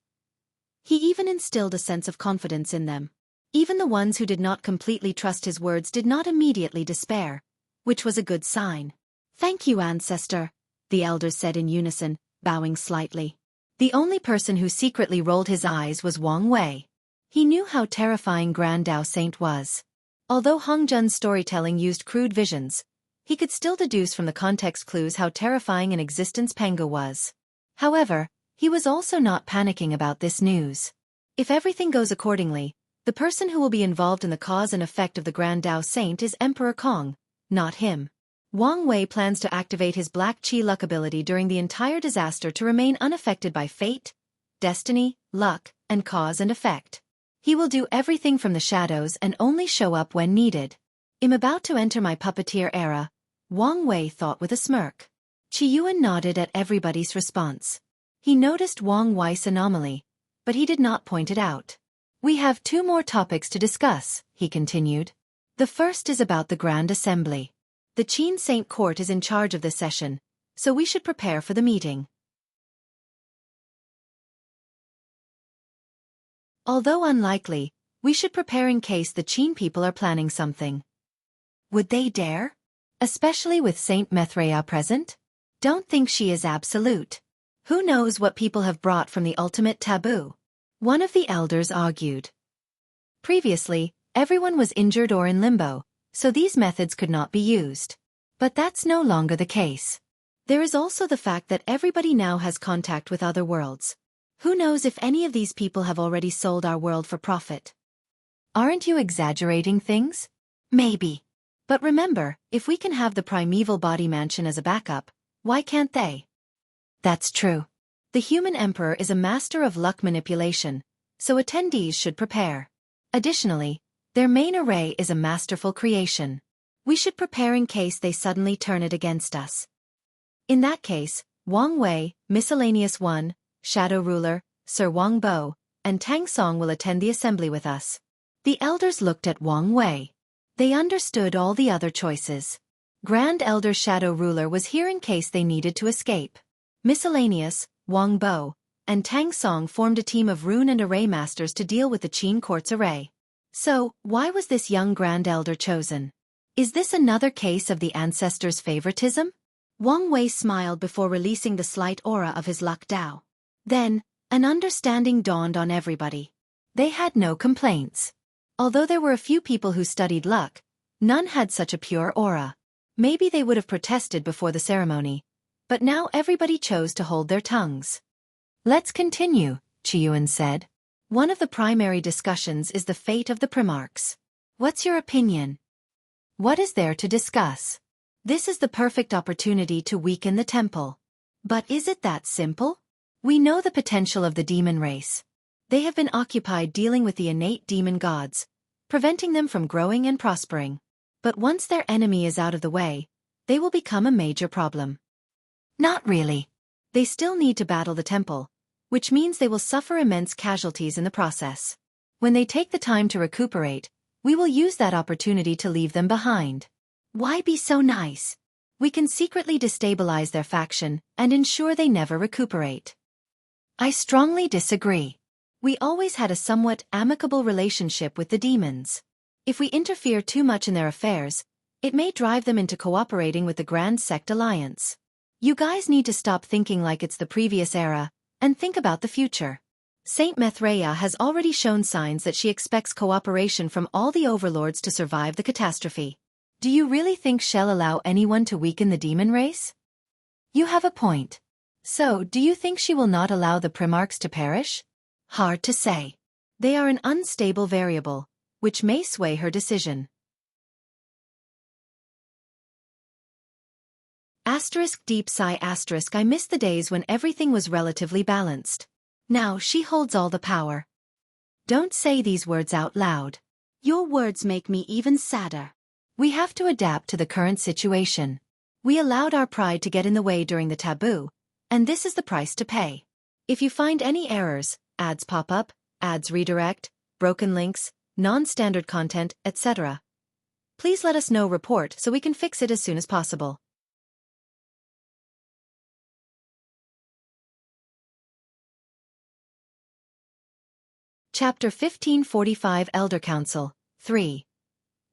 A: He even instilled a sense of confidence in them. Even the ones who did not completely trust his words did not immediately despair, which was a good sign. Thank you, Ancestor, the elders said in unison, bowing slightly. The only person who secretly rolled his eyes was Wang Wei. He knew how terrifying Grand Tao Saint was. Although Hongzhen's storytelling used crude visions, he could still deduce from the context clues how terrifying an existence Pangu was. However, he was also not panicking about this news. If everything goes accordingly, the person who will be involved in the cause and effect of the Grand Tao Saint is Emperor Kong, not him. Wang Wei plans to activate his Black Qi luck ability during the entire disaster to remain unaffected by fate, destiny, luck, and cause and effect. He will do everything from the shadows and only show up when needed. I'm about to enter my puppeteer era, Wang Wei thought with a smirk. Qiyuan nodded at everybody's response. He noticed Wang Wei's anomaly, but he did not point it out. We have 2 more topics to discuss, he continued. The first is about the Grand Assembly. The Qin Saint Court is in charge of this session, so we should prepare for the meeting. Although unlikely, we should prepare in case the Qin people are planning something. Would they dare? Especially with Saint Methrea present? Don't think she is absolute. Who knows what people have brought from the ultimate taboo? One of the elders argued. Previously, everyone was injured or in limbo, so these methods could not be used. But that's no longer the case. There is also the fact that everybody now has contact with other worlds. Who knows if any of these people have already sold our world for profit? Aren't you exaggerating things? Maybe. But remember, if we can have the primeval body mansion as a backup, why can't they? That's true. The human emperor is a master of luck manipulation, so attendees should prepare. Additionally, their main array is a masterful creation. We should prepare in case they suddenly turn it against us. In that case, Wang Wei, Miscellaneous One, Shadow Ruler, Sir Wang Bo, and Tang Song will attend the assembly with us. The elders looked at Wang Wei. They understood all the other choices. Grand Elder Shadow Ruler was here in case they needed to escape. Miscellaneous, Wang Bo, and Tang Song formed a team of rune and array masters to deal with the Qin Court's array. So, why was this young Grand Elder chosen? Is this another case of the ancestors' favoritism? Wang Wei smiled before releasing the slight aura of his luck Dao. Then, an understanding dawned on everybody. They had no complaints. Although there were a few people who studied luck, None had such a pure aura. Maybe they would have protested before the ceremony, but now everybody chose to hold their tongues. Let's continue, Qiyuan said. One of the primary discussions is the fate of the Primarchs. What's your opinion? What is there to discuss? This is the perfect opportunity to weaken the temple. But is it that simple? We know the potential of the demon race. They have been occupied dealing with the innate demon gods, preventing them from growing and prospering. But once their enemy is out of the way, they will become a major problem. Not really. They still need to battle the temple, which means they will suffer immense casualties in the process. When they take the time to recuperate, we will use that opportunity to leave them behind. Why be so nice? We can secretly destabilize their faction and ensure they never recuperate. I strongly disagree. We always had a somewhat amicable relationship with the demons. If we interfere too much in their affairs, it may drive them into cooperating with the Grand Sect Alliance. You guys need to stop thinking like it's the previous era, and think about the future. Saint Methreya has already shown signs that she expects cooperation from all the overlords to survive the catastrophe. Do you really think she'll allow anyone to weaken the demon race? You have a point. So, do you think she will not allow the Primarchs to perish? Hard to say. They are an unstable variable, which may sway her decision. Asterisk deep sigh asterisk I miss the days when everything was relatively balanced. Now she holds all the power. Don't say these words out loud. Your words make me even sadder. We have to adapt to the current situation. We allowed our pride to get in the way during the taboo, and this is the price to pay. If you find any errors, ads pop up, ads redirect, broken links, non-standard content, etc., please let us know. Report so we can fix it as soon as possible. Chapter 1545 Elder Council 3.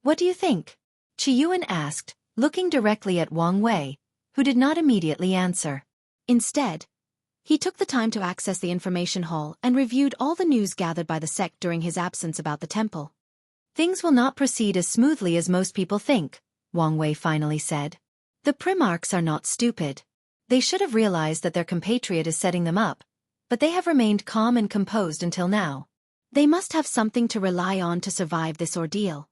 A: What do you think? Qiyuan asked, looking directly at Wang Wei, who did not immediately answer. Instead, he took the time to access the information hall and reviewed all the news gathered by the sect during his absence about the temple. Things will not proceed as smoothly as most people think, Wang Wei finally said. The Primarchs are not stupid. They should have realized that their compatriot is setting them up, but they have remained calm and composed until now. They must have something to rely on to survive this ordeal.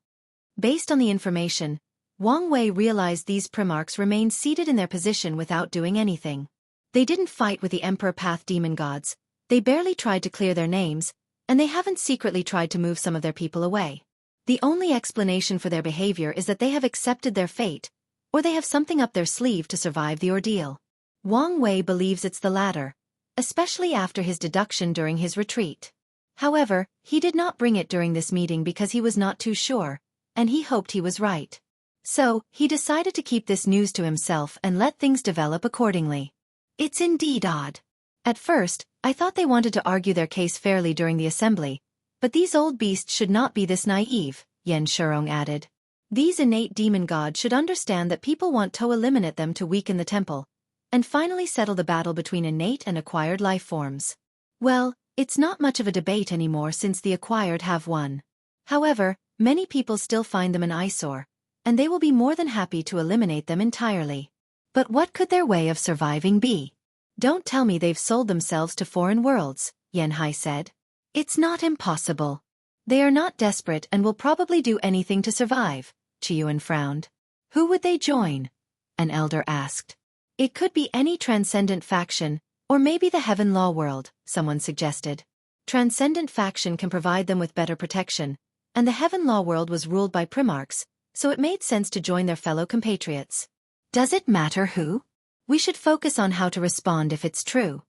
A: Based on the information, Wang Wei realized these Primarchs remained seated in their position without doing anything. They didn't fight with the Emperor Path demon gods, they barely tried to clear their names, and they haven't secretly tried to move some of their people away. The only explanation for their behavior is that they have accepted their fate, or they have something up their sleeve to survive the ordeal. Wang Wei believes it's the latter, especially after his deduction during his retreat. However, he did not bring it during this meeting because he was not too sure, and he hoped he was right. So, he decided to keep this news to himself and let things develop accordingly. It's indeed odd. At first, I thought they wanted to argue their case fairly during the assembly, but these old beasts should not be this naive, Yan Shurong added. These innate demon gods should understand that people want to eliminate them to weaken the temple, and finally settle the battle between innate and acquired life forms. Well, it's not much of a debate anymore since the acquired have won. However, many people still find them an eyesore, and they will be more than happy to eliminate them entirely. But what could their way of surviving be? Don't tell me they've sold themselves to foreign worlds, Yan Hai said. It's not impossible. They are not desperate and will probably do anything to survive, Qiyuan frowned. Who would they join? An elder asked. It could be any Transcendent faction, or maybe the Heaven Law World, someone suggested. Transcendent faction can provide them with better protection, and the Heaven Law World was ruled by Primarchs, so it made sense to join their fellow compatriots. Does it matter who? We should focus on how to respond if it's true.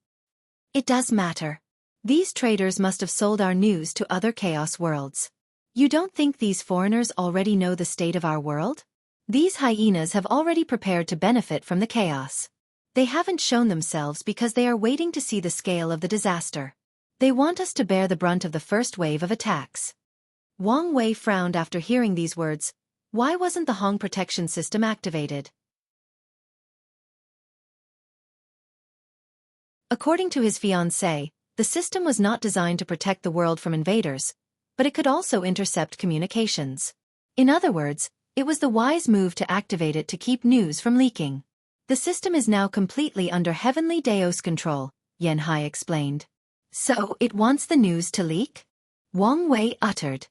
A: It does matter. These traitors must have sold our news to other chaos worlds. You don't think these foreigners already know the state of our world? These hyenas have already prepared to benefit from the chaos. They haven't shown themselves because they are waiting to see the scale of the disaster. They want us to bear the brunt of the first wave of attacks. Wang Wei frowned after hearing these words. Why wasn't the Hong protection system activated? According to his fiancée, the system was not designed to protect the world from invaders, but it could also intercept communications. In other words, It was the wise move to activate it to keep news from leaking. The system is now completely under Heavenly Dao's control, Yanhai explained. So, it wants the news to leak? Wang Wei uttered.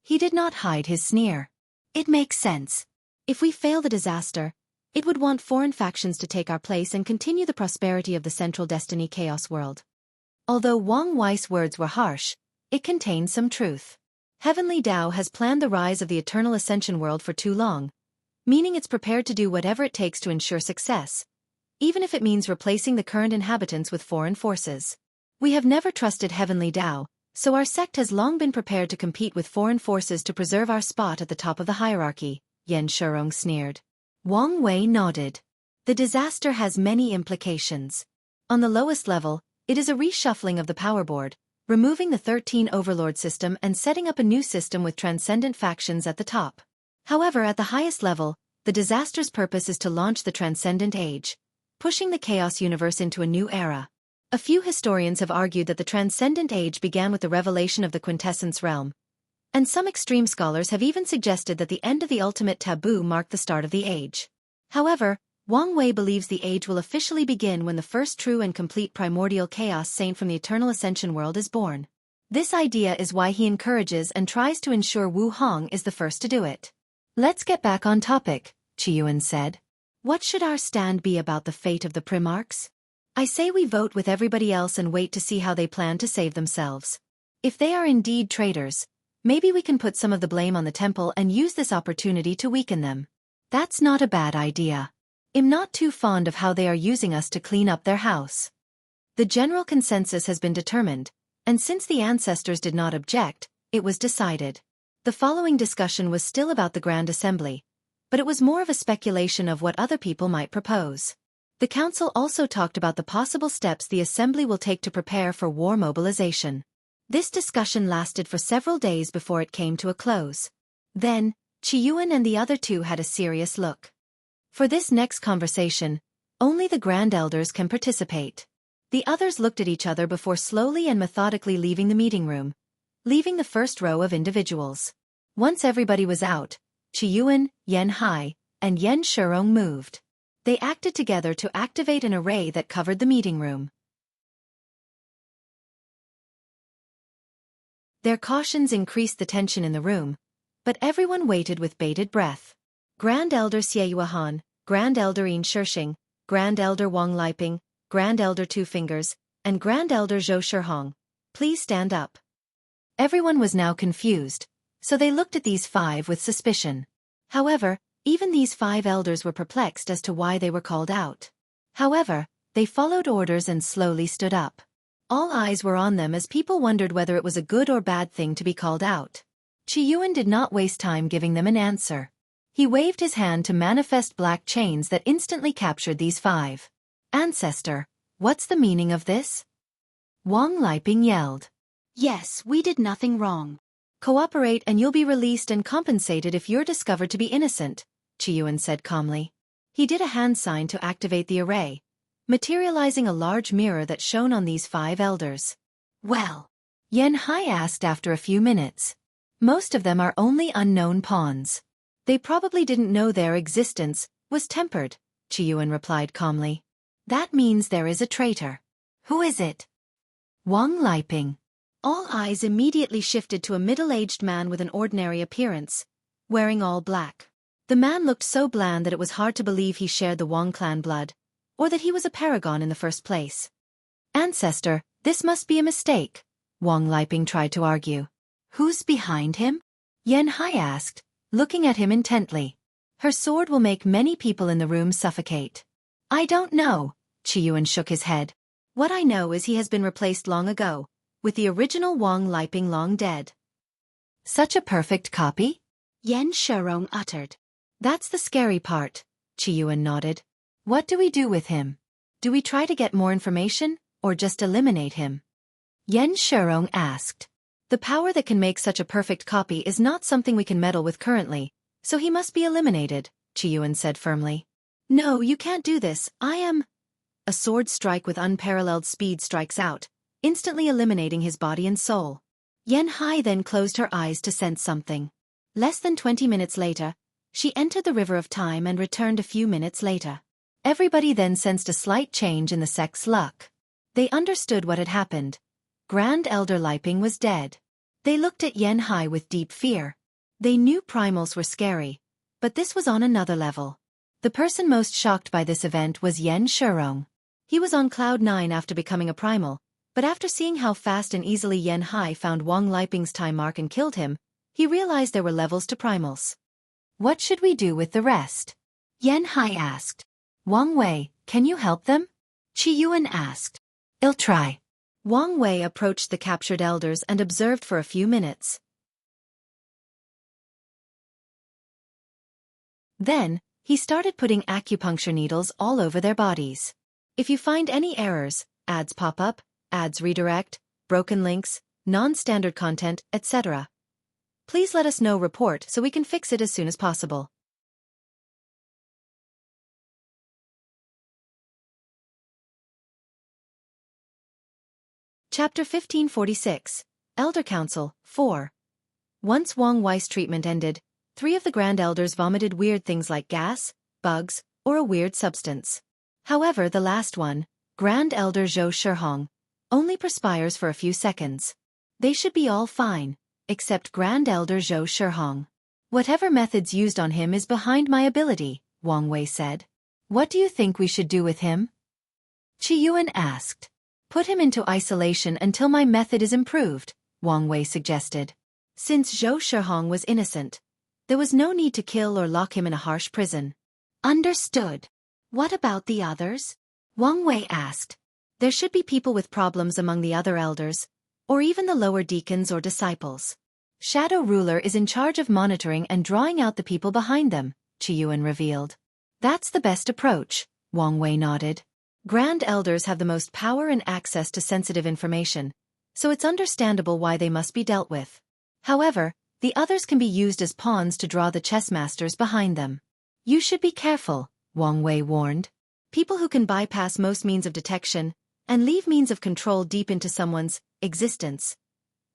A: He did not hide his sneer. It makes sense. If we fail the disaster, it would want foreign factions to take our place and continue the prosperity of the Central Destiny Chaos world. Although Wang Wei's words were harsh, it contained some truth. Heavenly Dao has planned the rise of the Eternal Ascension world for too long, meaning it's prepared to do whatever it takes to ensure success, even if it means replacing the current inhabitants with foreign forces. We have never trusted Heavenly Dao, so our sect has long been prepared to compete with foreign forces to preserve our spot at the top of the hierarchy, Yan Shurong sneered. Wang Wei nodded. The disaster has many implications. On the lowest level, it is a reshuffling of the power board, removing the 13 overlord system and setting up a new system with transcendent factions at the top. However, at the highest level, the disaster's purpose is to launch the Transcendent Age, pushing the Chaos universe into a new era. A few historians have argued that the Transcendent Age began with the revelation of the Quintessence realm, and some extreme scholars have even suggested that the end of the ultimate taboo marked the start of the age. However, Wang Wei believes the age will officially begin when the first true and complete primordial chaos saint from the Eternal Ascension world is born. This idea is why he encourages and tries to ensure Wu Hong is the first to do it. Let's get back on topic, Qiyuan said. What should our stand be about the fate of the Primarchs? I say we vote with everybody else and wait to see how they plan to save themselves. If they are indeed traitors, maybe we can put some of the blame on the temple and use this opportunity to weaken them. That's not a bad idea. I'm not too fond of how they are using us to clean up their house. The general consensus has been determined, and since the ancestors did not object, it was decided. The following discussion was still about the Grand Assembly, but it was more of a speculation of what other people might propose. The council also talked about the possible steps the Assembly will take to prepare for war mobilization. This discussion lasted for several days before it came to a close. Then, Qiyuan and the other two had a serious look. For this next conversation, only the Grand Elders can participate. The others looked at each other before slowly and methodically leaving the meeting room, leaving the first row of individuals. Once everybody was out, Qiyuan, Yanhai, and Yan Shurong moved. They acted together to activate an array that covered the meeting room. Their cautions increased the tension in the room, but everyone waited with bated breath. Grand Elder Xieyuahan, Grand Elder Yin Shishing, Grand Elder Wang Liping, Grand Elder Two Fingers, and Grand Elder Zhou Shihong, please stand up. Everyone was now confused, so they looked at these five with suspicion. However, even these 5 elders were perplexed as to why they were called out. However, they followed orders and slowly stood up. All eyes were on them as people wondered whether it was a good or bad thing to be called out. Qiyuan did not waste time giving them an answer. He waved his hand to manifest black chains that instantly captured these 5. Ancestor, what's the meaning of this? Wang Liping yelled. Yes, we did nothing wrong. Cooperate and you'll be released and compensated if you're discovered to be innocent, Qiyuan said calmly. He did a hand sign to activate the array, materializing a large mirror that shone on these 5 elders. Well, Yanhai asked after a few minutes. Most of them are only unknown pawns. They probably didn't know their existence was tempered, Qiyuan replied calmly. That means there is a traitor. Who is it? Wang Liping. All eyes immediately shifted to a middle-aged man with an ordinary appearance, wearing all black. The man looked so bland that it was hard to believe he shared the Wang clan blood, or that he was a paragon in the first place. Ancestor, this must be a mistake, Wang Liping tried to argue. Who's behind him? Yanhai asked, looking at him intently. Her sword will make many people in the room suffocate. I don't know, Qiyuan shook his head. What I know is he has been replaced long ago, with the original Wang Liping long dead. Such a perfect copy? Yan Shurong uttered. That's the scary part, Qiyuan nodded. What do we do with him? Do we try to get more information, or just eliminate him? Yan Shurong asked. The power that can make such a perfect copy is not something we can meddle with currently, so he must be eliminated, Qiyuan said firmly. No, you can't do this, I am... A sword strike with unparalleled speed strikes out, instantly eliminating his body and soul. Yanhai then closed her eyes to sense something. Less than 20 minutes later, She entered the river of time and returned a few minutes later. Everybody then sensed a slight change in the sect's luck. They understood what had happened. Grand Elder Liping was dead. They looked at Xianxia with deep fear. They knew primals were scary, but this was on another level. The person most shocked by this event was Yan Shirong. He was on cloud 9 after becoming a primal, but after seeing how fast and easily Xianxia found Wang Liping's time mark and killed him, he realized there were levels to primals. What should we do with the rest? Xianxia asked. Wang Wei, can you help them? Qi Yuan asked. I'll try. Wang Wei approached the captured elders and observed for a few minutes. Then, he started putting acupuncture needles all over their bodies. If you find any errors, ads pop up, ads redirect, broken links, non-standard content, etc., please let us know report so we can fix it as soon as possible. Chapter 1546, Elder Council, 4. Once Wang Wei's treatment ended, 3 of the Grand Elders vomited weird things like gas, bugs, or a weird substance. However, the last one, Grand Elder Zhou Shihong, only perspires for a few seconds. They should be all fine, except Grand Elder Zhou Shihong. Whatever methods used on him is behind my ability, Wang Wei said. What do you think we should do with him? Qi Yuan asked. Put him into isolation until my method is improved, Wang Wei suggested. Since Zhou Shihong was innocent, there was no need to kill or lock him in a harsh prison. Understood. What about the others? Wang Wei asked. There should be people with problems among the other elders, or even the lower deacons or disciples. Shadow Ruler is in charge of monitoring and drawing out the people behind them, Qi Yuan revealed. That's the best approach, Wang Wei nodded. Grand Elders have the most power and access to sensitive information, so it's understandable why they must be dealt with. However, the others can be used as pawns to draw the chess masters behind them. You should be careful, Wang Wei warned. People who can bypass most means of detection and leave means of control deep into someone's existence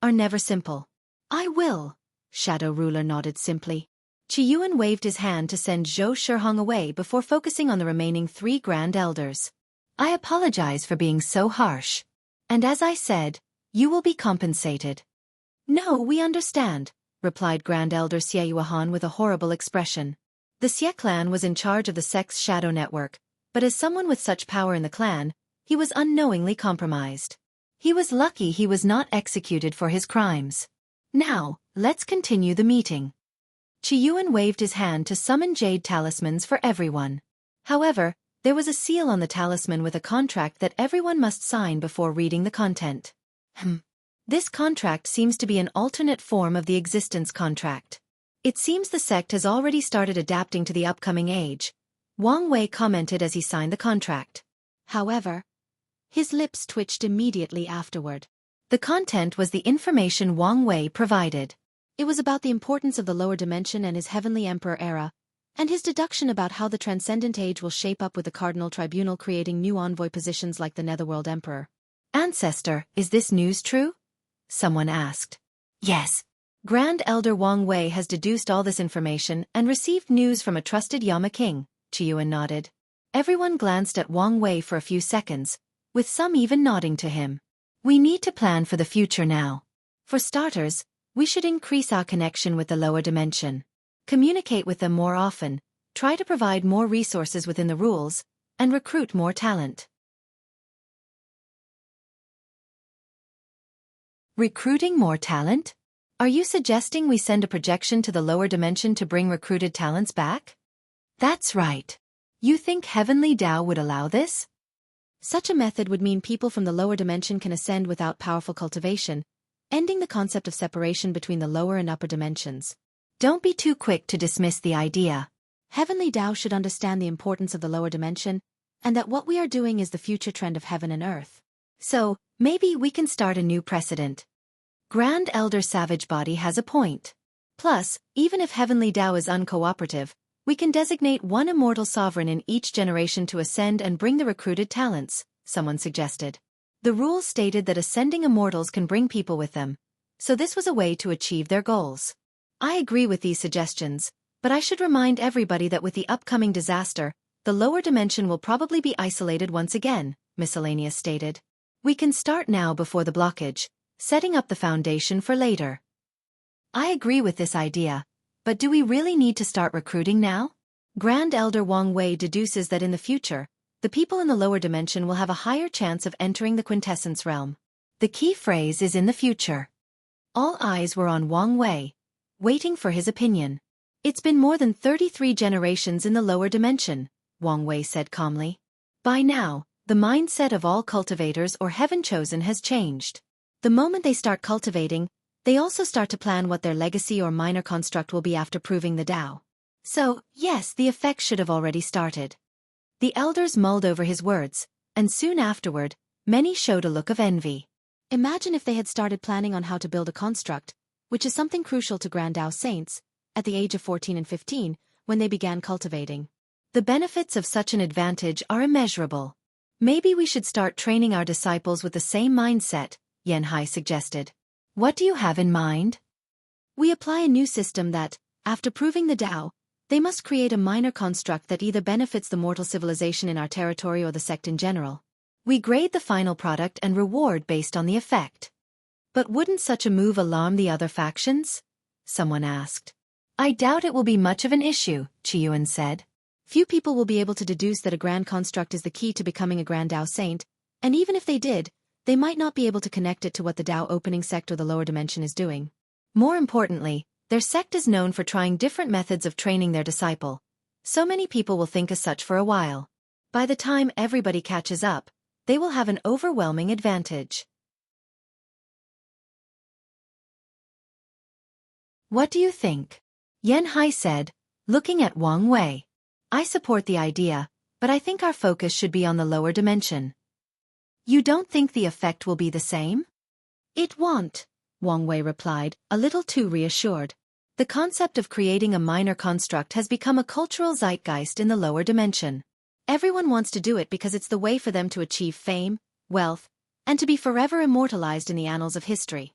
A: are never simple. I will, Shadow Ruler nodded simply. Qi Yuan waved his hand to send Zhou Shihong away before focusing on the remaining 3 Grand Elders. I apologize for being so harsh. And as I said, you will be compensated. No, we understand, replied Grand Elder Xie Yuan with a horrible expression. The Xie clan was in charge of the sect's shadow network, but as someone with such power in the clan, he was unknowingly compromised. He was lucky he was not executed for his crimes. Now, let's continue the meeting. Qi Yuan waved his hand to summon jade talismans for everyone. However, there was a seal on the talisman with a contract that everyone must sign before reading the content. This contract seems to be an alternate form of the existence contract. It seems the sect has already started adapting to the upcoming age, Wang Wei commented as he signed the contract. However, his lips twitched immediately afterward. The content was the information Wang Wei provided. It was about the importance of the lower dimension and his heavenly emperor era, and his deduction about how the Transcendent age will shape up with the Cardinal Tribunal creating new envoy positions like the Netherworld Emperor. Ancestor, is this news true? Someone asked. Yes. Grand Elder Wang Wei has deduced all this information and received news from a trusted Yama King, Qi Yuan nodded. Everyone glanced at Wang Wei for a few seconds, with some even nodding to him. We need to plan for the future now. For starters, we should increase our connection with the lower dimension. Communicate with them more often, try to provide more resources within the rules, and recruit more talent. Recruiting more talent? Are you suggesting we send a projection to the lower dimension to bring recruited talents back? That's right. You think Heavenly Tao would allow this? Such a method would mean people from the lower dimension can ascend without powerful cultivation, ending the concept of separation between the lower and upper dimensions. Don't be too quick to dismiss the idea. Heavenly Tao should understand the importance of the lower dimension, and that what we are doing is the future trend of heaven and earth. So, maybe we can start a new precedent. Grand Elder Savage Body has a point. Plus, even if Heavenly Tao is uncooperative, we can designate one immortal sovereign in each generation to ascend and bring the recruited talents, someone suggested. The rules stated that ascending immortals can bring people with them, so this was a way to achieve their goals. I agree with these suggestions, But I should remind everybody that with the upcoming disaster, the lower dimension will probably be isolated once again, Miscellaneous stated. We can start now before the blockage, setting up the foundation for later. I agree with this idea, but do we really need to start recruiting now? Grand Elder Wang Wei deduces that in the future, the people in the lower dimension will have a higher chance of entering the quintessence realm. The key phrase is in the future. All eyes were on Wang Wei, waiting for his opinion. It's been more than 33 generations in the lower dimension, Wang Wei said calmly. By now, the mindset of all cultivators or heaven-chosen has changed. The moment they start cultivating, they also start to plan what their legacy or minor construct will be after proving the Tao. So, yes, the effect should have already started. The elders mulled over his words, and soon afterward, many showed a look of envy. Imagine if they had started planning on how to build a construct, which is something crucial to Grand Tao Saints, at the age of 14 and 15, when they began cultivating. The benefits of such an advantage are immeasurable. Maybe we should start training our disciples with the same mindset, Yanhai suggested. What do you have in mind? We apply a new system that, after proving the Tao, they must create a minor construct that either benefits the mortal civilization in our territory or the sect in general. We grade the final product and reward based on the effect. But wouldn't such a move alarm the other factions? Someone asked. I doubt it will be much of an issue, Chiyuan said. Few people will be able to deduce that a grand construct is the key to becoming a Grand Tao Saint, and even if they did, they might not be able to connect it to what the Tao opening sect or the lower dimension is doing. More importantly, their sect is known for trying different methods of training their disciple. So many people will think as such for a while. By the time everybody catches up, they will have an overwhelming advantage. What do you think? Yanhai said, looking at Wang Wei. I support the idea, but I think our focus should be on the lower dimension. You don't think the effect will be the same? It won't, Wang Wei replied, a little too reassured. The concept of creating a minor construct has become a cultural zeitgeist in the lower dimension. Everyone wants to do it because it's the way for them to achieve fame, wealth, and to be forever immortalized in the annals of history.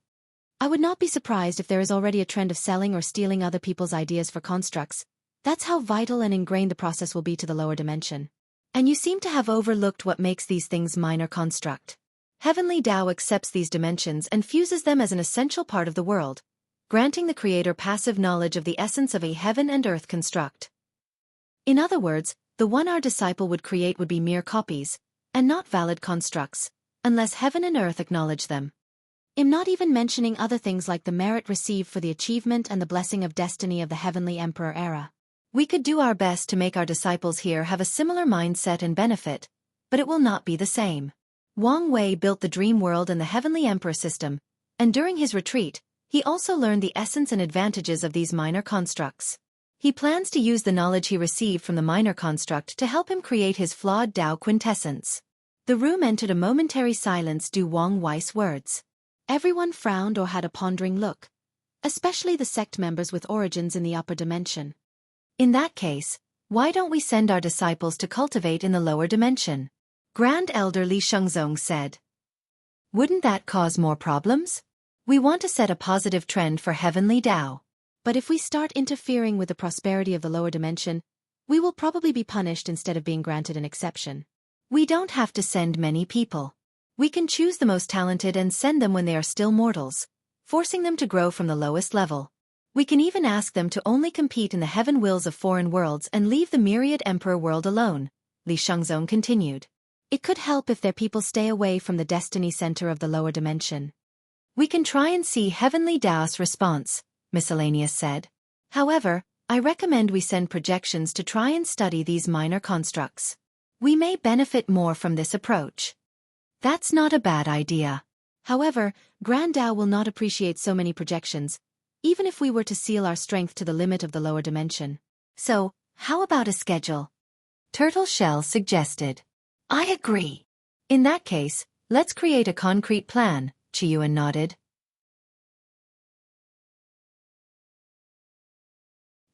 A: I would not be surprised if there is already a trend of selling or stealing other people's ideas for constructs. That's how vital and ingrained the process will be to the lower dimension. And you seem to have overlooked what makes these things minor construct. Heavenly Tao accepts these dimensions and fuses them as an essential part of the world, granting the creator passive knowledge of the essence of a heaven and earth construct. In other words, the one our disciple would create would be mere copies, and not valid constructs, unless heaven and earth acknowledge them. I'm not even mentioning other things like the merit received for the achievement and the blessing of destiny of the Heavenly Emperor era. We could do our best to make our disciples here have a similar mindset and benefit, but it will not be the same. Wang Wei built the Dream World and the Heavenly Emperor system, and during his retreat, he also learned the essence and advantages of these minor constructs. He plans to use the knowledge he received from the minor construct to help him create his flawed Tao quintessence. The room entered a momentary silence due Wang Wei's words. Everyone frowned or had a pondering look, especially the sect members with origins in the upper dimension. In that case, why don't we send our disciples to cultivate in the lower dimension? Grand Elder Li Shengzong said. Wouldn't that cause more problems? We want to set a positive trend for Heavenly Tao. But if we start interfering with the prosperity of the lower dimension, we will probably be punished instead of being granted an exception. We don't have to send many people. We can choose the most talented and send them when they are still mortals, forcing them to grow from the lowest level. We can even ask them to only compete in the heaven wills of foreign worlds and leave the Myriad Emperor world alone, Li Shengzong continued. It could help if their people stay away from the destiny center of the lower dimension. We can try and see Heavenly Tao's response, Miscellaneous said. However, I recommend we send projections to try and study these minor constructs. We may benefit more from this approach. That's not a bad idea. However, Grand Tao will not appreciate so many projections, even if we were to seal our strength to the limit of the lower dimension. So, how about a schedule? Turtle Shell suggested. I agree. In that case, let's create a concrete plan, Chiyuan nodded.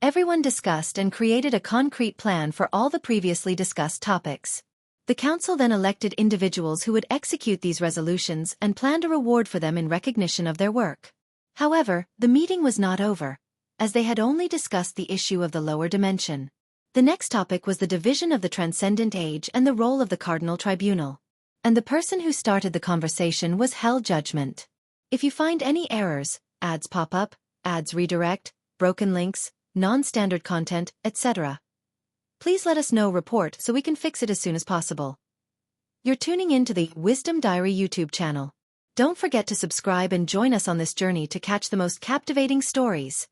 A: Everyone discussed and created a concrete plan for all the previously discussed topics. The council then elected individuals who would execute these resolutions and planned a reward for them in recognition of their work. However, the meeting was not over, as they had only discussed the issue of the lower dimension. The next topic was the division of the Transcendent Age and the role of the Cardinal Tribunal. And the person who started the conversation was Hell Judgment. If you find any errors, ads pop up, ads redirect, broken links, non-standard content, etc., please let us know report so we can fix it as soon as possible. You're tuning in to the Wisdom Diary YouTube channel. Don't forget to subscribe and join us on this journey to catch the most captivating stories.